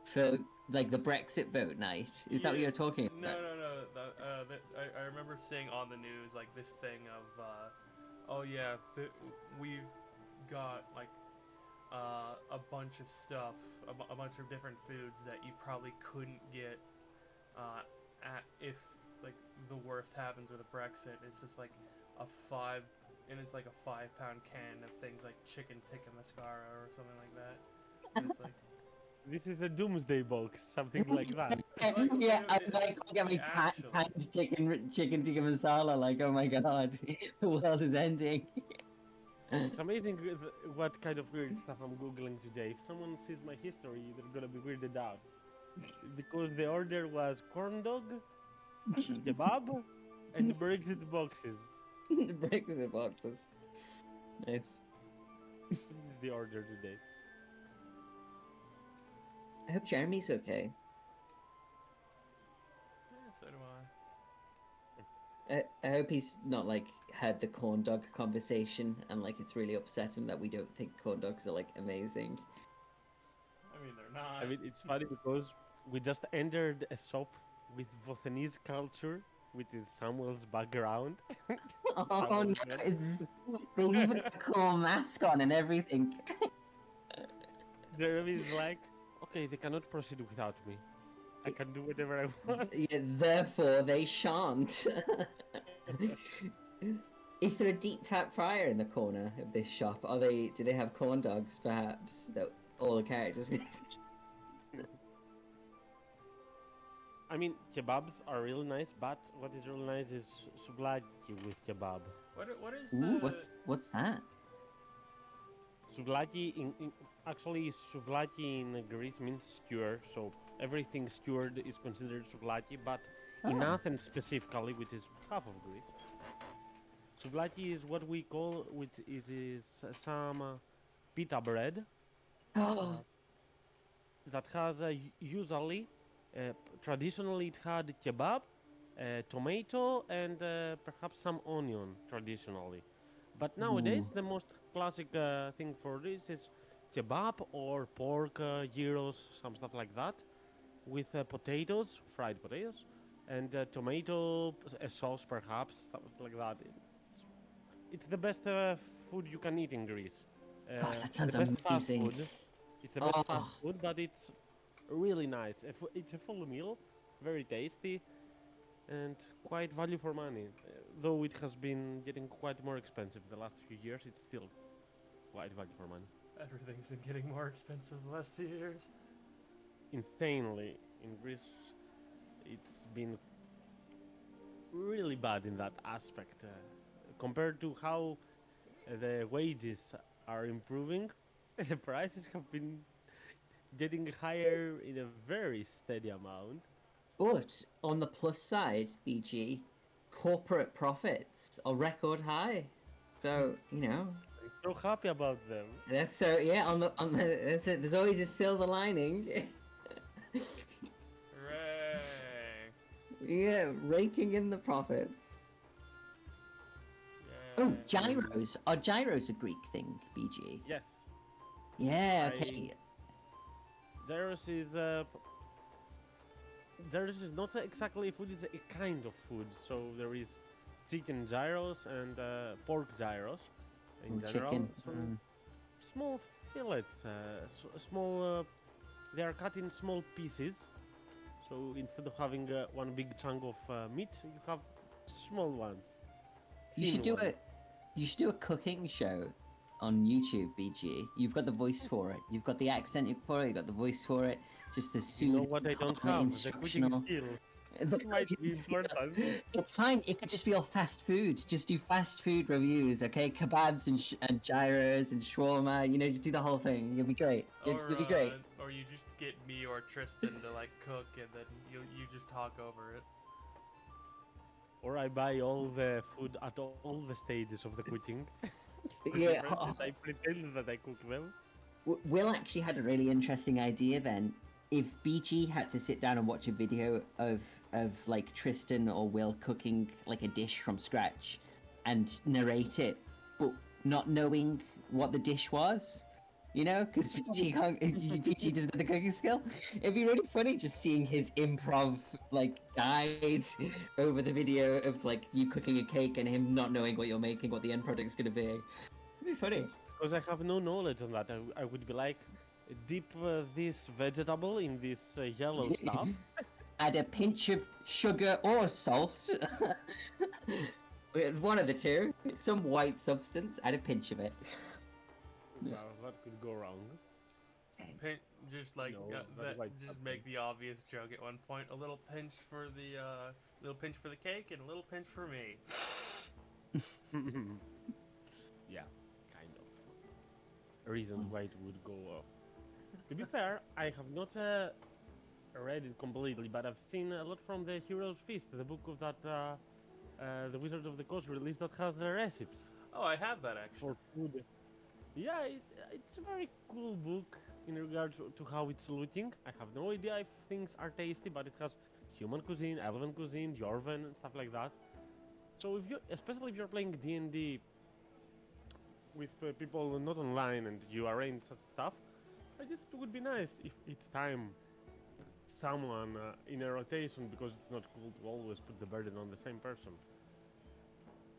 for like the Brexit vote night? Is that what Yeah. you're talking No, about? I remember seeing on the news like this thing of oh yeah, we've got like a bunch of stuff, a bunch of different foods that you probably couldn't get if like the worst happens with a Brexit. It's just like it's like a 5-pound can of things like chicken tikka mascara or something like that. And it's like This is a doomsday box, something like that. Yeah, I'm it- like, look at me actually. timed chicken tikka masala. Like, oh my god, the world is ending. It's amazing what kind of weird stuff I'm googling today. If someone sees my history, they're gonna be weirded out. Because the order was corn dog, kebab, and Brexit boxes. Brexit boxes. Nice. This is the order today. I hope Jeremy's okay. yeah, so do I. I hope he's not like had the corn dog conversation and like it's really upset him that we don't think corn dogs are like amazing. I mean they're not. I mean, it's funny because we just entered a shop with Bothanese culture, which is Samuel's background. Oh no, it's they even got a cool mask on and everything. Jeremy's like, okay, they cannot proceed without me. I can do whatever I want. Yeah, therefore they shan't. Is there a deep fat fryer in the corner of this shop? Do they have corn dogs perhaps that all the characters I mean, kebabs are really nice, but what is really nice is souvlaki with kebab. What is Ooh, the what's that? Souvlaki actually souvlaki in Greece means skewer, so everything skewered is considered souvlaki, but in Oh. Athens specifically, which is half of Greece, souvlaki is what we call, which is some pita bread Oh, that has usually, traditionally it had kebab, tomato, and perhaps some onion traditionally. But nowadays, the most classic thing for this is kebab or pork gyros, some stuff like that, with potatoes, fried potatoes, and tomato sauce perhaps, stuff like that. It's the best food you can eat in Greece. Oh, that sounds the best fast amazing. food. It's the best Oh. fast food, but it's really nice. It's a full meal, very tasty, and quite value for money. Though it has been getting quite more expensive the last few years, it's still quite value for money. everything's been getting more expensive the last few years. Insanely, in Greece, it's been really bad in that aspect. Compared to how the wages are improving, the prices have been getting higher in a very steady amount. but on the plus side, BG, corporate profits are record high. So I'm so happy about them. that's so yeah. That's it. There's always a silver lining. Hooray! Yeah, raking in the profits. Oh, Yay. gyros. Are gyros a Greek thing, BG? Yes, Yeah. I- Okay. Gyros is not exactly food; it's a kind of food. So there is chicken gyros and pork gyros in Ooh, general. chicken. Some small fillets, small. They are cut in small pieces. So instead of having one big chunk of meat, you have small ones. You should thin do ones. You should do a cooking show on YouTube, BG. You've got the voice for it. You've got the accent for it. You've got the voice for it. Just the You soothing, know what I don't calm, have? The cooking instructional. skill. The Might cooking be skill. important. It's fine. It could just be all fast food. Just do fast food reviews, okay? Kebabs and gyros and shawarma. You know, just do the whole thing. You'll be great. You'll be great. Or you just get me or Tristan to like cook, and then you just talk over it. Or I buy all the food at all the stages of the cooking. Yeah. I pretend that I cook them. Will actually had a really interesting idea then. If BG had to sit down and watch a video of like Tristan or Will cooking like a dish from scratch and narrate it, but not knowing what the dish was, you know, because BG doesn't have the cooking skill. It'd be really funny just seeing his improv like guide over the video of like you cooking a cake and him not knowing what you're making, what the end product's gonna be. It'd be funny. Because I have no knowledge on that. I would be like, dip this vegetable in this yellow stuff. Add a pinch of sugar or salt. One of the two. Some white substance. Add a pinch of it. Well, what could go wrong? Just like No, not that. white Just chocolate. make the obvious joke at one point. A little pinch for the cake, and a little pinch for me. Yeah, kind of. Reasons why it would go off. To be fair, I have not read it completely, but I've seen a lot from the Hero's Feast, the book of that the Wizard of the Coast release that has the recipes Oh, I have that actually. for food. Yeah, it's a very cool book in regards to how it's looting. I have no idea if things are tasty, but it has human cuisine, elven cuisine, Dwarven, and stuff like that. So if you, especially if you're playing D&D with people not online and you arrange such stuff, I guess it would be nice if each time someone in a rotation, because it's not cool to always put the burden on the same person,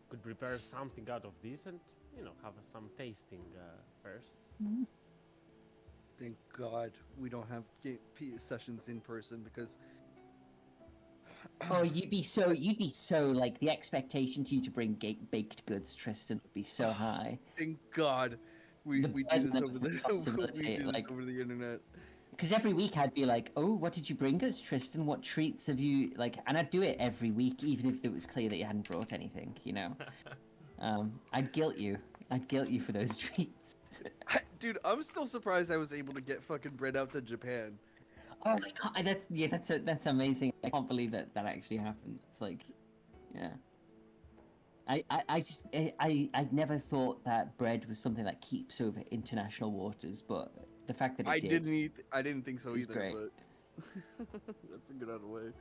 could prepare something out of this and, you know, have some tasting first. Thank God we don't have sessions in person because Oh, you'd be so like the expectation to you to bring baked goods, Tristan, would be so high. thank God we The do burden this of over the responsibility, we do this like- over the internet. Because every week I'd be like, "Oh, what did you bring us, Tristan? What treats have you like?" And I'd do it every week, even if it was clear that you hadn't brought anything. You know, I'd guilt you. I'd guilt you for those treats. Dude, I'm still surprised I was able to get fucking bread out to Japan. Oh my god, that's amazing. I can't believe that actually happened. It's like, yeah. I never thought that bread was something that keeps over international waters, but the fact that it I did. I didn't think so It's either, great. but I figured out a way.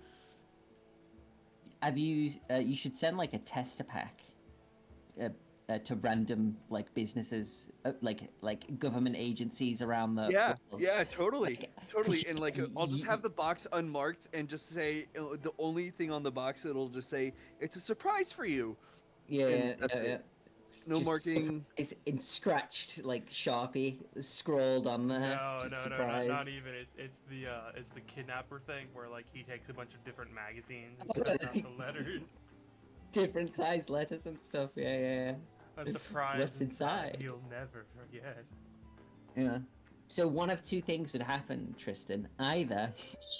Have you? You should send like a tester pack, to random like businesses, like government agencies around the Yeah, world. yeah, totally, Like, totally. 'cause And like, I'll just have the box unmarked and just say the only thing on the box it'll just say it's a surprise for you. Yeah, and yeah, that's yeah, it. yeah. No Just marking. It's in scratched like Sharpie scrawled on there. No, just no, surprise. not even. It's the kidnapper thing where like he takes a bunch of different magazines and Oh, cuts out really? the letters. Different size letters and stuff. Yeah, yeah, A surprise What's inside? You'll never forget. yeah. Yeah. So one of two things would happen, Tristan. Either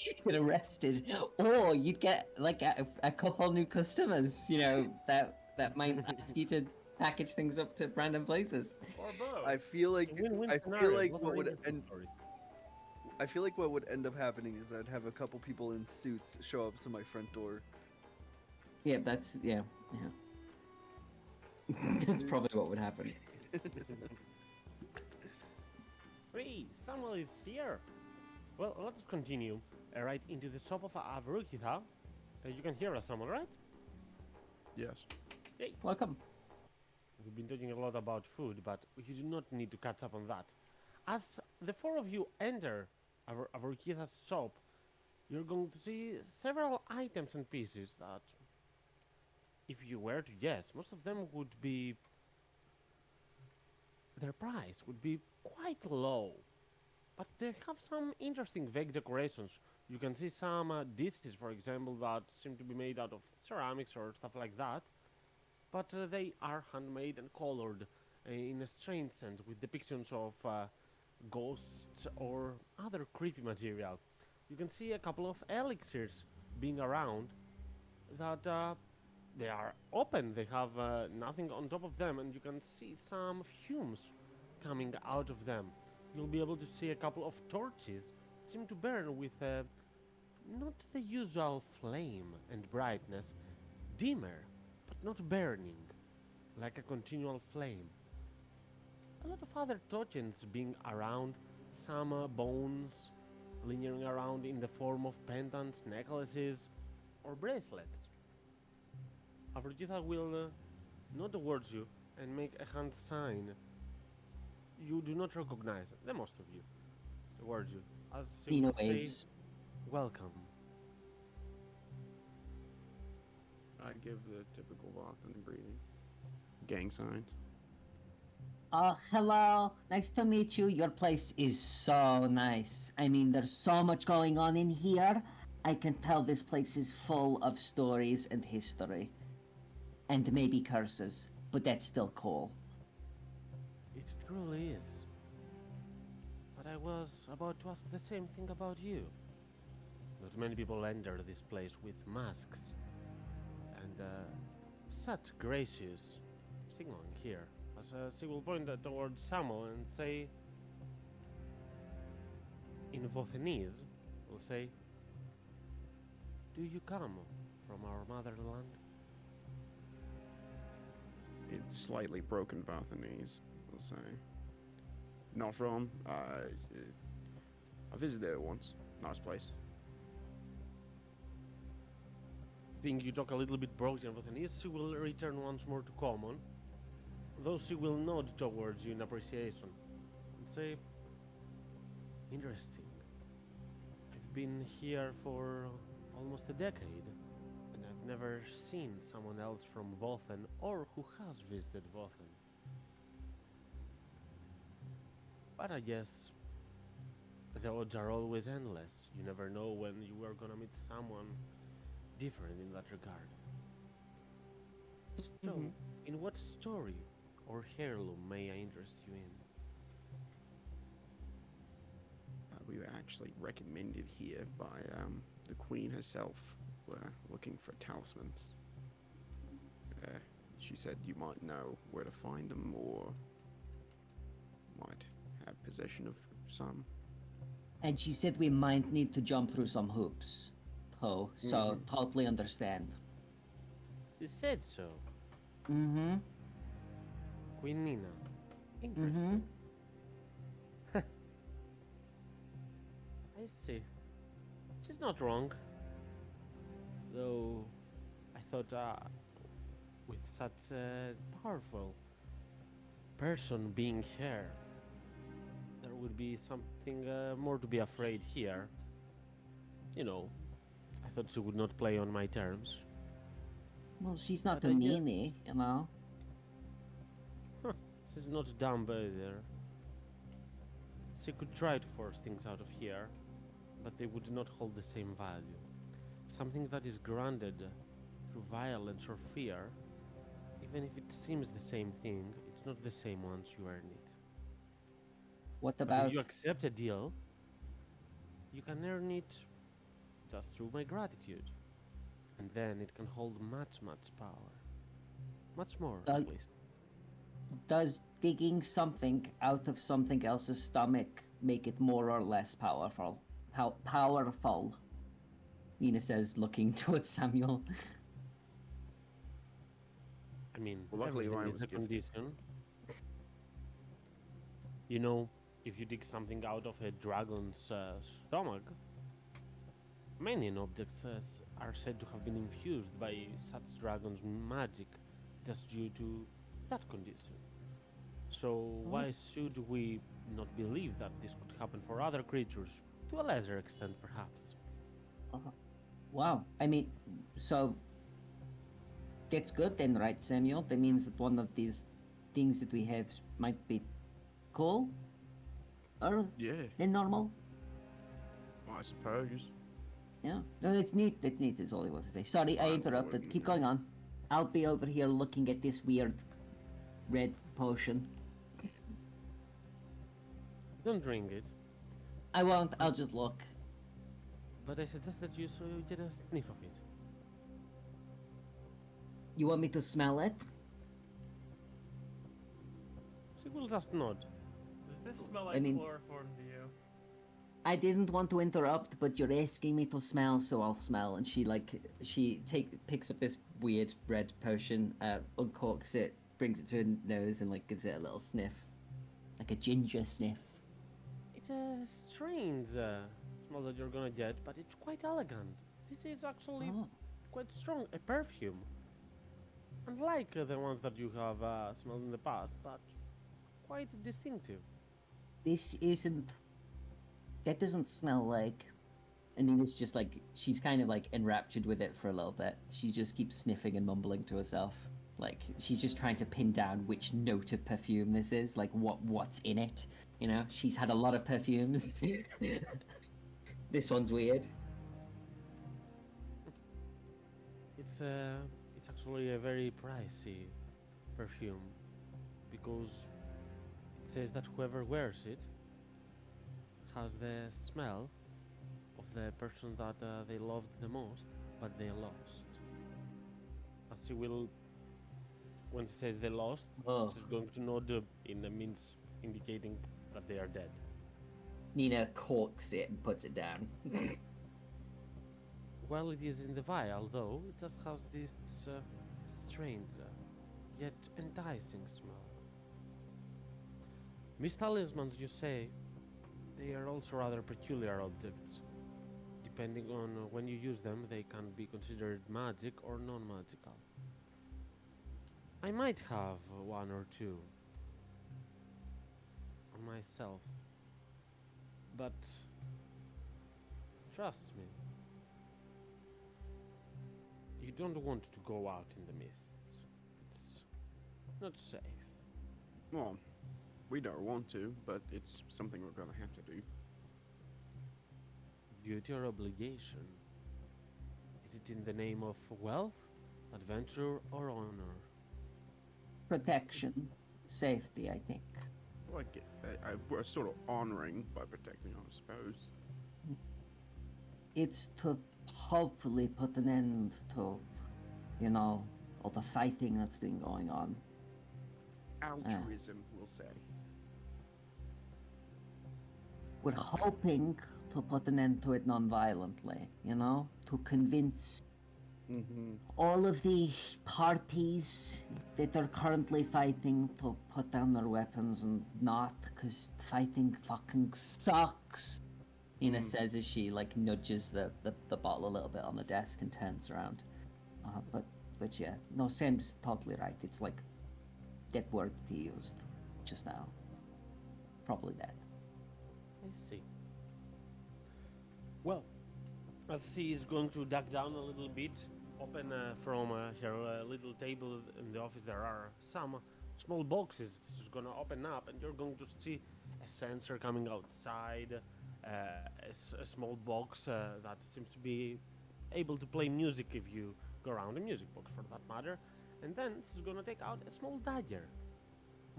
you'd get arrested, or you'd get like a couple new customers. You know that might ask you to package things up to random places. Or both. I feel like A win-win I scenario, feel like not what a would negative end story. I feel like what would end up happening is I'd have a couple people in suits show up to my front door. Yeah, that's yeah. That's probably what would happen. Hey, Samuel is here. Well, let's continue right into the shop of Avarukitha. You can hear us, Samuel, right? Yes. Welcome. We've been talking a lot about food, but you do not need to catch up on that. As the four of you enter Avarukitha's shop, you're going to see several items and pieces that, if you were to guess, most of them would be. Their price would be quite low. But they have some interesting vague decorations. You can see some dishes, for example, that seem to be made out of ceramics or stuff like that. But they are handmade and colored in a strange sense with depictions of ghosts or other creepy material. You can see a couple of elixirs being around that they are open. They have nothing on top of them, and you can see some fumes coming out of them. You'll be able to see a couple of torches seem to burn with not the usual flame and brightness, dimmer, but not burning, like a continual flame. A lot of other tokens being around, some bones lingering around in the form of pendants, necklaces, or bracelets. Aphrodite will nod towards you and make a hand sign. You do not recognize the most of you towards you, as she Nina would say, waves. welcome. I give the typical Vothan greeting. Gang signs. Hello. Nice to meet you. Your place is so nice. I mean, there's so much going on in here. I can tell this place is full of stories and history. And maybe curses, but that's still cool. It truly is. But I was about to ask the same thing about you. Not many people enter this place with masks. And such gracious signaling here. As she will point towards Samuel and say, in Vothanese, will say, do you come from our motherland? It's slightly broken Vathanese, I'll say. Not from. I visited it once. Nice place. Seeing you talk a little bit broken Vothanese, she will return once more to common, though she will nod towards you in appreciation and say, interesting. I've been here for almost a decade, and I've never seen someone else from Vothen or who has visited Vothen. But I guess the odds are always endless. You never know when you are gonna meet someone different in that regard. So, in what story or heirloom may I interest you in? We were actually recommended here by the Queen herself. We're looking for talismans. She said you might know where to find them or might have possession of some. And she said we might need to jump through some hoops. Oh, so totally understand. You said so. Mm-hmm. Queen Nina. Interesting. I see. She's not wrong. Though, I thought with such a powerful person being here, there would be something more to be afraid here. You know, I thought she would not play on my terms. Well, she's not But a I guess- meanie, you know? She's not dumb either. She could try to force things out of here, but they would not hold the same value. Something that is granted through violence or fear, even if it seems the same thing, it's not the same once you earn it. What But about... if you accept a deal, you can earn it just through my gratitude. And then it can hold much, much power. Much more, at least. Does digging something out of something else's stomach make it more or less powerful? How powerful? Nina says, looking towards Samuel. I mean, Well, luckily everything mine is was a gifted. condition. You know, if you dig something out of a dragon's stomach, many objects are said to have been infused by such dragon's magic just due to that condition. So why should we not believe that this could happen for other creatures, to a lesser extent perhaps? Wow. I mean, so that's good then, right, Samuel? That means that one of these things that we have might be cool or Yeah, than normal. I suppose. Yeah. No, that's neat. That's neat. Is all I want to say. Sorry, I Well, interrupted. well, Keep going on. I'll be over here looking at this weird red potion. Don't drink it, I won't. I'll just look. but I suggest that you get a sniff of it. You want me to smell it? She will just nod. Does this smell I like mean- chloroform to you? I didn't want to interrupt, but you're asking me to smell, so I'll smell. And she picks up this weird red potion, uncorks it, brings it to her nose, and like gives it a little sniff, like a ginger sniff. It's a strange smell that you're gonna get, but it's quite elegant. This is actually Oh. quite strong, a perfume. Unlike the ones that you have smelled in the past, but quite distinctive. This isn't. That doesn't smell like. And Nina's just like she's kind of like enraptured with it for a little bit. She just keeps sniffing and mumbling to herself. Like she's just trying to pin down which note of perfume this is, like what's in it. You know, she's had a lot of perfumes. This one's weird. It's actually a very pricey perfume because it says that whoever wears it has the smell of the person that they loved the most, but they lost. As she will, when she says they lost, Oh. she's going to nod in a means indicating that they are dead. Nina corks it and puts it down. While it is in the vial, though, it just has this strange, yet enticing smell. Mist talismans, you say, they are also rather peculiar objects. Depending on when you use them, they can be considered magic or non-magical. I might have one or two on myself, but trust me, you don't want to go out in the mists. It's not safe. Well, we don't want to, but it's something we're gonna have to do. Duty or obligation? Is it in the name of wealth, adventure, or honor? Protection, safety, I think. Like, we're sort of honoring by protecting, I suppose. It's to hopefully put an end to, you know, all the fighting that's been going on. Altruism, we'll say. We're hoping to put an end to it non-violently, you know, to convince Mm-hmm. all of the parties that are currently fighting to put down their weapons and not, because fighting fucking sucks. Ina says as she like nudges the bottle a little bit on the desk and turns around. But yeah, no, Sam's totally right. It's like that word that he used just now. Probably that. I see. Well, as she is going to duck down a little bit, open from her little table in the office, there are some small boxes. She's gonna open up, and you're going to see a sensor coming outside, a small box that seems to be able to play music if you go around, a music box for that matter. And then she's gonna take out a small dagger,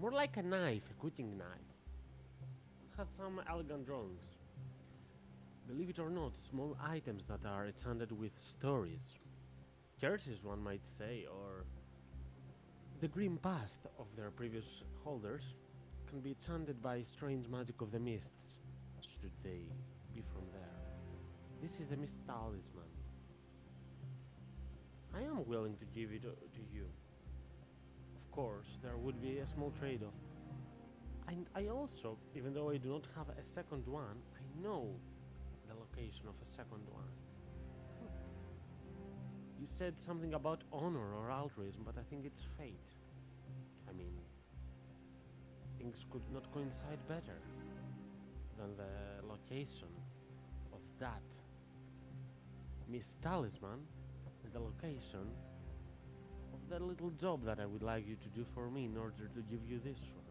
more like a knife, a cutting knife. It has some elegant drawings. Believe it or not, small items that are enchanted with stories. Curses, one might say, or the grim past of their previous holders can be enchanted by strange magic of the mists, should they be from there. This is a mist talisman. I am willing to give it to you. Of course, there would be a small trade-off. And I also, even though I do not have a second one, I know the location of a second one. You said something about honor or altruism, but I think it's fate. I mean, things could not coincide better than the location of that Miss Talisman and the location of that little job that I would like you to do for me in order to give you this one.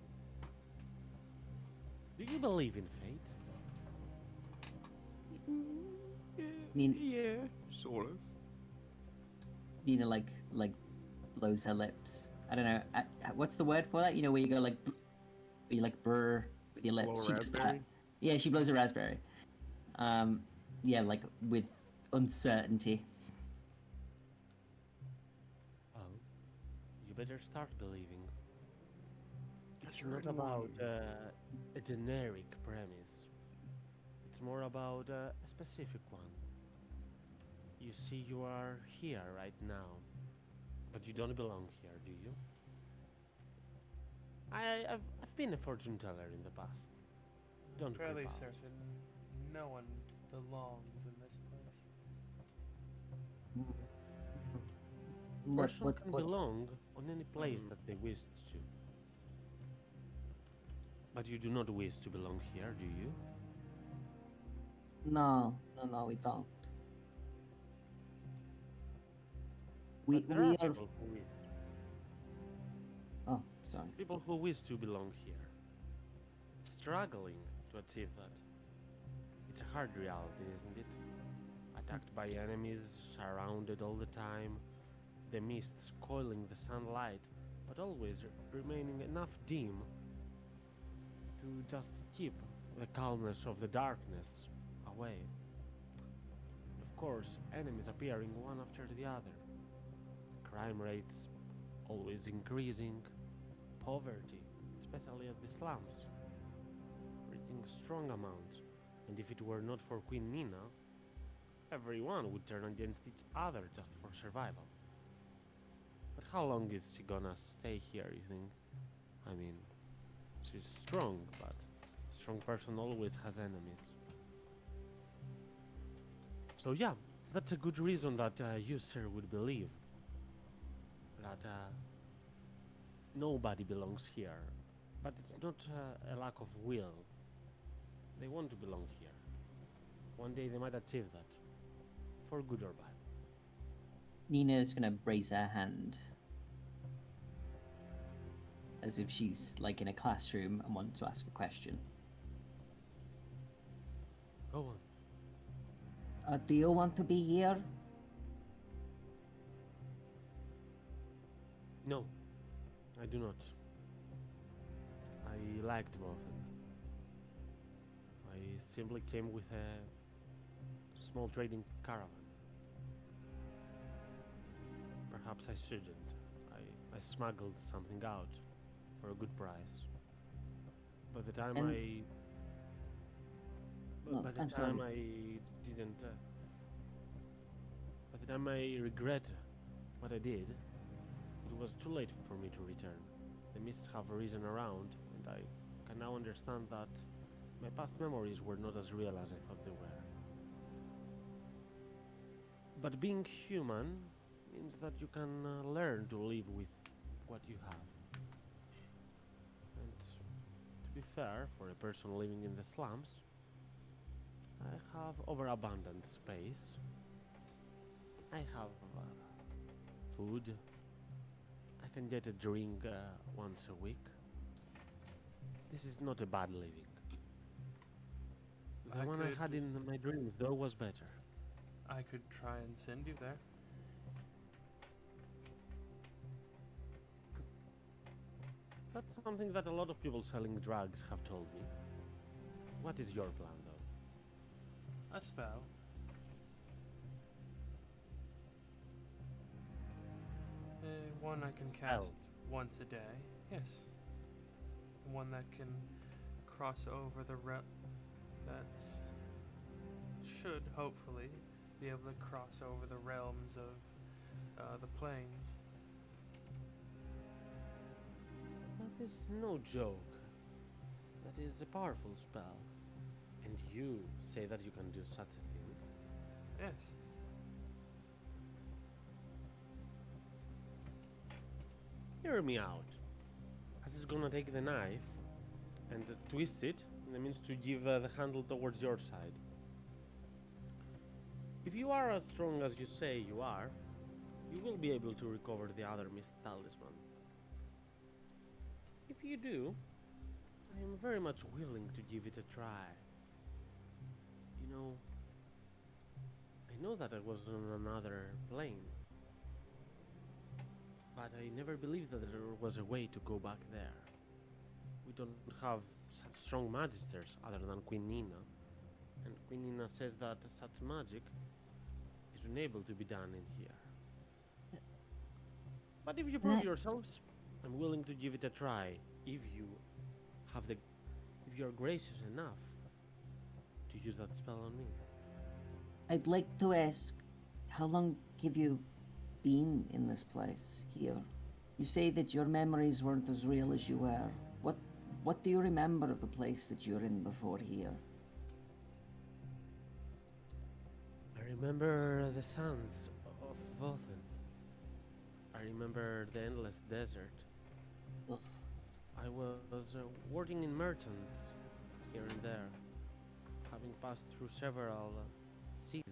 Do you believe in fate? Yeah, sort of. Nina like blows her lips. I don't know. What's the word for that? You know, where you go like, you like brr with your lips. Blow a She does that. raspberry? Yeah, she blows a raspberry. Yeah, like with uncertainty. Well, you better start believing. It's Sure, not about a generic premise. It's more about a specific one. You see, you are here right now, but you don't belong here, do you? I've been a fortune teller in the past. Don't creep Fairly out. certain no one belongs in this place. Person can belong on any place that they wish to. But you do not wish to belong here, do you? No, we don't. We But there are are. people who wish. Oh, sorry. People who wish to belong here. Struggling to achieve that. It's a hard reality, isn't it? Attacked by enemies, surrounded all the time, the mists coiling the sunlight, but always remaining enough dim to just keep the calmness of the darkness away. Of course, enemies appearing one after the other. Crime rates always increasing. Poverty, especially at the slums, reaching strong amounts. And if it were not for Queen Nina, everyone would turn against each other just for survival. But how long is she gonna stay here, you think? I mean, she's strong, but a strong person always has enemies. So yeah, that's a good reason that you, sir, would believe that nobody belongs here. But it's not a lack of will. They want to belong here. One day they might achieve that, for good or bad. Nina's gonna raise her hand as if she's like in a classroom and wants to ask a question. Go on. Do you want to be here? No, I do not. I liked Dwarfen. I simply came with a small trading caravan. Perhaps I shouldn't. I smuggled something out for a good price. By the time And- No, by the I'm time sorry. I didn't. By the time I regret what I did, it was too late for me to return. The mists have risen around, and I can now understand that my past memories were not as real as I thought they were. But being human means that you can learn to live with what you have. And to be fair, for a person living in the slums, I have overabundant space. I have food. I can get a drink once a week. This is not a bad living. The I one I could- had in my dreams, though, was better. I could try and send you there. That's something that a lot of people selling drugs have told me. What is your plan, though? A spell. One I can Spell. cast once a day. Yes. One that can cross over the that's should hopefully be able to cross over the realms of the planes. That is no joke. That is a powerful spell. And you say that you can do such a thing? Yes. Hear me out. As it's gonna take the knife, and twist it. That means to give the handle towards your side. If you are as strong as you say you are, you will be able to recover the other missed talisman. If you do, I am very much willing to give it a try. You know, I know that I was on another plane, but I never believed that there was a way to go back there. We don't have such strong magisters other than Queen Nina, and Queen Nina says that such magic is unable to be done in here. But if you prove yourselves, I'm willing to give it a try. If you have the, if you're gracious enough to use that spell on me. I'd like to ask, how long have you been in this place here? You say that your memories weren't as real as you were. What do you remember of the place that you were in before here? I remember the sands of Vothen. I remember the endless desert. Ugh. I was working in Mertens here and there, having passed through several seas.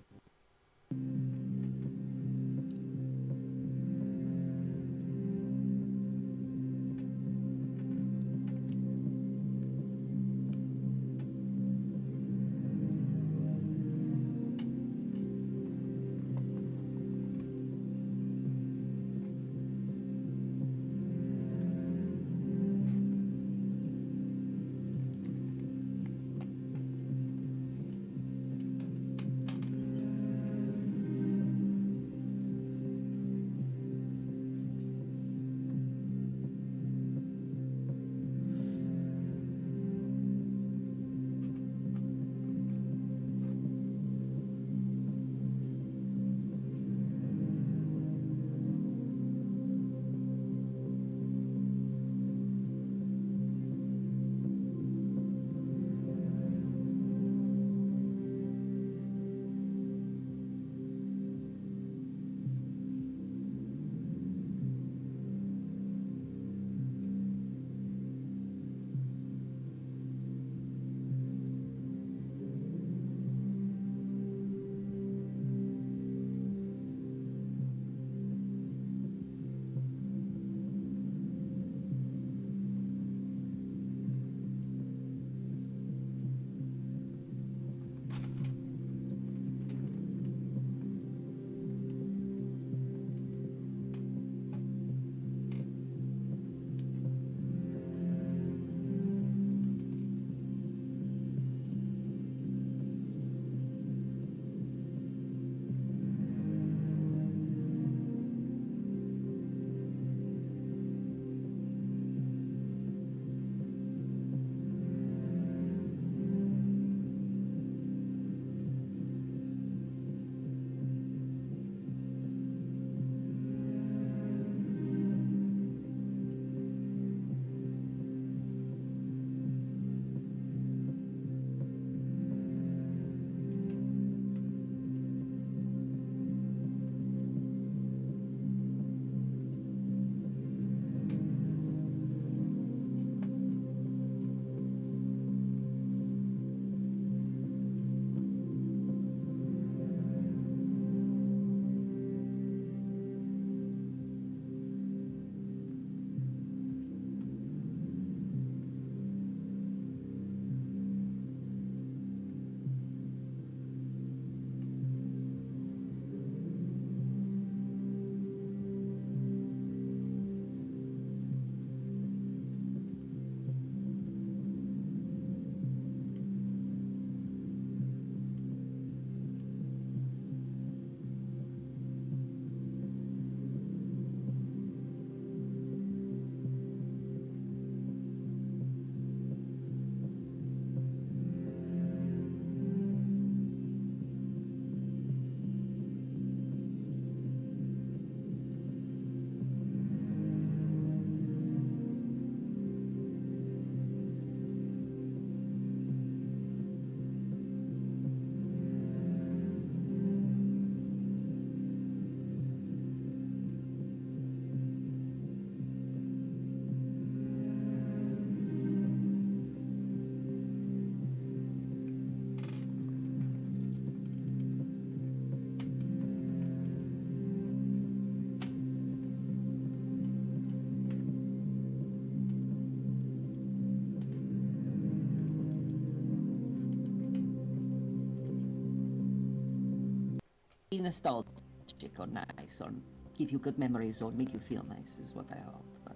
nostalgic or nice or give you good memories or make you feel nice is what I hope. But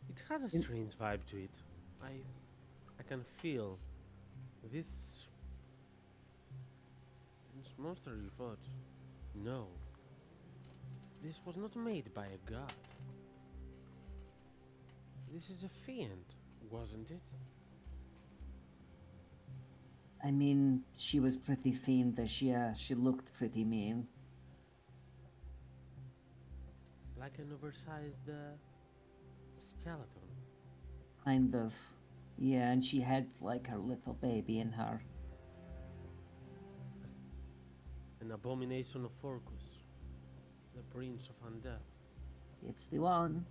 It has a In- strange vibe to it. I can feel this monster you fought. No, this was not made by a god. This is a fiend, wasn't it? I mean, she was pretty fiendish. Yeah, she looked pretty mean. Like an oversized skeleton. Kind of. Yeah, and she had like her little baby in her. An abomination of Orcus, the prince of undeath. It's the one.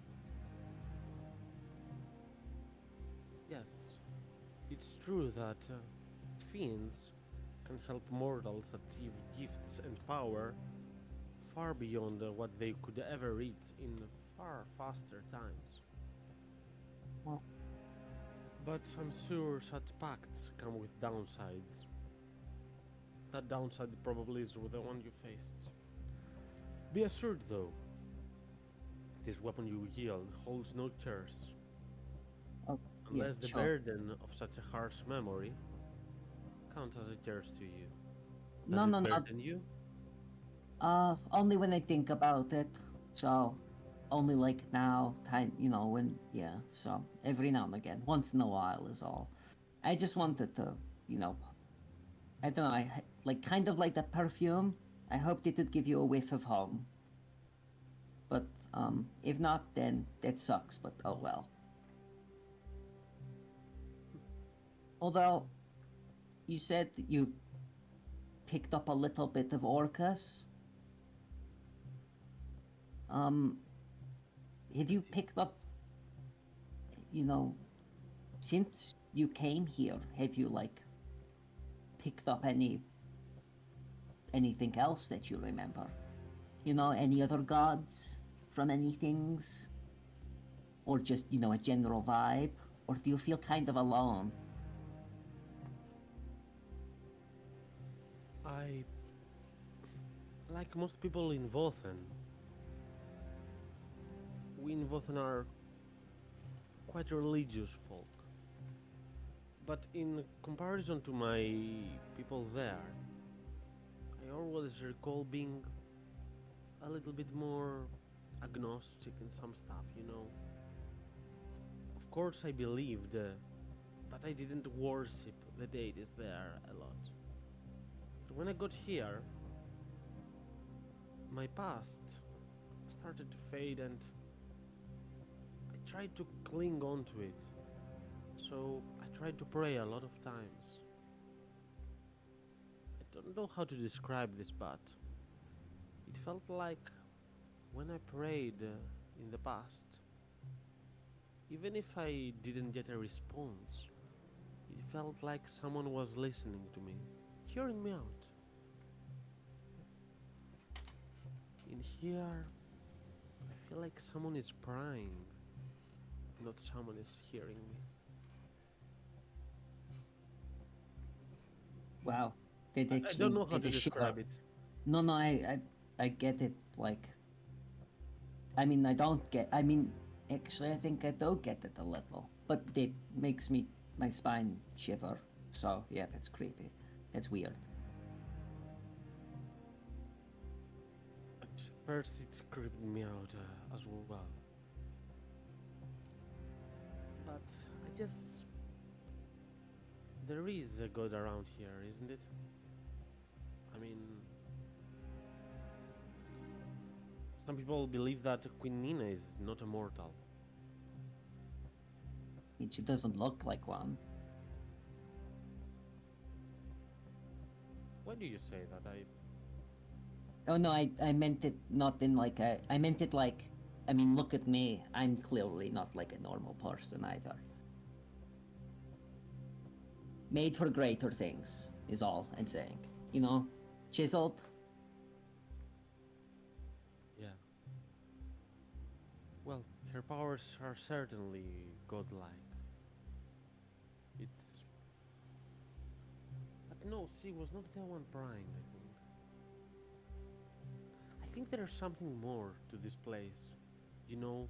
Yes, it's true that fiends can help mortals achieve gifts and power far beyond what they could ever reach in far faster times. Well- But I'm sure such pacts come with downsides. That downside probably is the one you faced. Be assured, though, this weapon you wield holds no curse. Oh, yeah, Unless the sure. burden of such a harsh memory counts as a curse to you. Does No, it no, no. burden you? Only when I think about it. So, only like now, time, when, yeah. So, every now and again, once in a while is all. I just wanted to, I don't know, like kind of like the perfume. I hoped it would give you a whiff of home. But, if not, then that sucks, but oh well. Although, you said that you picked up a little bit of Orcus. Have you picked up, since you came here, have you like picked up anything else that you remember? Any other gods from any things? Or just, a general vibe? Or do you feel kind of alone? I, like most people in Vothen, we in Vothen are quite religious folk. But in comparison to my people there, I always recall being a little bit more agnostic in some stuff, Of course, I believed, but I didn't worship the deities there a lot. But when I got here, my past started to fade and I tried to cling on to it. So I tried to pray a lot of times. I don't know how to describe this, but it felt like when I prayed in the past, even if I didn't get a response, it felt like someone was listening to me, hearing me out. In here, I feel like someone is prying, not someone is hearing me. Wow. That I actually don't know how made to a shiver. describe it. No, I get it. Like, I mean, I don't get. I mean, actually, I think I do get it a little, but it makes my spine shiver. So yeah, that's creepy. That's weird. At first, it's creeping me out as well. But I guess there is a god around here, isn't it? I mean, some people believe that Queen Nina is not immortal. I mean, she doesn't look like one. Why do you say that? Oh no, I meant it not in like a. I meant it like. I mean, look at me. I'm clearly not like a normal person either. Made for greater things is all I'm saying. Chiseled. Yeah. Well, her powers are certainly godlike. It's. But No, she was not the one prying, I think there's something more to this place. You know,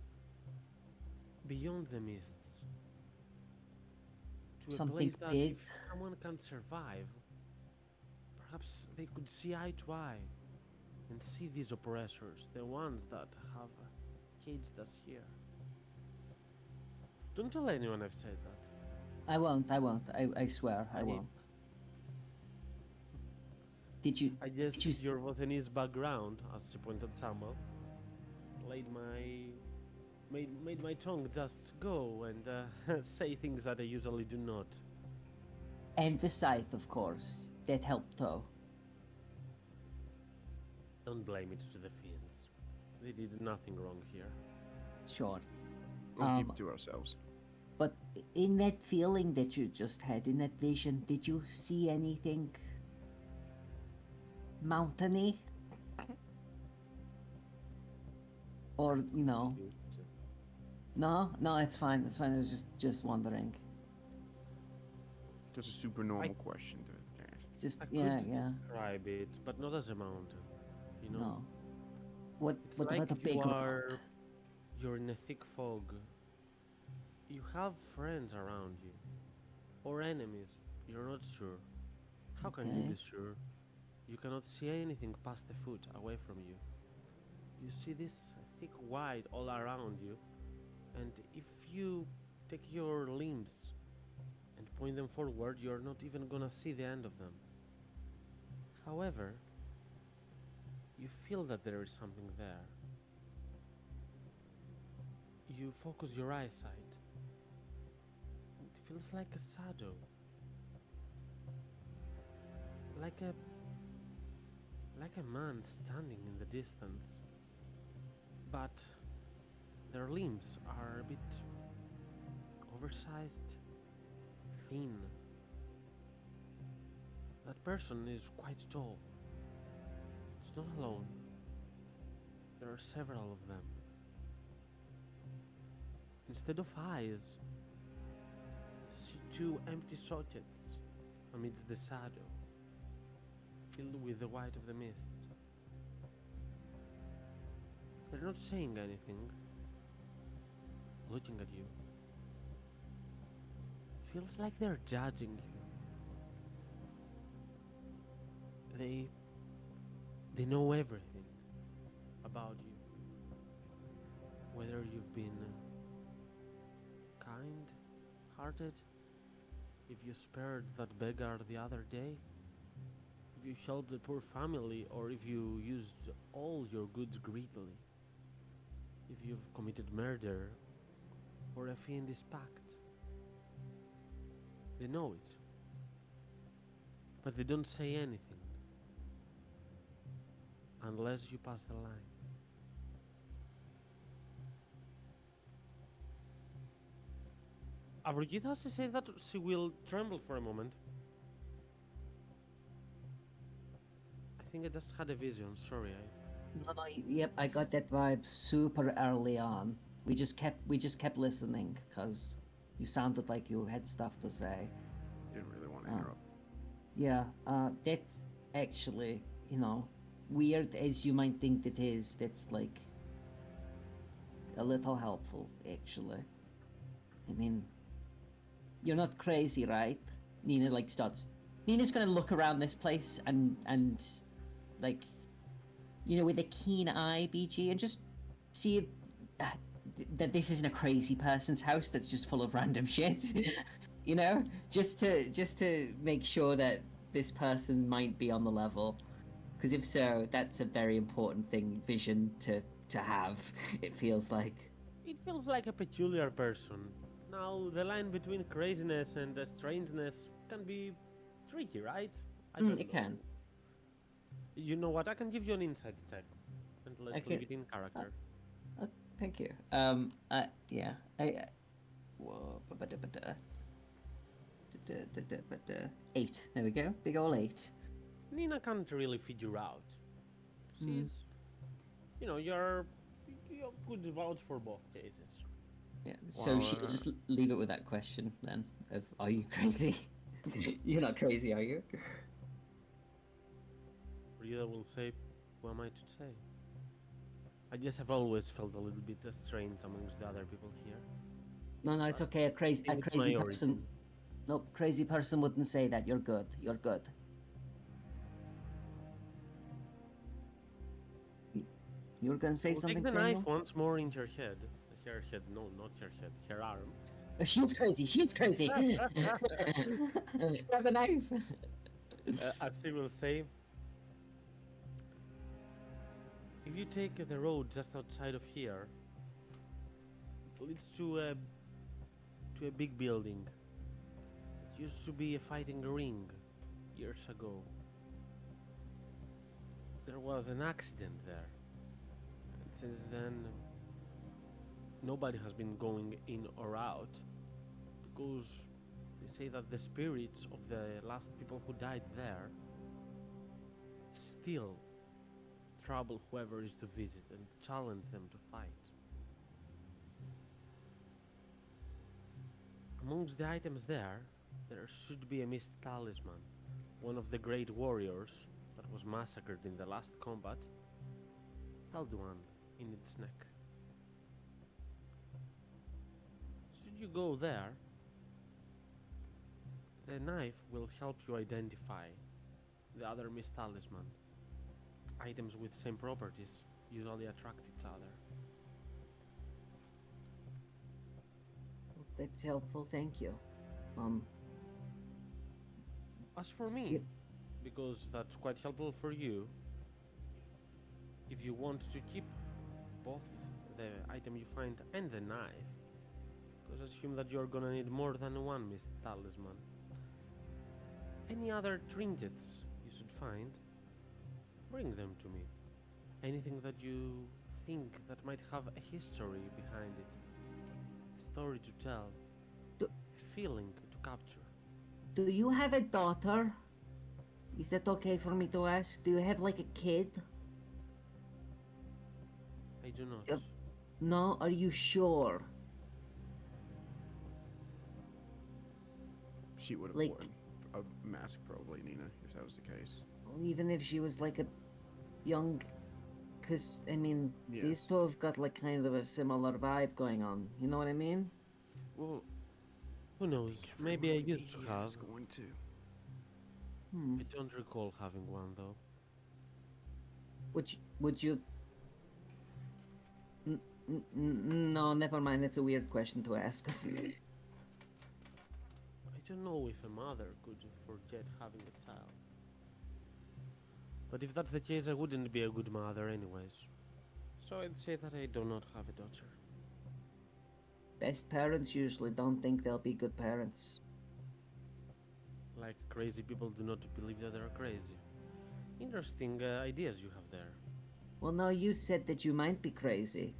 beyond the mists. To a Something place that big. if someone can survive, perhaps they could see eye to eye and see these oppressors, the ones that have caged us here. Don't tell anyone I've said that. I won't. I swear, I I- won't. Did you? I guess Did you? your Botanese background, as she pointed Samuel, made my tongue just go and say things that I usually do not. And the scythe, of course. That helped, though. Don't blame it to the fiends. They did nothing wrong here. Sure. We'll keep Um, it to ourselves. But in that feeling that you just had, in that vision, did you see anything mountainy? Or, you know, no, it's fine. It's fine. I was just wondering. Just a super normal question to ask. Just I yeah, could yeah. describe it, but not as a mountain. You know, No. What it's what like about the big you rock? are. You're in a thick fog. You have friends around you, or enemies. You're not sure. How can you Okay. be sure? You cannot see anything past a foot away from you. You see this thick white all around you, and if you take your limbs and point them forward, you're not even gonna see the end of them. However, you feel that there is something there. You focus your eyesight. It feels like a shadow. Like a man standing in the distance. But their limbs are a bit oversized, thin. That person is quite tall. It's not alone. There are several of them. Instead of eyes, you see two empty sockets amidst the shadow, filled with the white of the mist. They're not saying anything, looking at you. Feels like they're judging you. They know everything about you. Whether you've been kind-hearted, if you spared that beggar the other day, if you helped the poor family, or if you used all your goods greedily, if you've committed murder or a fiendish pact. They know it, but they don't say anything unless you pass the line. Abrogita says that she will tremble for a moment. I think I just had a vision, sorry. No, yep, I got that vibe super early on. We just kept listening because you sounded like you had stuff to say. Didn't really want to Oh. interrupt. Yeah, that's actually, weird as you might think it is, that's like a little helpful, actually. I mean, you're not crazy, right? Nina's gonna look around this place and like, with a keen eye, BG, and just see if, that this isn't a crazy person's house that's just full of random shit. just to make sure that this person might be on the level, because if so, that's a very important vision to have. It feels like. It feels like a peculiar person. Now, the line between craziness and strangeness can be tricky, right? I don't It know. can. You know what? I can give you an insight check, and let's Okay. leave it in character. Thank you. Yeah. Whoa. 8. There we go. Big ol' 8. Nina can't really figure out. Mm. She's, you're good vouch for both cases. Yeah. So Well, she'll just leave it with that question then of, are you crazy? You're not crazy, are you? Rita will say, "Who am I to say?" I guess I've always felt a little bit strange amongst the other people here. No, no, it's okay. A crazy think it's my person. origin. No, crazy person wouldn't say that. You're good. You're good. You were gonna say Well, something, take the Samuel? knife once more into your head. Her head, no, not your head, her arm. Oh, she's crazy. She's crazy. Grab the knife. As she will say, if you take the road just outside of here, it leads to a big building. It used to be a fighting ring years ago. There was an accident there, and since then, nobody has been going in or out because they say that the spirits of the last people who died there still trouble whoever is to visit and challenge them to fight. Amongst the items there should be a missed talisman, one of the great warriors that was massacred in the last combat held one in its neck. Should you go there, the knife will help you identify the other missed talisman. Items with same properties usually attract each other. That's helpful. Thank you. As for me, Yeah. because that's quite helpful for you, if you want to keep both the item you find and the knife, because assume that you're gonna need more than one missed talisman. Any other trinkets you should find, bring them to me. Anything that you think that might have a history behind it, a story to tell, Do- a feeling to capture. Do you have a daughter? Is that okay for me to ask? Do you have like a kid? I do not. Yep. No? Are you sure? She would have Like- worn a mask, probably, Nina, if that was the case. Even if she was like a young. Because, I mean, these Yes. two have got like kind of a similar vibe going on. You know what I mean? Well, who knows? Maybe I used to I was have. going to. Hmm. I don't recall having one though. Would you? No, never mind. That's a weird question to ask. I don't know if a mother could forget having a child. But if that's the case, I wouldn't be a good mother anyways. So I'd say that I do not have a daughter. Best parents usually don't think they'll be good parents. Like crazy people do not believe that they're crazy. Interesting ideas you have there. Well, no, you said that you might be crazy.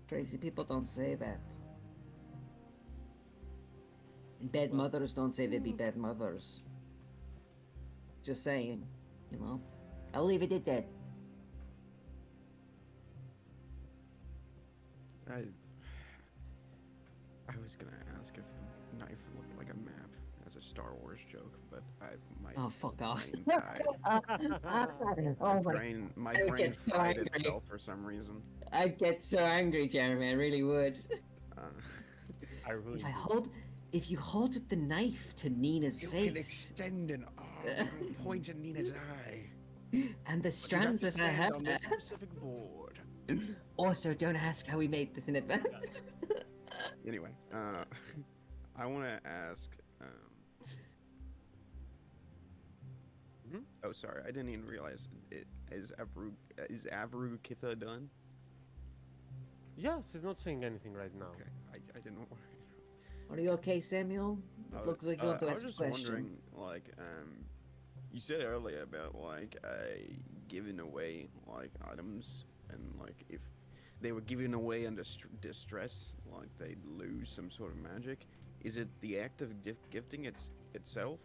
Crazy people don't say that. And bad Well- mothers don't say they'd be bad mothers. Just saying, you know. I'll leave it at that. I was gonna ask if the knife looked like a map as a Star Wars joke, but my Oh, fuck off. brain died. Oh my, My I would brain get so fried angry. itself for some reason. I'd get so angry, Jeremy. I really would. Uh, I ruined If you hold up the knife to Nina's you can face extend an arm and point at Nina's eye. and the But you have strands to of her stand hair. on this specific board. Also, don't ask how we made this in advance. Anyway, I want to ask. Mhm. Oh, sorry, I didn't even realize. Is Avru Kitha done? Yes, he's not saying anything right now. Okay, I didn't know. Are you okay, Samuel? It looks like you want to I ask was a just question. wondering, like, you said earlier about like giving away like items and like if they were given away under distress, like they'd lose some sort of magic. Is it the act of gifting itself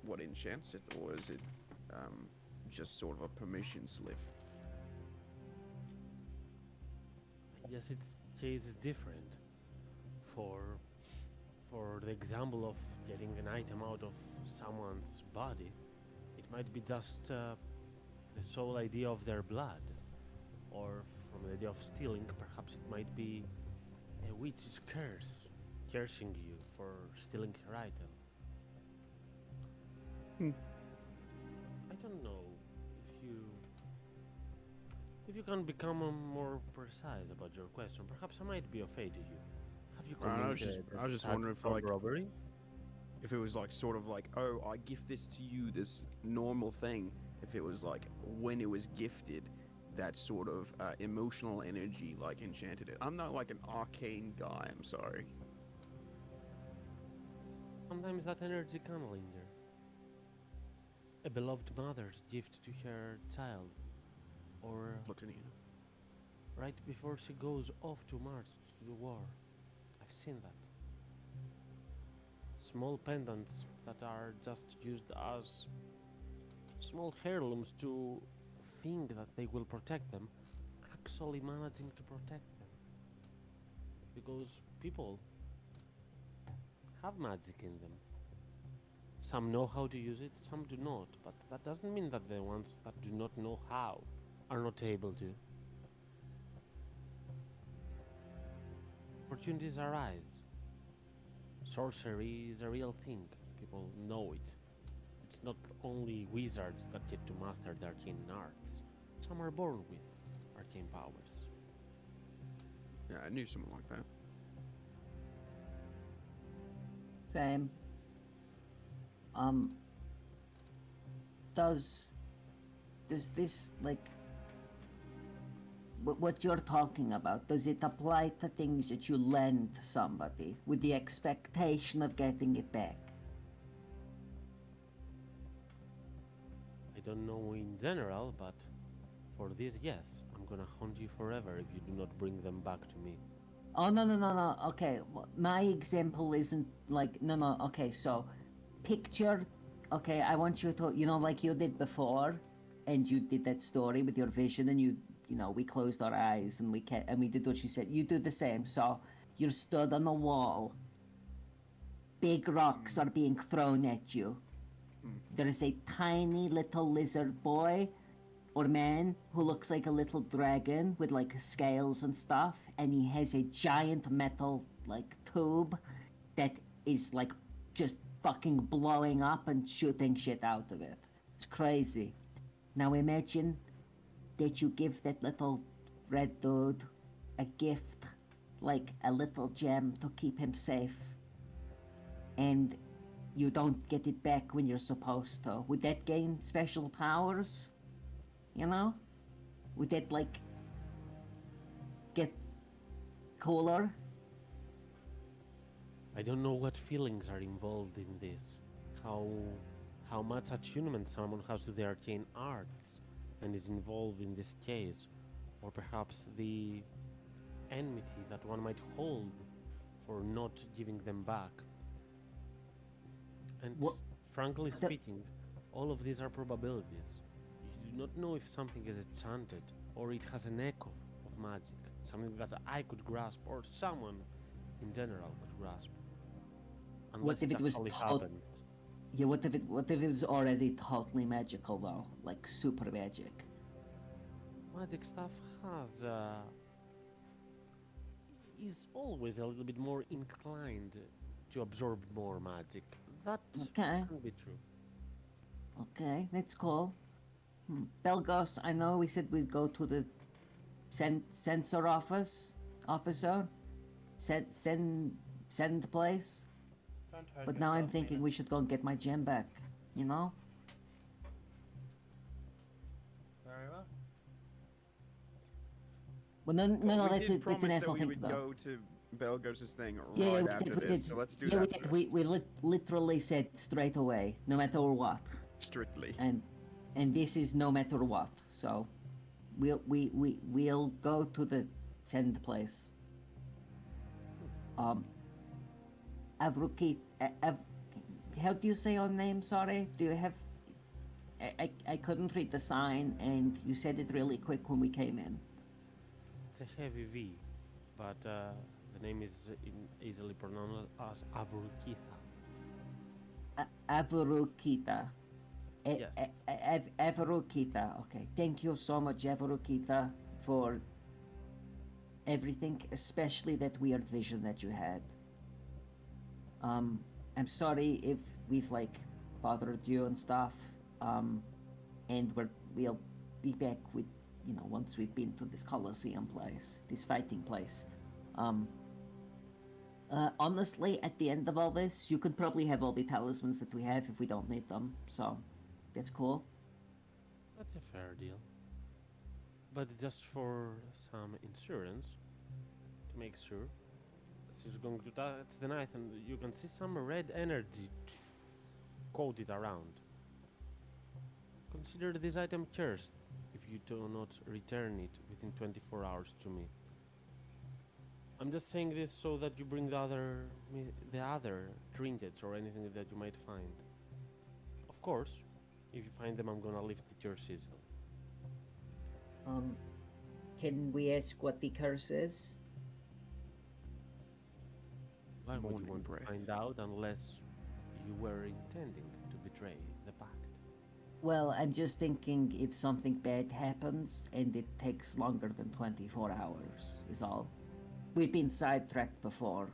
what enchants it, or is it just sort of a permission slip? Yes, its case is different. For For the example of getting an item out of someone's body, it might be just the sole idea of their blood. Or from the idea of stealing, perhaps it might be a witch's curse, cursing you for stealing her item. I don't know if you can become more precise about your question. Perhaps I might be of aid to you. Have you I was committed I was just such wondering if, armed like, robbery? if it was like sort of like, oh, I gift this to you, this normal thing. If it was like when it was gifted, that sort of emotional energy like enchanted it. I'm not like an arcane guy. I'm sorry. Sometimes that energy can linger. A beloved mother's gift to her child, or Looks in here. right before she goes off to march to the war. I've seen that. Small pendants that are just used as small heirlooms to think that they will protect them, actually managing to protect them. Because people have magic in them. Some know how to use it, some do not, but that doesn't mean that the ones that do not know how are not able to. Opportunities arise. Sorcery is a real thing. People know it. It's not only wizards that get to master the arcane arts. Some are born with arcane powers. Yeah, I knew someone like that. Same. Does this, like, what you're talking about, does it apply to things that you lend to somebody with the expectation of getting it back? I don't know in general, but for this, yes. I'm gonna haunt you forever if you do not bring them back to me. Oh, no. Okay, my example isn't like, no. Okay, so picture, okay, I want you to, like you did before, and you did that story with your vision, and we closed our eyes and we did what you said. You do the same. So you're stood on the wall. Big rocks are being thrown at you. There is a tiny little lizard boy or man who looks like a little dragon with like scales and stuff, and he has a giant metal like tube that is like just fucking blowing up and shooting shit out of it. It's crazy. Now imagine that you give that little red dude a gift, like a little gem to keep him safe, and you don't get it back when you're supposed to. Would that gain special powers? Would that, like, get cooler? I don't know what feelings are involved in this. How much attunement someone has to the arcane arts and is involved in this case, or perhaps the enmity that one might hold for not giving them back. And frankly speaking, all of these are probabilities. You do not know if something is enchanted or it has an echo of magic, something that I could grasp or someone in general could grasp. Unless What if it was actually happens? Yeah, what if it was already totally magical though? Like super magic? Magic stuff has is always a little bit more inclined to absorb more magic. That Okay. can be true. Okay, that's cool. Belgos, I know we said we'd go to the sensor officer. Send place. Don't hurt But now I'm yourself, thinking Mina. we should go and get my gem back, Very well. Well, no, We that's did an promise asshole that thing we to would do. go to Belgos' thing Yeah, right we after did, we this, did. so let's do Yeah, that we did. first. We literally said straight away, no matter what, Strictly. and this is no matter what. So, we'll go to the send place. Avruki, how do you say your name? Sorry, do you have? I couldn't read the sign, and you said it really quick when we came in. It's a heavy V, but the name is easily pronounced as Avrukitha. Avarukita. Yes. Avarukita. Okay. Thank you so much, Avarukita, for everything, especially that weird vision that you had. I'm sorry if we've like bothered you and stuff. And we'll be back with, you know, once we've been to this Colosseum place, this fighting place. Honestly, at the end of all this, you could probably have all the talismans that we have if we don't need them. So, that's cool. That's a fair deal. But just for some insurance, to make sure, she's going to touch the knife and you can see some red energy coated around. Consider this item cursed if you do not return it within 24 hours to me. I'm just saying this so that you bring the other trinkets or anything that you might find. Of course, if you find them, I'm gonna lift the curse easily. Can we ask what the curse is? Why would you Morning want breath. to find out unless you were intending to betray the pact? Well, I'm just thinking if something bad happens and it takes longer than 24 hours, is all. We've been sidetracked before.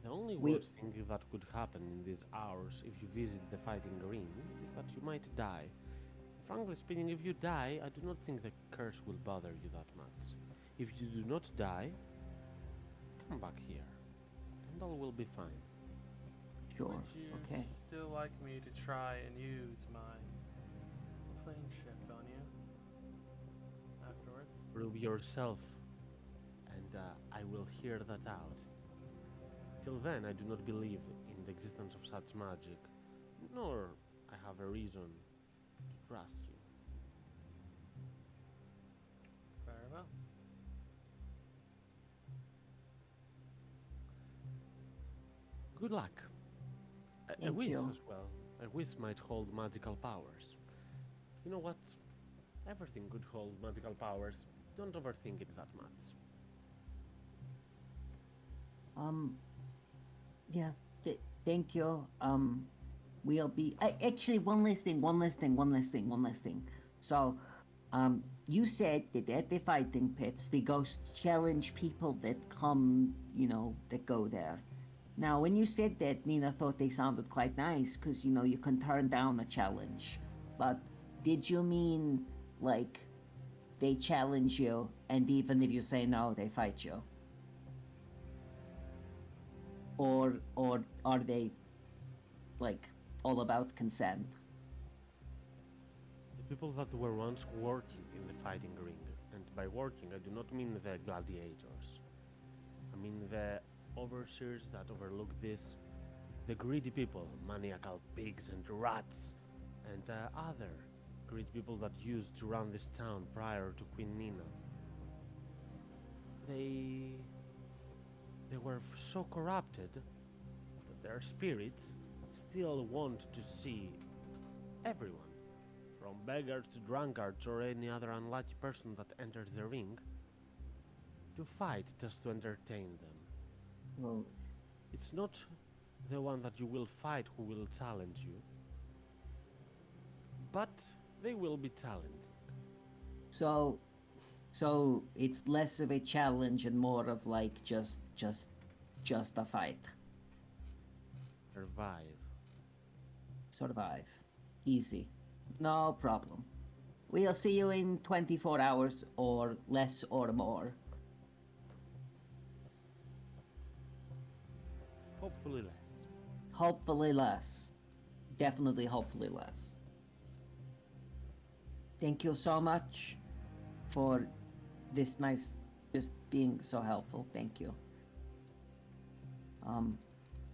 The only We- worst thing that could happen in these hours if you visit the fighting green is that you might die. Frankly speaking, if you die, I do not think the curse will bother you that much. If you do not die, come back here, and all will be fine. Sure, Would you okay. still like me to try and use my plane shift on you afterwards? Prove yourself, and I will hear that out. Till then, I do not believe in the existence of such magic, nor I have a reason to trust you. Very well. Good luck. A Thank whiz you. as well. A whiz might hold magical powers. You know what? Everything could hold magical powers. Don't overthink it that much. Yeah, thank you. We'll be, actually, one last thing. So, you said that at the fighting pits, the ghosts challenge people that come, you know, that go there. Now, when you said that, Nina thought they sounded quite nice, because, you know, you can turn down a challenge. But did you mean, like, they challenge you, and even if you say no, they fight you? Or are they, like, all about consent? The people that were once working in the fighting ring, and by working I do not mean the gladiators. I mean the overseers that overlook this, the greedy people, maniacal pigs and rats, and other greedy people that used to run this town prior to Queen Nina. They were so corrupted that their spirits still want to see everyone, from beggars to drunkards or any other unlucky person that enters the ring, to fight just to entertain them. Well, It's not the one that you will fight who will challenge you, but they will be challenged. so it's less of a challenge and more of like just a fight. Survive. Easy. No problem. We'll see you in 24 hours or less or more. Hopefully less. Hopefully less. Definitely hopefully less. Thank you so much for this nice, just being so helpful. Thank you.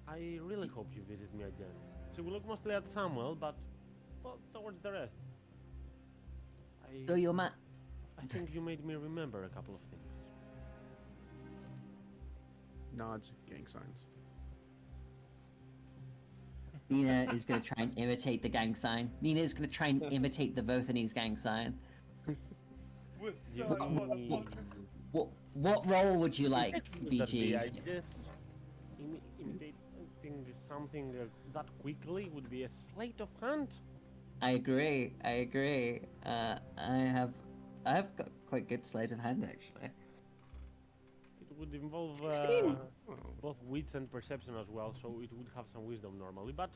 I really hope you visit me again. So we look mostly at Samuel, but well, towards the rest. Do you ma- I think you made me remember a couple of things. Nods, gang signs. Nina is gonna try and imitate the gang sign. Nina is gonna try and imitate the Vothanese gang sign. With Give son, me motherfucker. What role would you like, Exactly would that be? BG? I just imitating something that quickly would be a sleight of hand. I agree. I agree. I have got quite good sleight of hand actually. It would involve 16. both wits and perception as well, so it would have some wisdom normally, but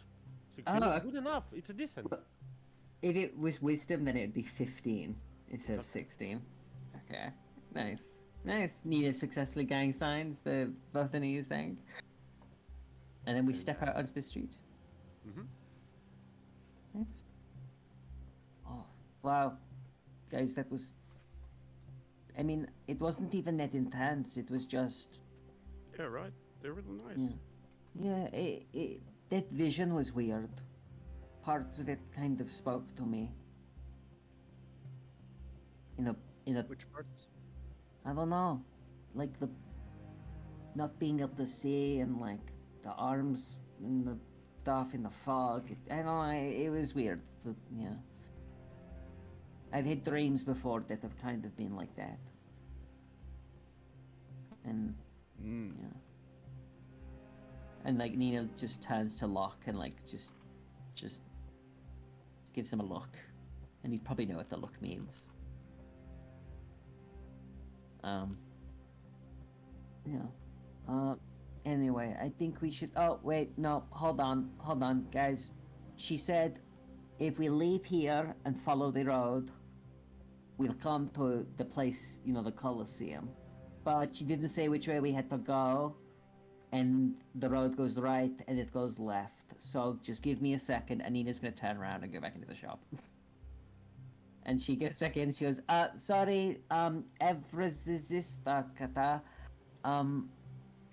16 Oh, is good enough. It's a decent. If it was wisdom, then it'd be 15 instead of 16. Okay. Nice. Nice. Nina successfully gang signs the Bothanese thing. And then we step out onto the street. Mhm. Nice. Oh, wow. Guys, that was... I mean, it wasn't even that intense. It was just... Yeah, right. They're really nice. Yeah. Yeah, that vision was weird. Parts of it kind of spoke to me. In a Which parts? I don't know, like the not being able to see and like the arms and the stuff in the fog. I don't know. It was weird. So, yeah. I've had dreams before that have kind of been like that. And yeah. And like Nina just turns to Locke and like just gives him a look, and he'd probably know what the look means. Yeah. Anyway, I think we should. Oh wait, no, hold on, guys. She said, if we leave here and follow the road, we'll come to the place, you know, the Colosseum. But she didn't say which way we had to go, and the road goes right and it goes left. So just give me a second, and Nina's gonna turn around and go back into the shop. And she gets back in. She goes, sorry, Evrazista Kata.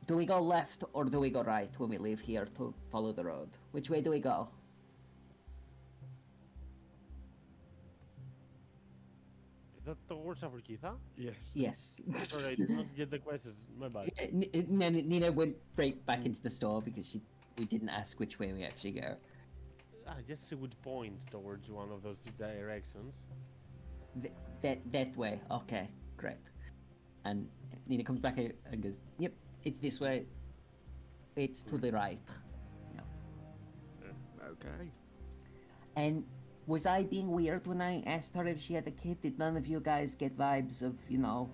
Do we go left or do we go right when we leave here to follow the road? Which way do we go? Is that towards Afrikitha? Yes. Yes. Sorry, I did not get the questions. My bad. Nina went right back into the store because we didn't ask which way we actually go. I guess it would point towards one of those directions. That way. Okay, great. And Nina comes back and goes, "Yep, it's this way. It's to the right." Okay. And was I being weird when I asked her if she had a kid? Did none of you guys get vibes of, you know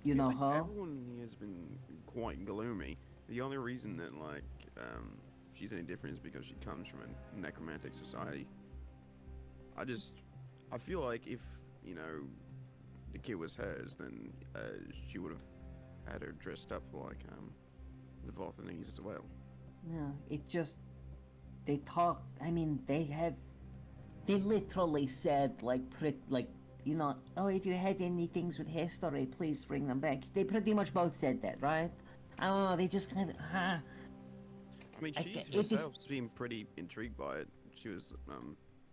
Like, her? everyone here has been quite gloomy. The only reason that like she's any different is because she comes from a necromantic society. I feel like if, you know, the kid was hers, then she would have had her dressed up like the Vothanese as well. No, it just they talk. I mean, they literally said like you know, oh, if you have any things with history, please bring them back. They pretty much both said that, right? I don't know. They just kind of I mean, she if it's- herself seemed pretty intrigued by it. She was,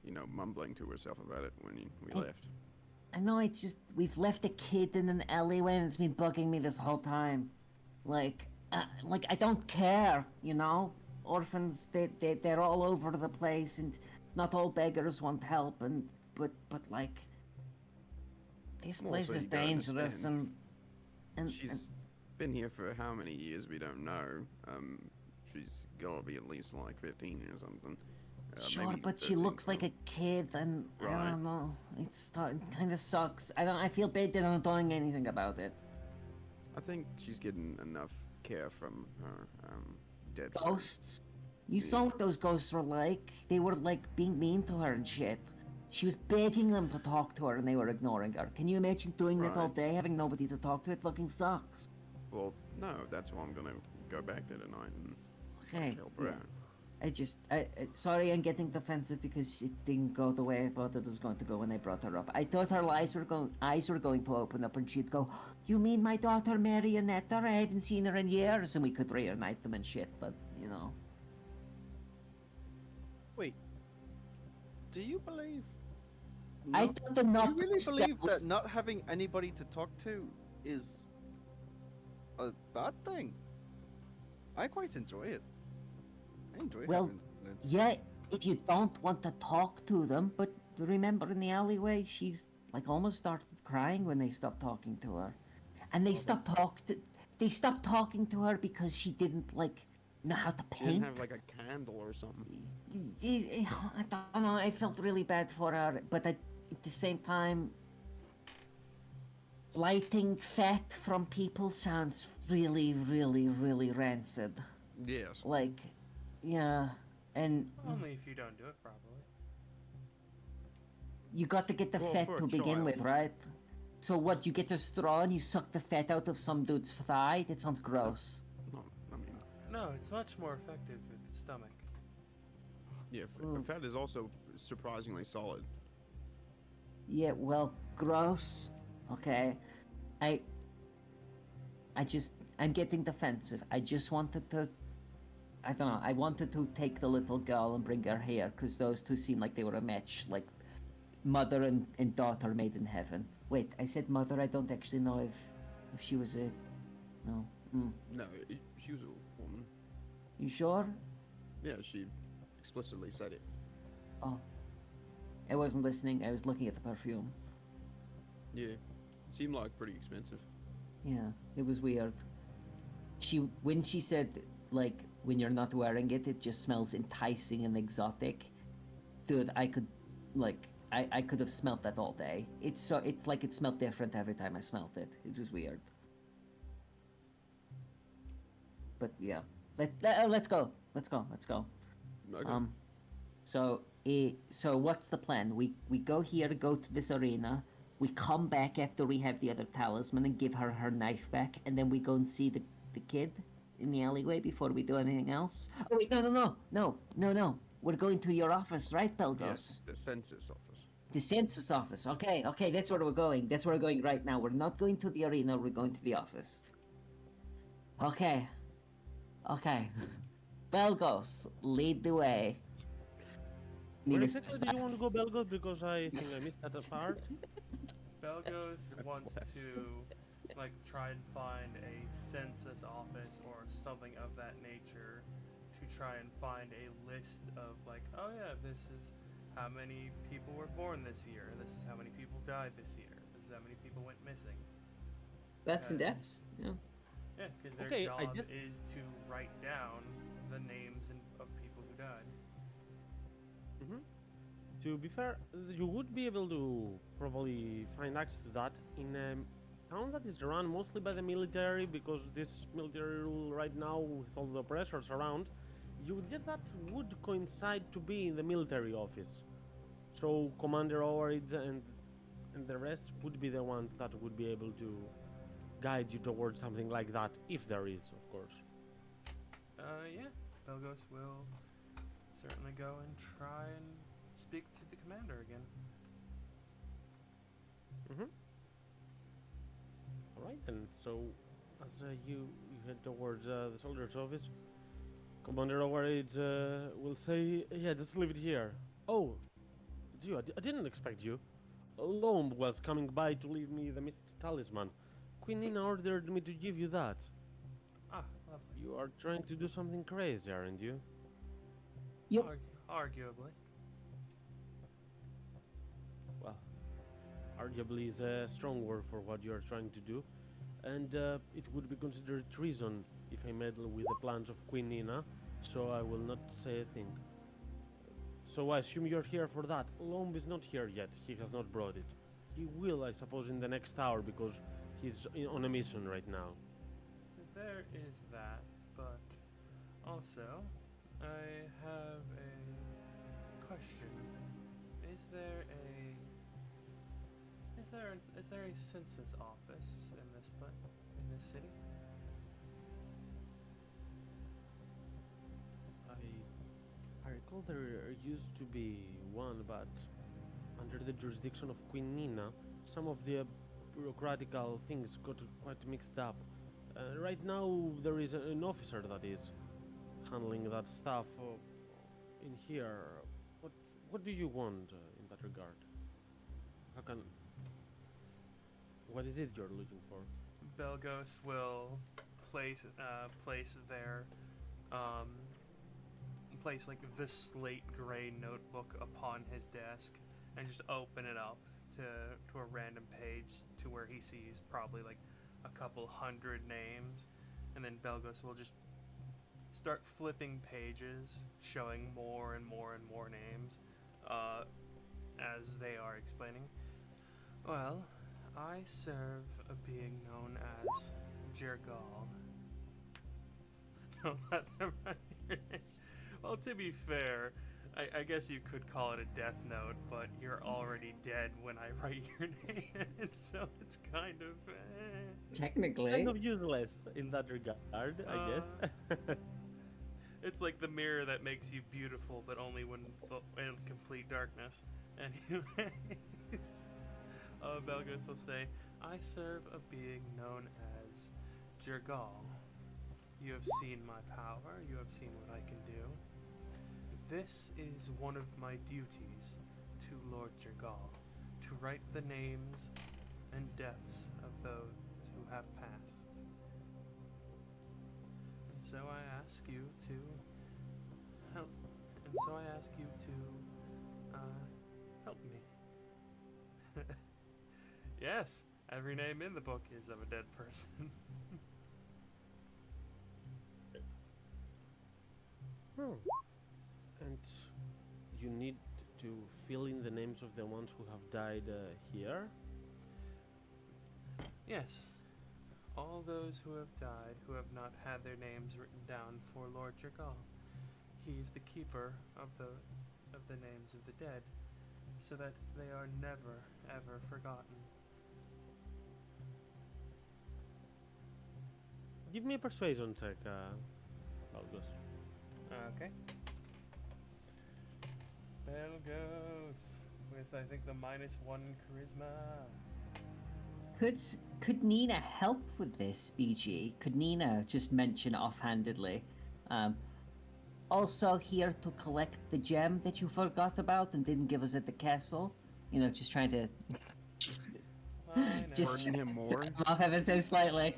you know, mumbling to herself about it when we left. I know. It's just we've left a kid in an alleyway, and it's been bugging me this whole time. Like I don't care, you know. Orphans, they're all over the place, and not all beggars want help. And but like, this Well, place so is you don't dangerous, understand. and She's been here for how many years? We don't know. She's got to be at least like 15 or something. sure, maybe but she 13, looks like a kid, and I Right. don't know. It kind of sucks. I feel bad that I'm not doing anything about it. I think she's getting enough care from her dead friend. Ghosts. You saw what those ghosts were like. They were like being mean to her and shit. She was begging them to talk to her, and they were ignoring her. Can you imagine doing that all Right. day, having nobody to talk to? It fucking sucks. Well, no, that's why I'm gonna go back there tonight and Okay. help her Yeah. out. Sorry, I'm getting defensive because it didn't go the way I thought it was going to go when I brought her up. I thought her eyes were going to open up, and she'd go, "You mean my daughter Marionetta? I haven't seen her in years," and we could reunite them and shit. But you know, Wait. Do you believe? I not- thought the Do knock you really believe was- that not having anybody to talk to is a bad thing? I quite enjoy it. I enjoy Well, having friends. Yeah, if you don't want to talk to them, but remember in the alleyway, she like almost started crying when they stopped talking to her, and they they stopped talking to her because she didn't like know how to She didn't paint. have like a candle or something. I don't know. I felt really bad for her, but at the same time, lighting fat from people sounds really, really, really rancid. Yes. Like, yeah, and Only if you don't do it properly. you got to get the Well, fat for a to begin with, child. right? So what? You get a straw and you suck the fat out of some dude's thigh? That sounds gross. No, I mean, No, it's much more effective with the stomach. yeah, Mm. fat is also surprisingly solid. Yeah, well, gross. Okay, I I'm getting defensive. I just wanted to. I don't know. I wanted to take the little girl and bring her here because those two seem like they were a match, like mother and daughter made in heaven. Wait, I said mother. I don't actually know if she was a. No. No, she was a woman. You sure? Yeah, she explicitly said it. Oh. I wasn't listening. I was looking at the perfume. Yeah, seemed like pretty expensive. Yeah, it was weird. When she said like when you're not wearing it, it just smells enticing and exotic. Dude, I could like I could have smelt that all day. It's like it smelled different every time I smelt it. It was weird. But yeah, let's go. Let's go. Let's go. Okay. So what's the plan? We go here, go to this arena. We come back after we have the other talisman and give her her knife back, and then we go and see the kid in the alleyway before we do anything else. Oh wait, no. We're going to your office, right, Belgos? Yes, the census office. The census office. Okay, that's where we're going. That's where we're going right now. We're not going to the arena. We're going to the office. Okay. Belgos, lead the way. Where Need a exactly do you want to go, Belgos? Because I think I missed that part. Belgos wants to like try and find a census office or something of that nature to try and find a list of like, oh yeah, this is how many people were born this year. This is how many people died this year. This is how many people went missing. Deaths and Okay. deaths. Yeah. Yeah, because their Okay, I job just- is to write down the names of people who died. To be fair, you would be able to probably find access to that in a town that is run mostly by the military, because this military rule right now, with all the pressures around, you would guess that would coincide to be in the military office. So Commander Owarid and the rest would be the ones that would be able to guide you towards something like that, if there is, of course. Yeah, Belgos will certainly go and try and speak to the commander again. Alright then, so as you head towards the soldier's office, Commander Owarid will say, yeah, just leave it here. Oh, it's you. I didn't expect you. Lomb was coming by to leave me the missed talisman. Queen Nina ordered me to give you that. Ah, lovely. You are trying to do something crazy, aren't you? Yep. Arguably. Well, arguably is a strong word for what you are trying to do, and it would be considered treason if I meddle with the plans of Queen Nina, so I will not say a thing. So I assume you're here for that. Lomb is not here yet, he has not brought it. He will, I suppose, in the next hour, because he's on a mission right now. There is that, but also, I have a question. Is there a census office in this city? I recall there used to be one, but under the jurisdiction of Queen Nina, some of the bureaucratical things got quite mixed up. Right now, there is an officer that is handling that stuff in here. What do you want in that regard? What is it you're looking for? Belgos will place like the slate gray notebook upon his desk and just open it up to a random page to where he sees probably like a couple hundred names, and then Belgos will just start flipping pages, showing more and more and more names, as they are explaining. Well, I serve a being known as Jergal. Don't let them write your name. Well, to be fair, I guess you could call it a death note, but you're already dead when I write your name, so it's kind of. Technically. Kind of useless in that regard, I guess. It's like the mirror that makes you beautiful, but only when in complete darkness. Anyways, Belgos will say, I serve a being known as Jergal. You have seen my power, you have seen what I can do. This is one of my duties to Lord Jergal, to write the names and deaths of those who have passed. And so I ask you to help. And so I ask you to help me. Yes, every name in the book is of a dead person. Oh. And you need to fill in the names of the ones who have died here? Yes, all those who have died who have not had their names written down for Lord Jergal. He is the keeper of the names of the dead, so that they are never ever forgotten. Give me a persuasion check, August. Okay. Belgos with I think the -1 charisma. Could Nina help with this, BG? Could Nina just mention offhandedly? Also here to collect the gem that you forgot about and didn't give us at the castle. You know, just trying to just Burden him more. throw him off ever so slightly.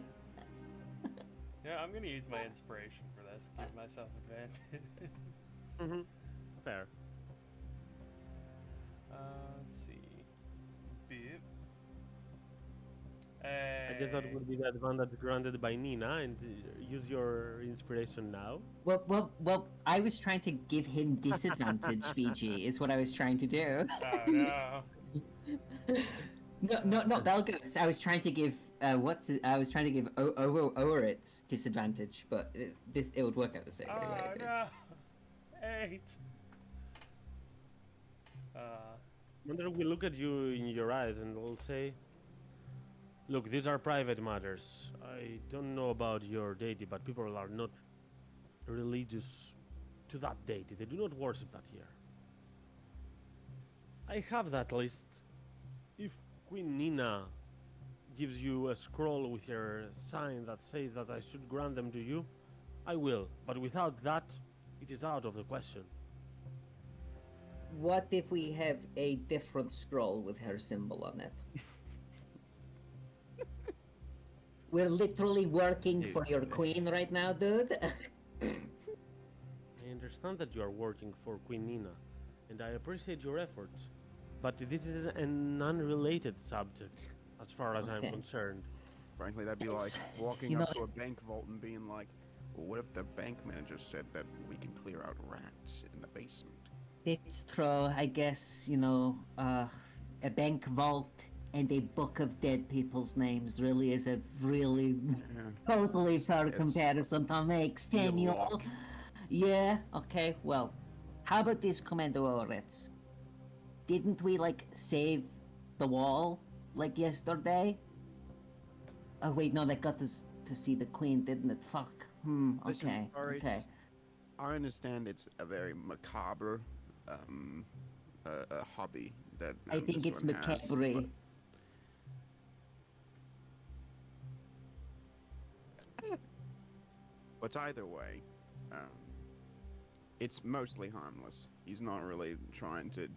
Yeah, I'm gonna use my inspiration for this. Give myself advantage. Mm-hmm. Fair. Let's see. Beep. I guess that would be the advantage granted by Nina, and use your inspiration now. Well, I was trying to give him disadvantage, BG, is what I was trying to do. Oh no. No, not Belgos. I was trying to give I was trying to give Oritz disadvantage, but it would work out the same Oh anyway. I think. no. 8. Wonder we look at you in your eyes and we'll say, look, these are private matters. I don't know about your deity, but people are not religious to that deity. They do not worship that here. I have that list. If Queen Nina gives you a scroll with her sign that says that I should grant them to you, I will. But without that, it is out of the question. What if we have a different scroll with her symbol on it? We're literally working for your queen right now, dude. I understand that you are working for Queen Nina, and I appreciate your efforts. But this is an unrelated subject, as far as I'm Okay. concerned. Frankly, that'd be It's- like walking you up know, to a bank vault and being like, well, what if the bank manager said that we can clear out rats in the basement? It's true, I guess, you know, a bank vault and a book of dead people's names really is a really totally fair It's comparison to make, Samuel. lock. Yeah, okay, well, how about this, Commander Oritz? Didn't we, like, save the wall, like, yesterday? Oh, wait, no, that got us to see the queen, didn't it? Fuck. Listen, Okay, Oritz, okay. I understand it's a very macabre a hobby that I think this it's one has, macabre. but either way, it's mostly harmless. He's not really trying to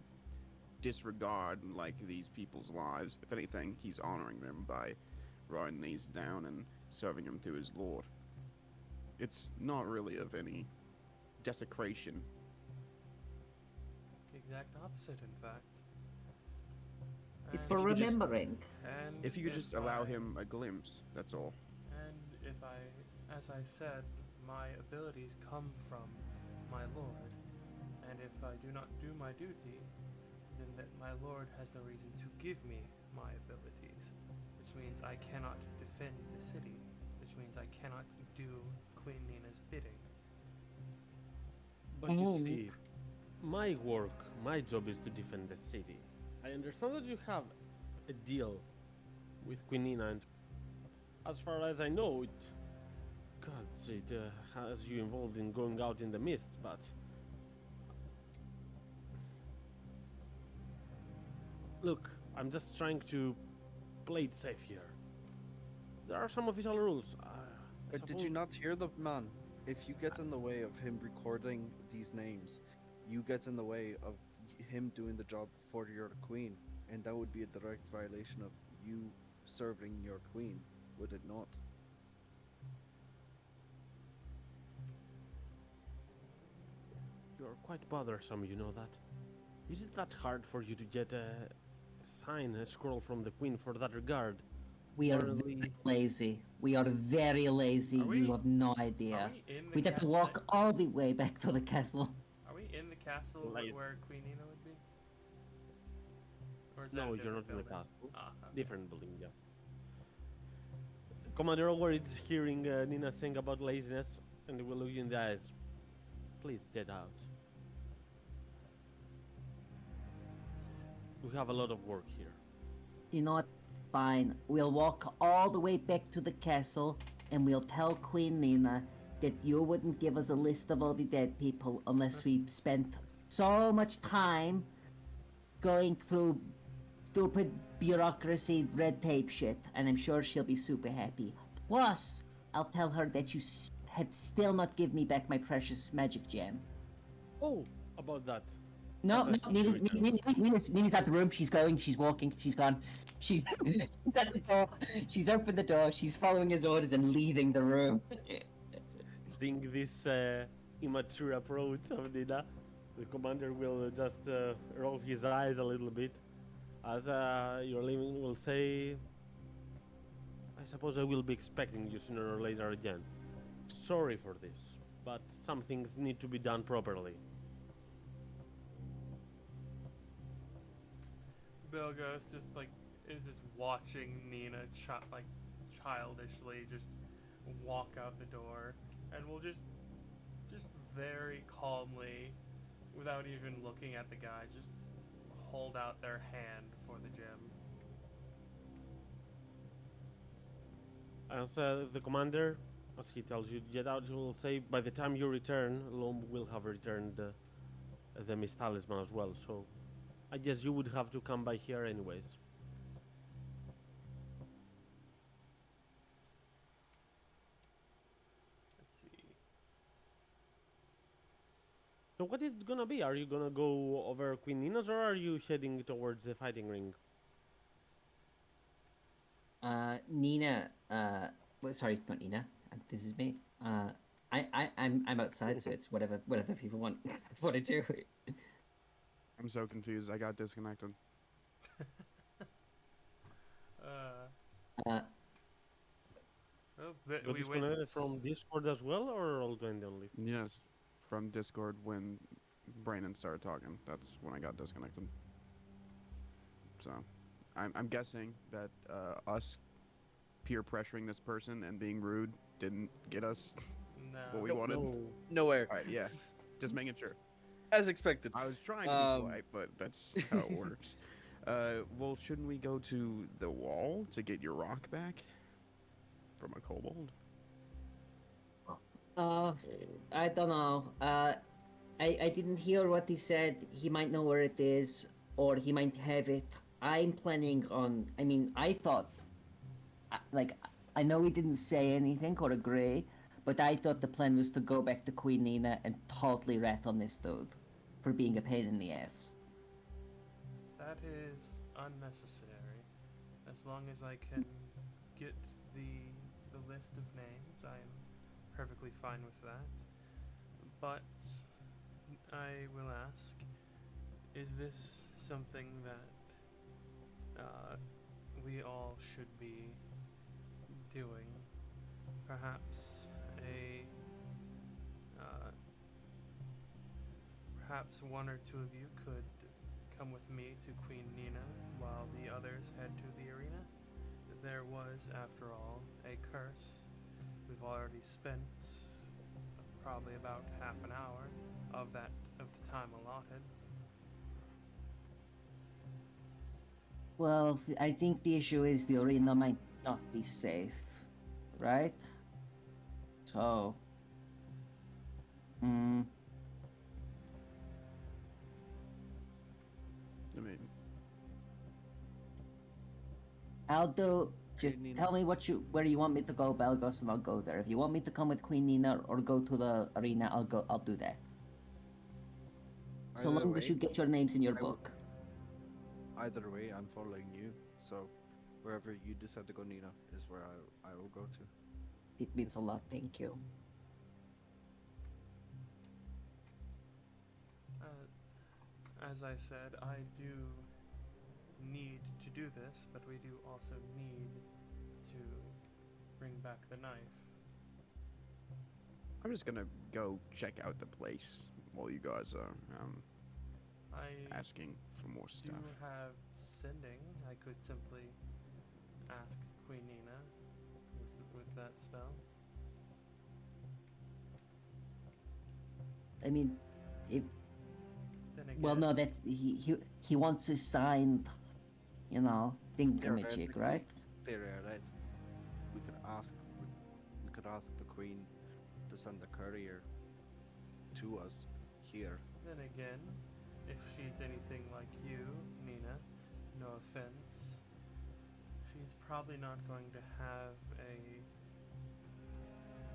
disregard like these people's lives. If anything, he's honoring them by writing these down and serving them to his lord. It's not really of any desecration. The exact opposite, in fact. It's And for If you could just- remembering. And If you could just allow I- him a glimpse, that's all. And if I, as I said, my abilities come from my lord, and if I do not do my duty, then that my lord has no reason to give me my abilities, which means I cannot defend the city, which means I cannot do Queen Nina's bidding. But you Oh. see, my work, my job is to defend the city. I understand that you have a deal with Queen Nina, and as far as I know, it has you involved in going out in the mist, but look, I'm just trying to play it safe here. There are some official rules. I But did you suppose- not hear the man? If you get in the way of him recording these names, you get in the way of him doing the job for your queen, and that would be a direct violation of you serving your queen, would it not? You're quite bothersome, you know that. Is it that hard for you to get a sign, a scroll from the queen for that regard? We are Apparently- very lazy. We are very lazy. Are we- You have no Are idea. we in the We'd have to castle? walk all the way back to the castle. Are we in the castle Like- where Queen Nina would be? Or is that a No, you're different not in the building? castle. Ah, okay. Different building, yeah. Commander Howard is hearing Nina saying about laziness, and will look you in the eyes. Please get out. We have a lot of work here. You know what? Fine. We'll walk all the way back to the castle and we'll tell Queen Nina that you wouldn't give us a list of all the dead people unless we spent so much time going through stupid bureaucracy, red tape shit, and I'm sure she'll be super happy. Plus, I'll tell her that you have still not given me back my precious magic gem. Oh, about that. No, That's no, not Nina's, true, Nina's out the room. She's going. She's walking. She's gone. She's she's at the door. She's opened the door. She's following his orders and leaving the room. Seeing this immature approach of Nina, the commander will just roll his eyes a little bit. As you're leaving, will say, I suppose I will be expecting you sooner or later again. Sorry for this, but some things need to be done properly. Bilgos is just watching Nina childishly just walk out the door, and will just very calmly, without even looking at the guy, just hold out their hand for the gem. As the commander, as he tells you, get out, he will say, by the time you return, Lom will have returned the Mist Talisman as well, so I guess you would have to come by here anyways. Let's see. So what is it gonna be? Are you gonna go over Queen Nina's or are you heading towards the fighting ring? Nina. Sorry, not Nina. This is me. I'm outside, so it's whatever people want to do. I'm so confused. I got disconnected. Well, Got we disconnected went from Discord as well, or Roll20 only? Yes, from Discord when Brandon started talking. That's when I got disconnected. So, I'm guessing that us peer pressuring this person and being rude didn't get us No. what we Nope. wanted. No. Nowhere. All right, yeah, just making sure. As expected. I was trying to be polite, but that's how it works. Well, shouldn't we go to the wall to get your rock back from a kobold? I don't know. I didn't hear what he said. He might know where it is, or he might have it. I'm planning on. I mean, I thought, I know he didn't say anything or agree, but I thought the plan was to go back to Queen Nina and totally rat on this dude for being a pain in the ass. That is unnecessary. As long as I can get the list of names, I'm perfectly fine with that. But I will ask, is this something that we all should be doing. Perhaps perhaps one or two of you could come with me to Queen Nina while the others head to the arena. There was, after all, a curse. We've already spent probably about half an hour of the time allotted. Well, I think the issue is the arena might not be safe, right? So, I mean, I'll do. Just Queen Nina. tell me where you want me to go, Belgos, and I'll go there. If you want me to come with Queen Nina or go to the arena, I'll do that. So Either long as way- you get your names in your I will- book. Either way, I'm following you. So wherever you decide to go, Nina, is where I will go to. It means a lot. Thank you. As I said, I do need to do this, but we do also need to bring back the knife. I'm just gonna go check out the place while you guys are I asking for more do stuff. have sending. I could simply ask Queen Nina with that spell. I mean, if Then again, well, no, that's he wants a signed, you know, thingamajig, right? There, right? We could ask. We could ask the Queen to send a courier to us here. Then again, if she's anything like you, Nina, no offense, she's probably not going to have a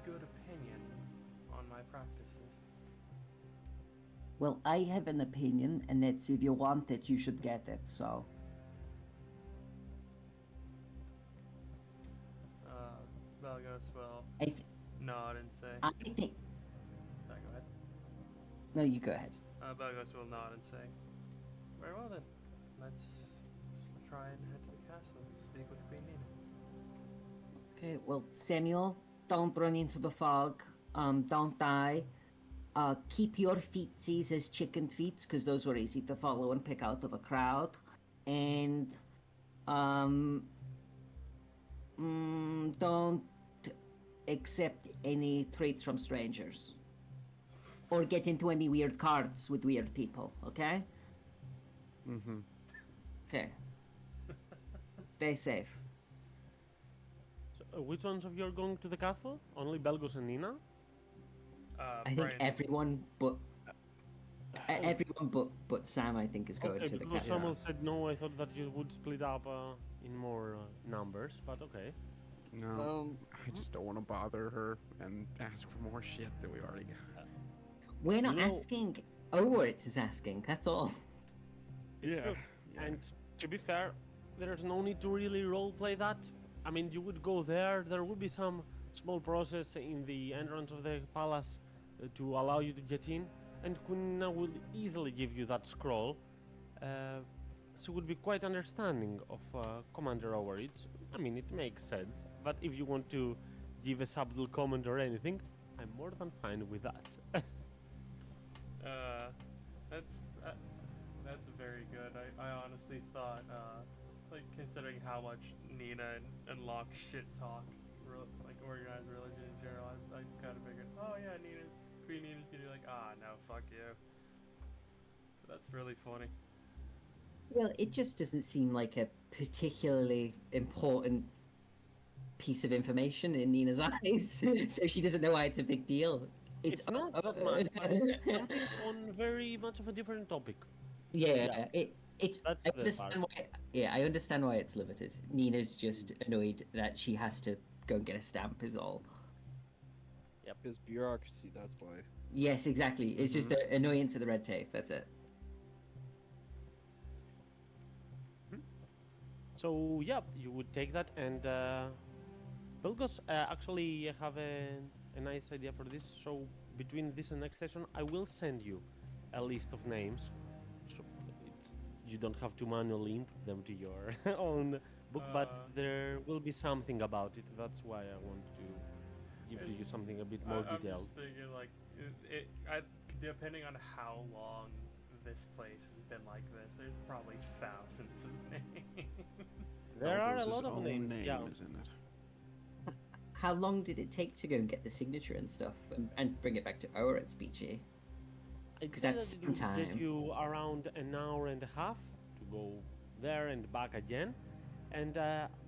good opinion on my practices. Well, I have an opinion, and that's if you want it, you should get it. So, Belgos will I, th- nod and say, I think. sorry, go ahead. No, you go ahead. Belgos will nod and say, very well then, let's try and head to the castle and speak with Queen Nina. Okay. Well, Samuel, don't run into the fog. Don't die. Keep your feetsies as chicken feet, because those were easy to follow and pick out of a crowd. And don't accept any traits from strangers, or get into any weird cards with weird people. Okay. Mm-hmm. Okay. Stay safe. So, which ones of you are going to the castle? Only Belgos and Nina? I think Brandon. everyone but everyone but Sam, I think, is going Okay, to the because castle. someone said no, I thought that you would split up in more numbers, but okay. No, I just don't want to bother her and ask for more shit that we already got. We're not You know- asking. Owerts is asking. That's all. It's Yeah, true. yeah. And to be fair, there's no need to really roleplay that. I mean, you would go there would be some small process in the entrance of the palace to allow you to get in, and Queen will easily give you that scroll. She would be quite understanding of Commander Overreach. I mean, it makes sense, but if you want to give a subtle comment or anything, I'm more than fine with that. That's very good. I honestly thought, like, considering how much Nina and Locke shit talk, like organized religion in general, I kind of figured, oh yeah, Queen Nina's gonna be like, ah, no, fuck you. So that's really funny. Well, it just doesn't seem like a particularly important piece of information in Nina's eyes, so she doesn't know why it's a big deal. It's not that much, but it's something on very much of a different topic. Yeah, Yeah. it's. That's I the understand part. why. Yeah, I understand why it's limited. Nina's just annoyed that she has to go and get a stamp. Is all. Because bureaucracy, that's why. Yes, exactly. It's just the annoyance of the red tape. That's it. So yeah, you would take that, and Belgos actually have a nice idea for this. So between this and next session, I will send you a list of names. So you don't have to manually input them to your own book, but there will be something about it. That's why I want to give to you It's- something a bit more I'm detailed. just thinking, like, depending on how long this place has been like this, there's probably thousands of names. There are a Belgos's lot of own names. name Yeah. is in it. How long did it take to go and get the signature and stuff and bring it back to Oretz, BG? I'd 'Cause say that's that it will some take time. you around an hour and a half to go there and back again. And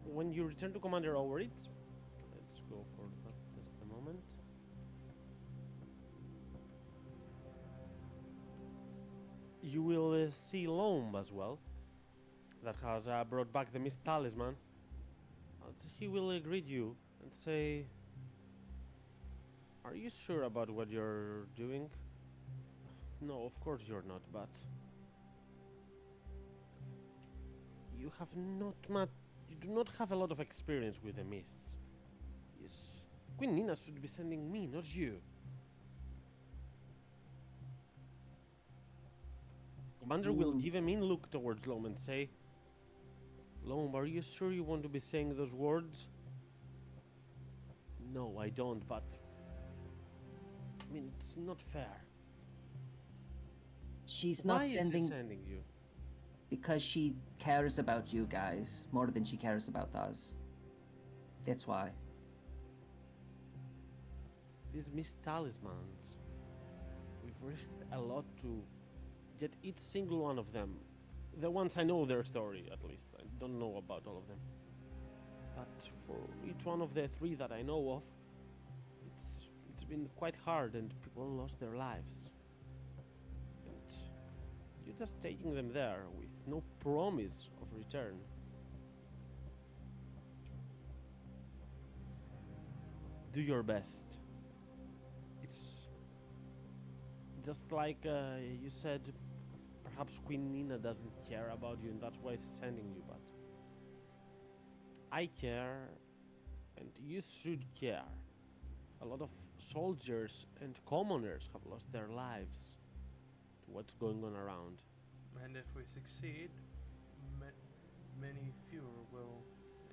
when you return to Commander Overit, let's go for that just a moment. You will see Loam as well, that has brought back the Mist Talisman. He will greet you and say, "Are you sure about what you're doing?" "No, of course you're not, but you have not much. You do not have a lot of experience with the mists. Yes, Queen Nina should be sending me, not you." Commander will give a mean look towards Loam and say, "Loam, are you sure you want to be saying those words?" "No, I don't, but I mean, it's not fair." She's Why not is sending he sending you? because she cares about you guys more than she cares about us. That's why. These Mist Talismans, we've risked a lot to get each single one of them. The ones I know their story, at least. I don't know about all of them. But for each one of the three that I know of, it's been quite hard and people lost their lives. And you're just taking them there with no promise of return. Do your best. It's just like you said, perhaps Queen Nina doesn't care about you and that's why she's sending you, but I care and you should care. A lot of soldiers and commoners have lost their lives to what's going on around. And if we succeed, many fewer will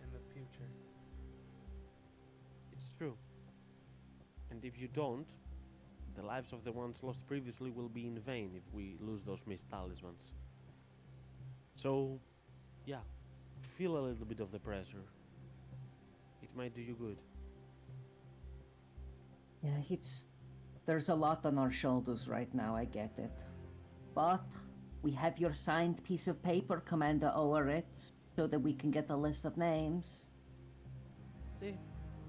in the future. It's true. And if you don't, the lives of the ones lost previously will be in vain if we lose those Mist Talismans. So, yeah, feel a little bit of the pressure. It might do you good. Yeah, there's a lot on our shoulders right now, I get it. But we have your signed piece of paper, Commander Oritz, so that we can get a list of names. See,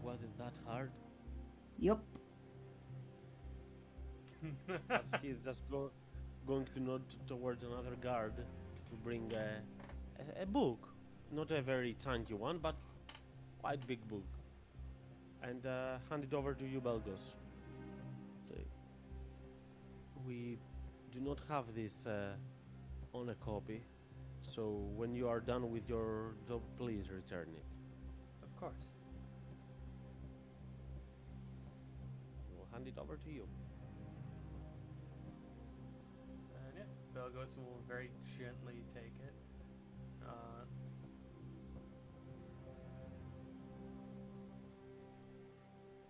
wasn't that hard? Yup. As he's just going to nod towards another guard to bring a book. Not a very chunky one, but quite big book. And hand it over to you, Belgos. Say, we do not have this on a copy, so when you are done with your job, please return it. Of course. We'll hand it over to you. And yeah, Belgos will very gently take it.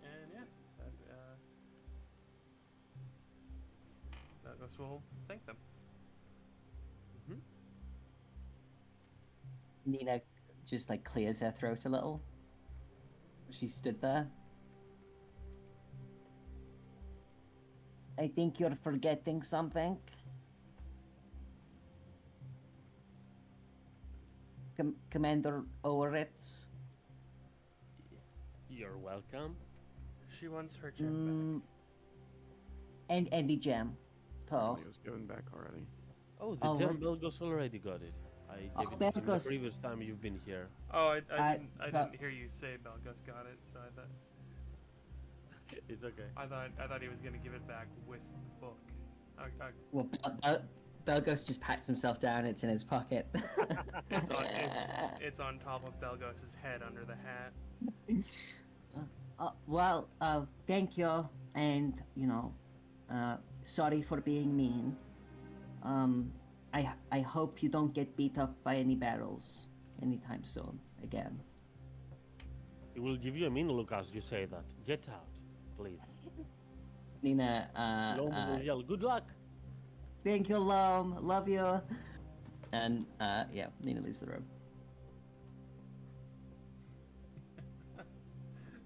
And yeah, Belgos will thank them. Nina just like clears her throat a little. She stood there. I think you're forgetting something. Commander Oritz. You're welcome. She wants her gem And the gem. Oh. It was given back already. Oh, the Oh, gem what's- Belgos already got it. I Oh, gave it to him the Belgos. previous time you've been here. back. Oh, I I didn't thought- hear you say Belgos got it, so I thought It's okay. I thought he was gonna give it back with the book. Well, Belgos just pats himself down. It's in his pocket. It's on top of Belgos's head under the hat. Thank you, and sorry for being mean. I hope you don't get beat up by any barrels anytime soon again. It will give you a mean look as you say that. Get out, please. Nina, Lom will yell, good luck. thank you, Lom. Love you. And yeah, Nina leaves the room.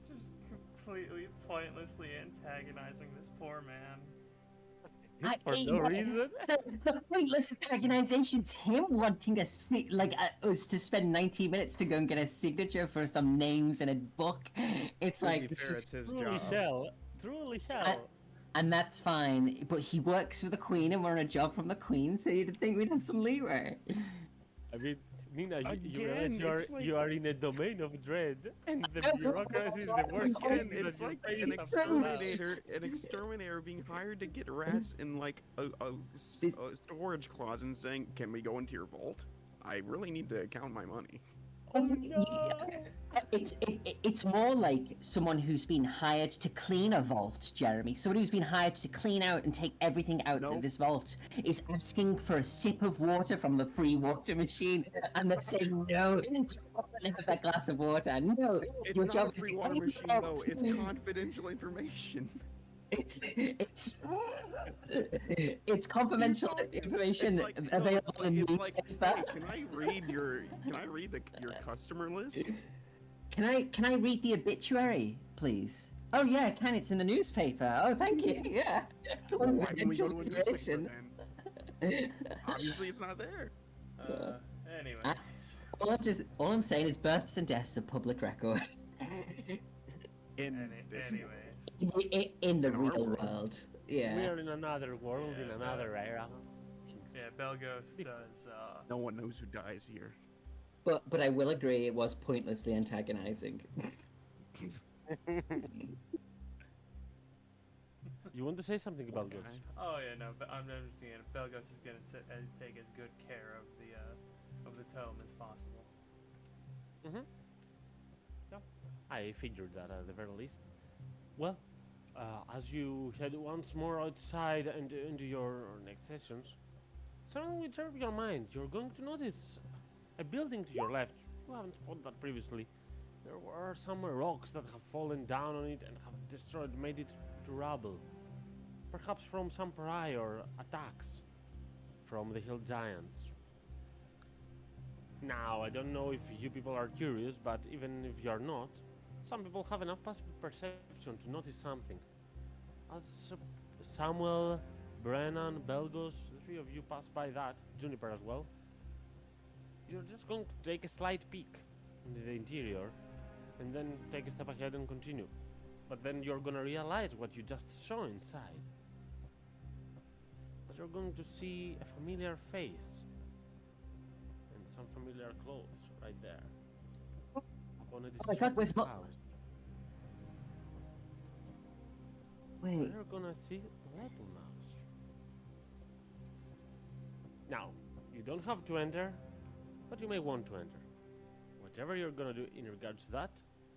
Just completely pointlessly antagonizing this poor man. For no reason. The pointless antagonization's him wanting a us to spend 90 minutes to go and get a signature for some names in a book. It's To like, be fair, it's his Truly job. shall. Truly shall. and that's fine. But he works for the Queen, and we're on a job from the Queen, so you'd think we'd have some leeway. I mean, Nina, you Again, realize it's like- you are in a domain of dread, and the bureaucracy is the worst Again, thing it's that like you're an facing up to now. exterminator being hired to get rats in like a storage closet and saying, "Can we go into your vault? I really need to count my money." Oh, no. It's more like someone who's been hired to clean a vault, Jeremy. Someone who's been hired to clean out and take everything out Nope. of this vault is asking for a sip of water from the free water machine, and they're saying no. Have that glass of water. No, It's your not job a is free to water clean the machine though. vault. It's confidential information. It's confidential information It's like, no, available in it's like, newspaper. "Hey, can I read your customer list?" Can I read the obituary, please? Oh yeah, I can. It's in the newspaper. Oh, thank you. Yeah. Why can we go to a newspaper Information. then? Obviously, it's not there. Anyway. All I'm saying is births and deaths are public records. In this Anyways. In the In our real world. world. We Yeah. are in another world, in Yeah, another era. Yeah, Belgos does, no one knows who dies here. But I will agree it was pointlessly antagonizing. You want to say something about this? Okay. Oh yeah, no, but I'm noticing it. Belgos is gonna take as good care of the tome as possible. Yeah, I figured that at the very least. Well, as you head once more outside and into your next sessions, something will turn your mind. You're going to notice a building to your left. You haven't spotted that previously. There were some rocks that have fallen down on it and have destroyed, made it to rubble. Perhaps from some prior attacks from the hill giants. Now, I don't know if you people are curious, but even if you're not, some people have enough passive perception to notice something. As Samuel, Brennan, Belgos, the three of you pass by that, Juniper as well, you're just going to take a slight peek into the interior and then take a step ahead and continue. But then you're gonna realize what you just saw inside. But you're going to see a familiar face and some familiar clothes right there. On a my God, where's deserted Mo- house. Wait. You're gonna see Rebel Mouse. Now, you don't have to enter, but you may want to enter. Whatever you're gonna do in regards to that,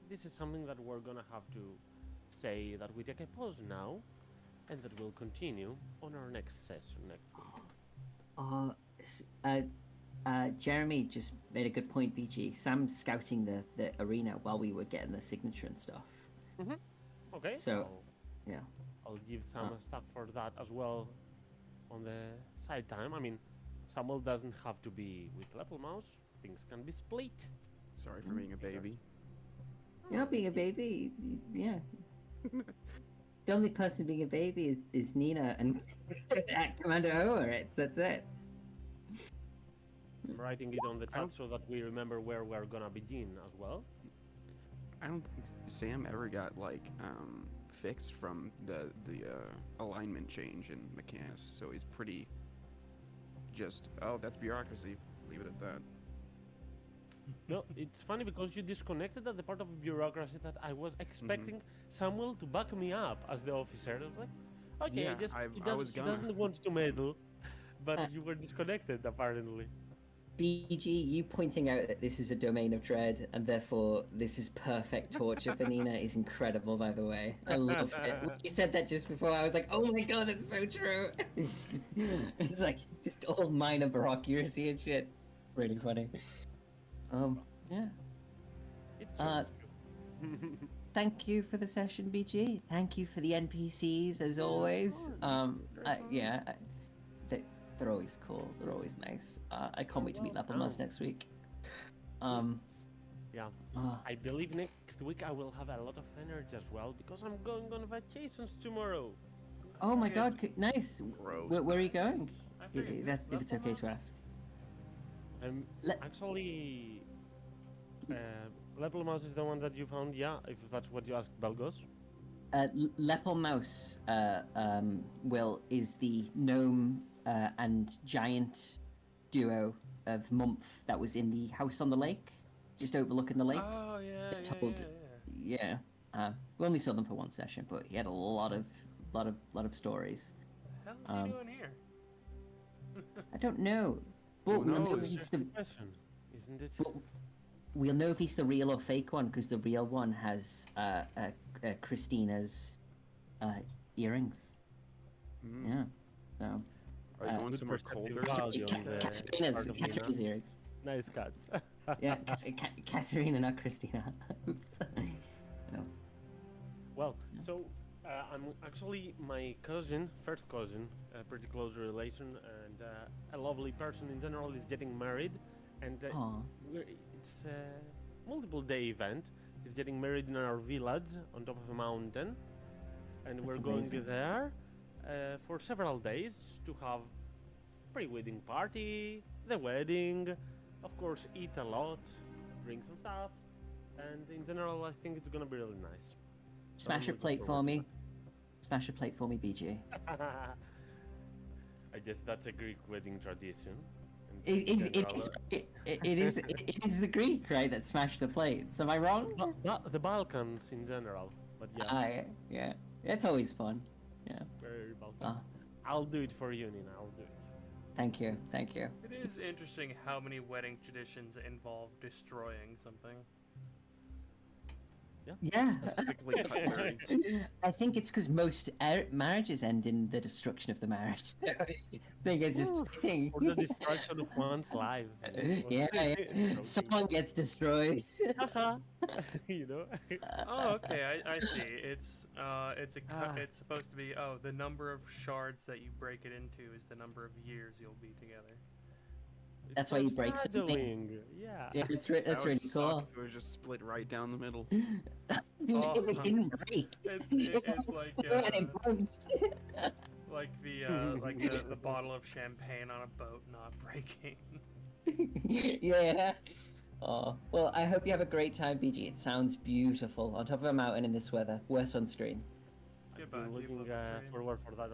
this is something that we're gonna have to say that we take a pause now, and that we'll continue on our next session next week. Jeremy just made a good point, BG. Sam's scouting the arena while we were getting the signature and stuff. Okay. So, yeah. I'll give some stuff for that as well on the side time. I mean, Samuel doesn't have to be with Rebel Mouse. Things can be split. Sorry for being a baby. You're not being a baby. Yeah. The only person being a baby is Nina and Commander Ower. That's it. I'm writing it on the I chat don't- so that we remember where we're gonna begin as well. I don't think Sam ever got like fixed from the alignment change in Mechanics, so he's pretty just that's bureaucracy. Leave it at that. No, it's funny because you disconnected at the part of bureaucracy that I was expecting Samuel to back me up as the officer. I was like, okay, Yeah, just, I he was doesn't gonna. want to meddle, but you were disconnected apparently. BG, you pointing out that this is a domain of dread and therefore this is perfect torture for Nina is incredible, by the way. I loved it. When you said that just before, I was like, oh my god, that's so true. It's like just all minor bureaucracy and shit. It's really funny. Yeah. It's Uh, true. Thank you for the session, BG. Thank you for the NPCs, as always. They're always cool. They're always nice. I can't wait to meet Lepelmouse next week. Yeah. uh, I believe next week I will have a lot of energy as well because I'm going on vacations tomorrow. oh my god, nice. Gross. Where are you going? I figured If it's it's okay to Lepelmouse. ask. I'm actually. Lepelmouse is the one that you found, yeah, if that's what you asked, Belgos. Lepelmouse is the gnome and giant duo of Mumph that was in the house on the lake, just overlooking the lake. Oh yeah, that yeah, told- yeah. Yeah. We only saw them for one session, but he had a lot of stories. The hell is he doing here? I don't know, but Who we'll know knows? if he's the Question, isn't it? but we'll know if he's the real or fake one because the real one has Christina's earrings. Mm. Yeah. So Are you going Good somewhere perceptive colder? value on the Katerina's, part of Nina. Katerina's earrings. Nice cut. Yeah, Katerina, not Christina. Oops. No. Well, so I'm actually my cousin, first cousin, a pretty close relation, and a lovely person in general is getting married, and Aw. it's a multiple day event. He's getting married in our village on top of a mountain, and That's we're going amazing. there for several days to have pre-wedding party, the wedding, of course eat a lot, drink some stuff, and in general I think it's gonna be really nice. So I'm Smash a looking plate for forward me. to Smash a plate for me, BJ. that. I guess that's a Greek wedding tradition. It is the Greek, right, that smashed the plates. Am I wrong? The Balkans in general, but yeah, Yeah. It's always fun. Yeah. very Balkan. Ah. I'll do it for you, Nina. I'll do it. Thank you. Thank you. It is interesting how many wedding traditions involve destroying something. Yeah. Specifically cutlery. I think it's because most marriages end in the destruction of the marriage. I think it's just fitting. For the destruction of one's lives. Yeah, someone gets destroyed. You know. Oh, okay, I see. It's it's supposed to be the number of shards that you break it into is the number of years you'll be together. That's why you break something. something. Yeah. Yeah, that's That really would suck cool. if it was just split right down the middle. If it didn't break. It's was split in parts. like the bottle of champagne on a boat not breaking. Yeah. Oh, well, I hope you have a great time, BG. It sounds beautiful on top of a mountain in this weather. Worse on screen. Goodbye. Been people looking of the stream. forward for that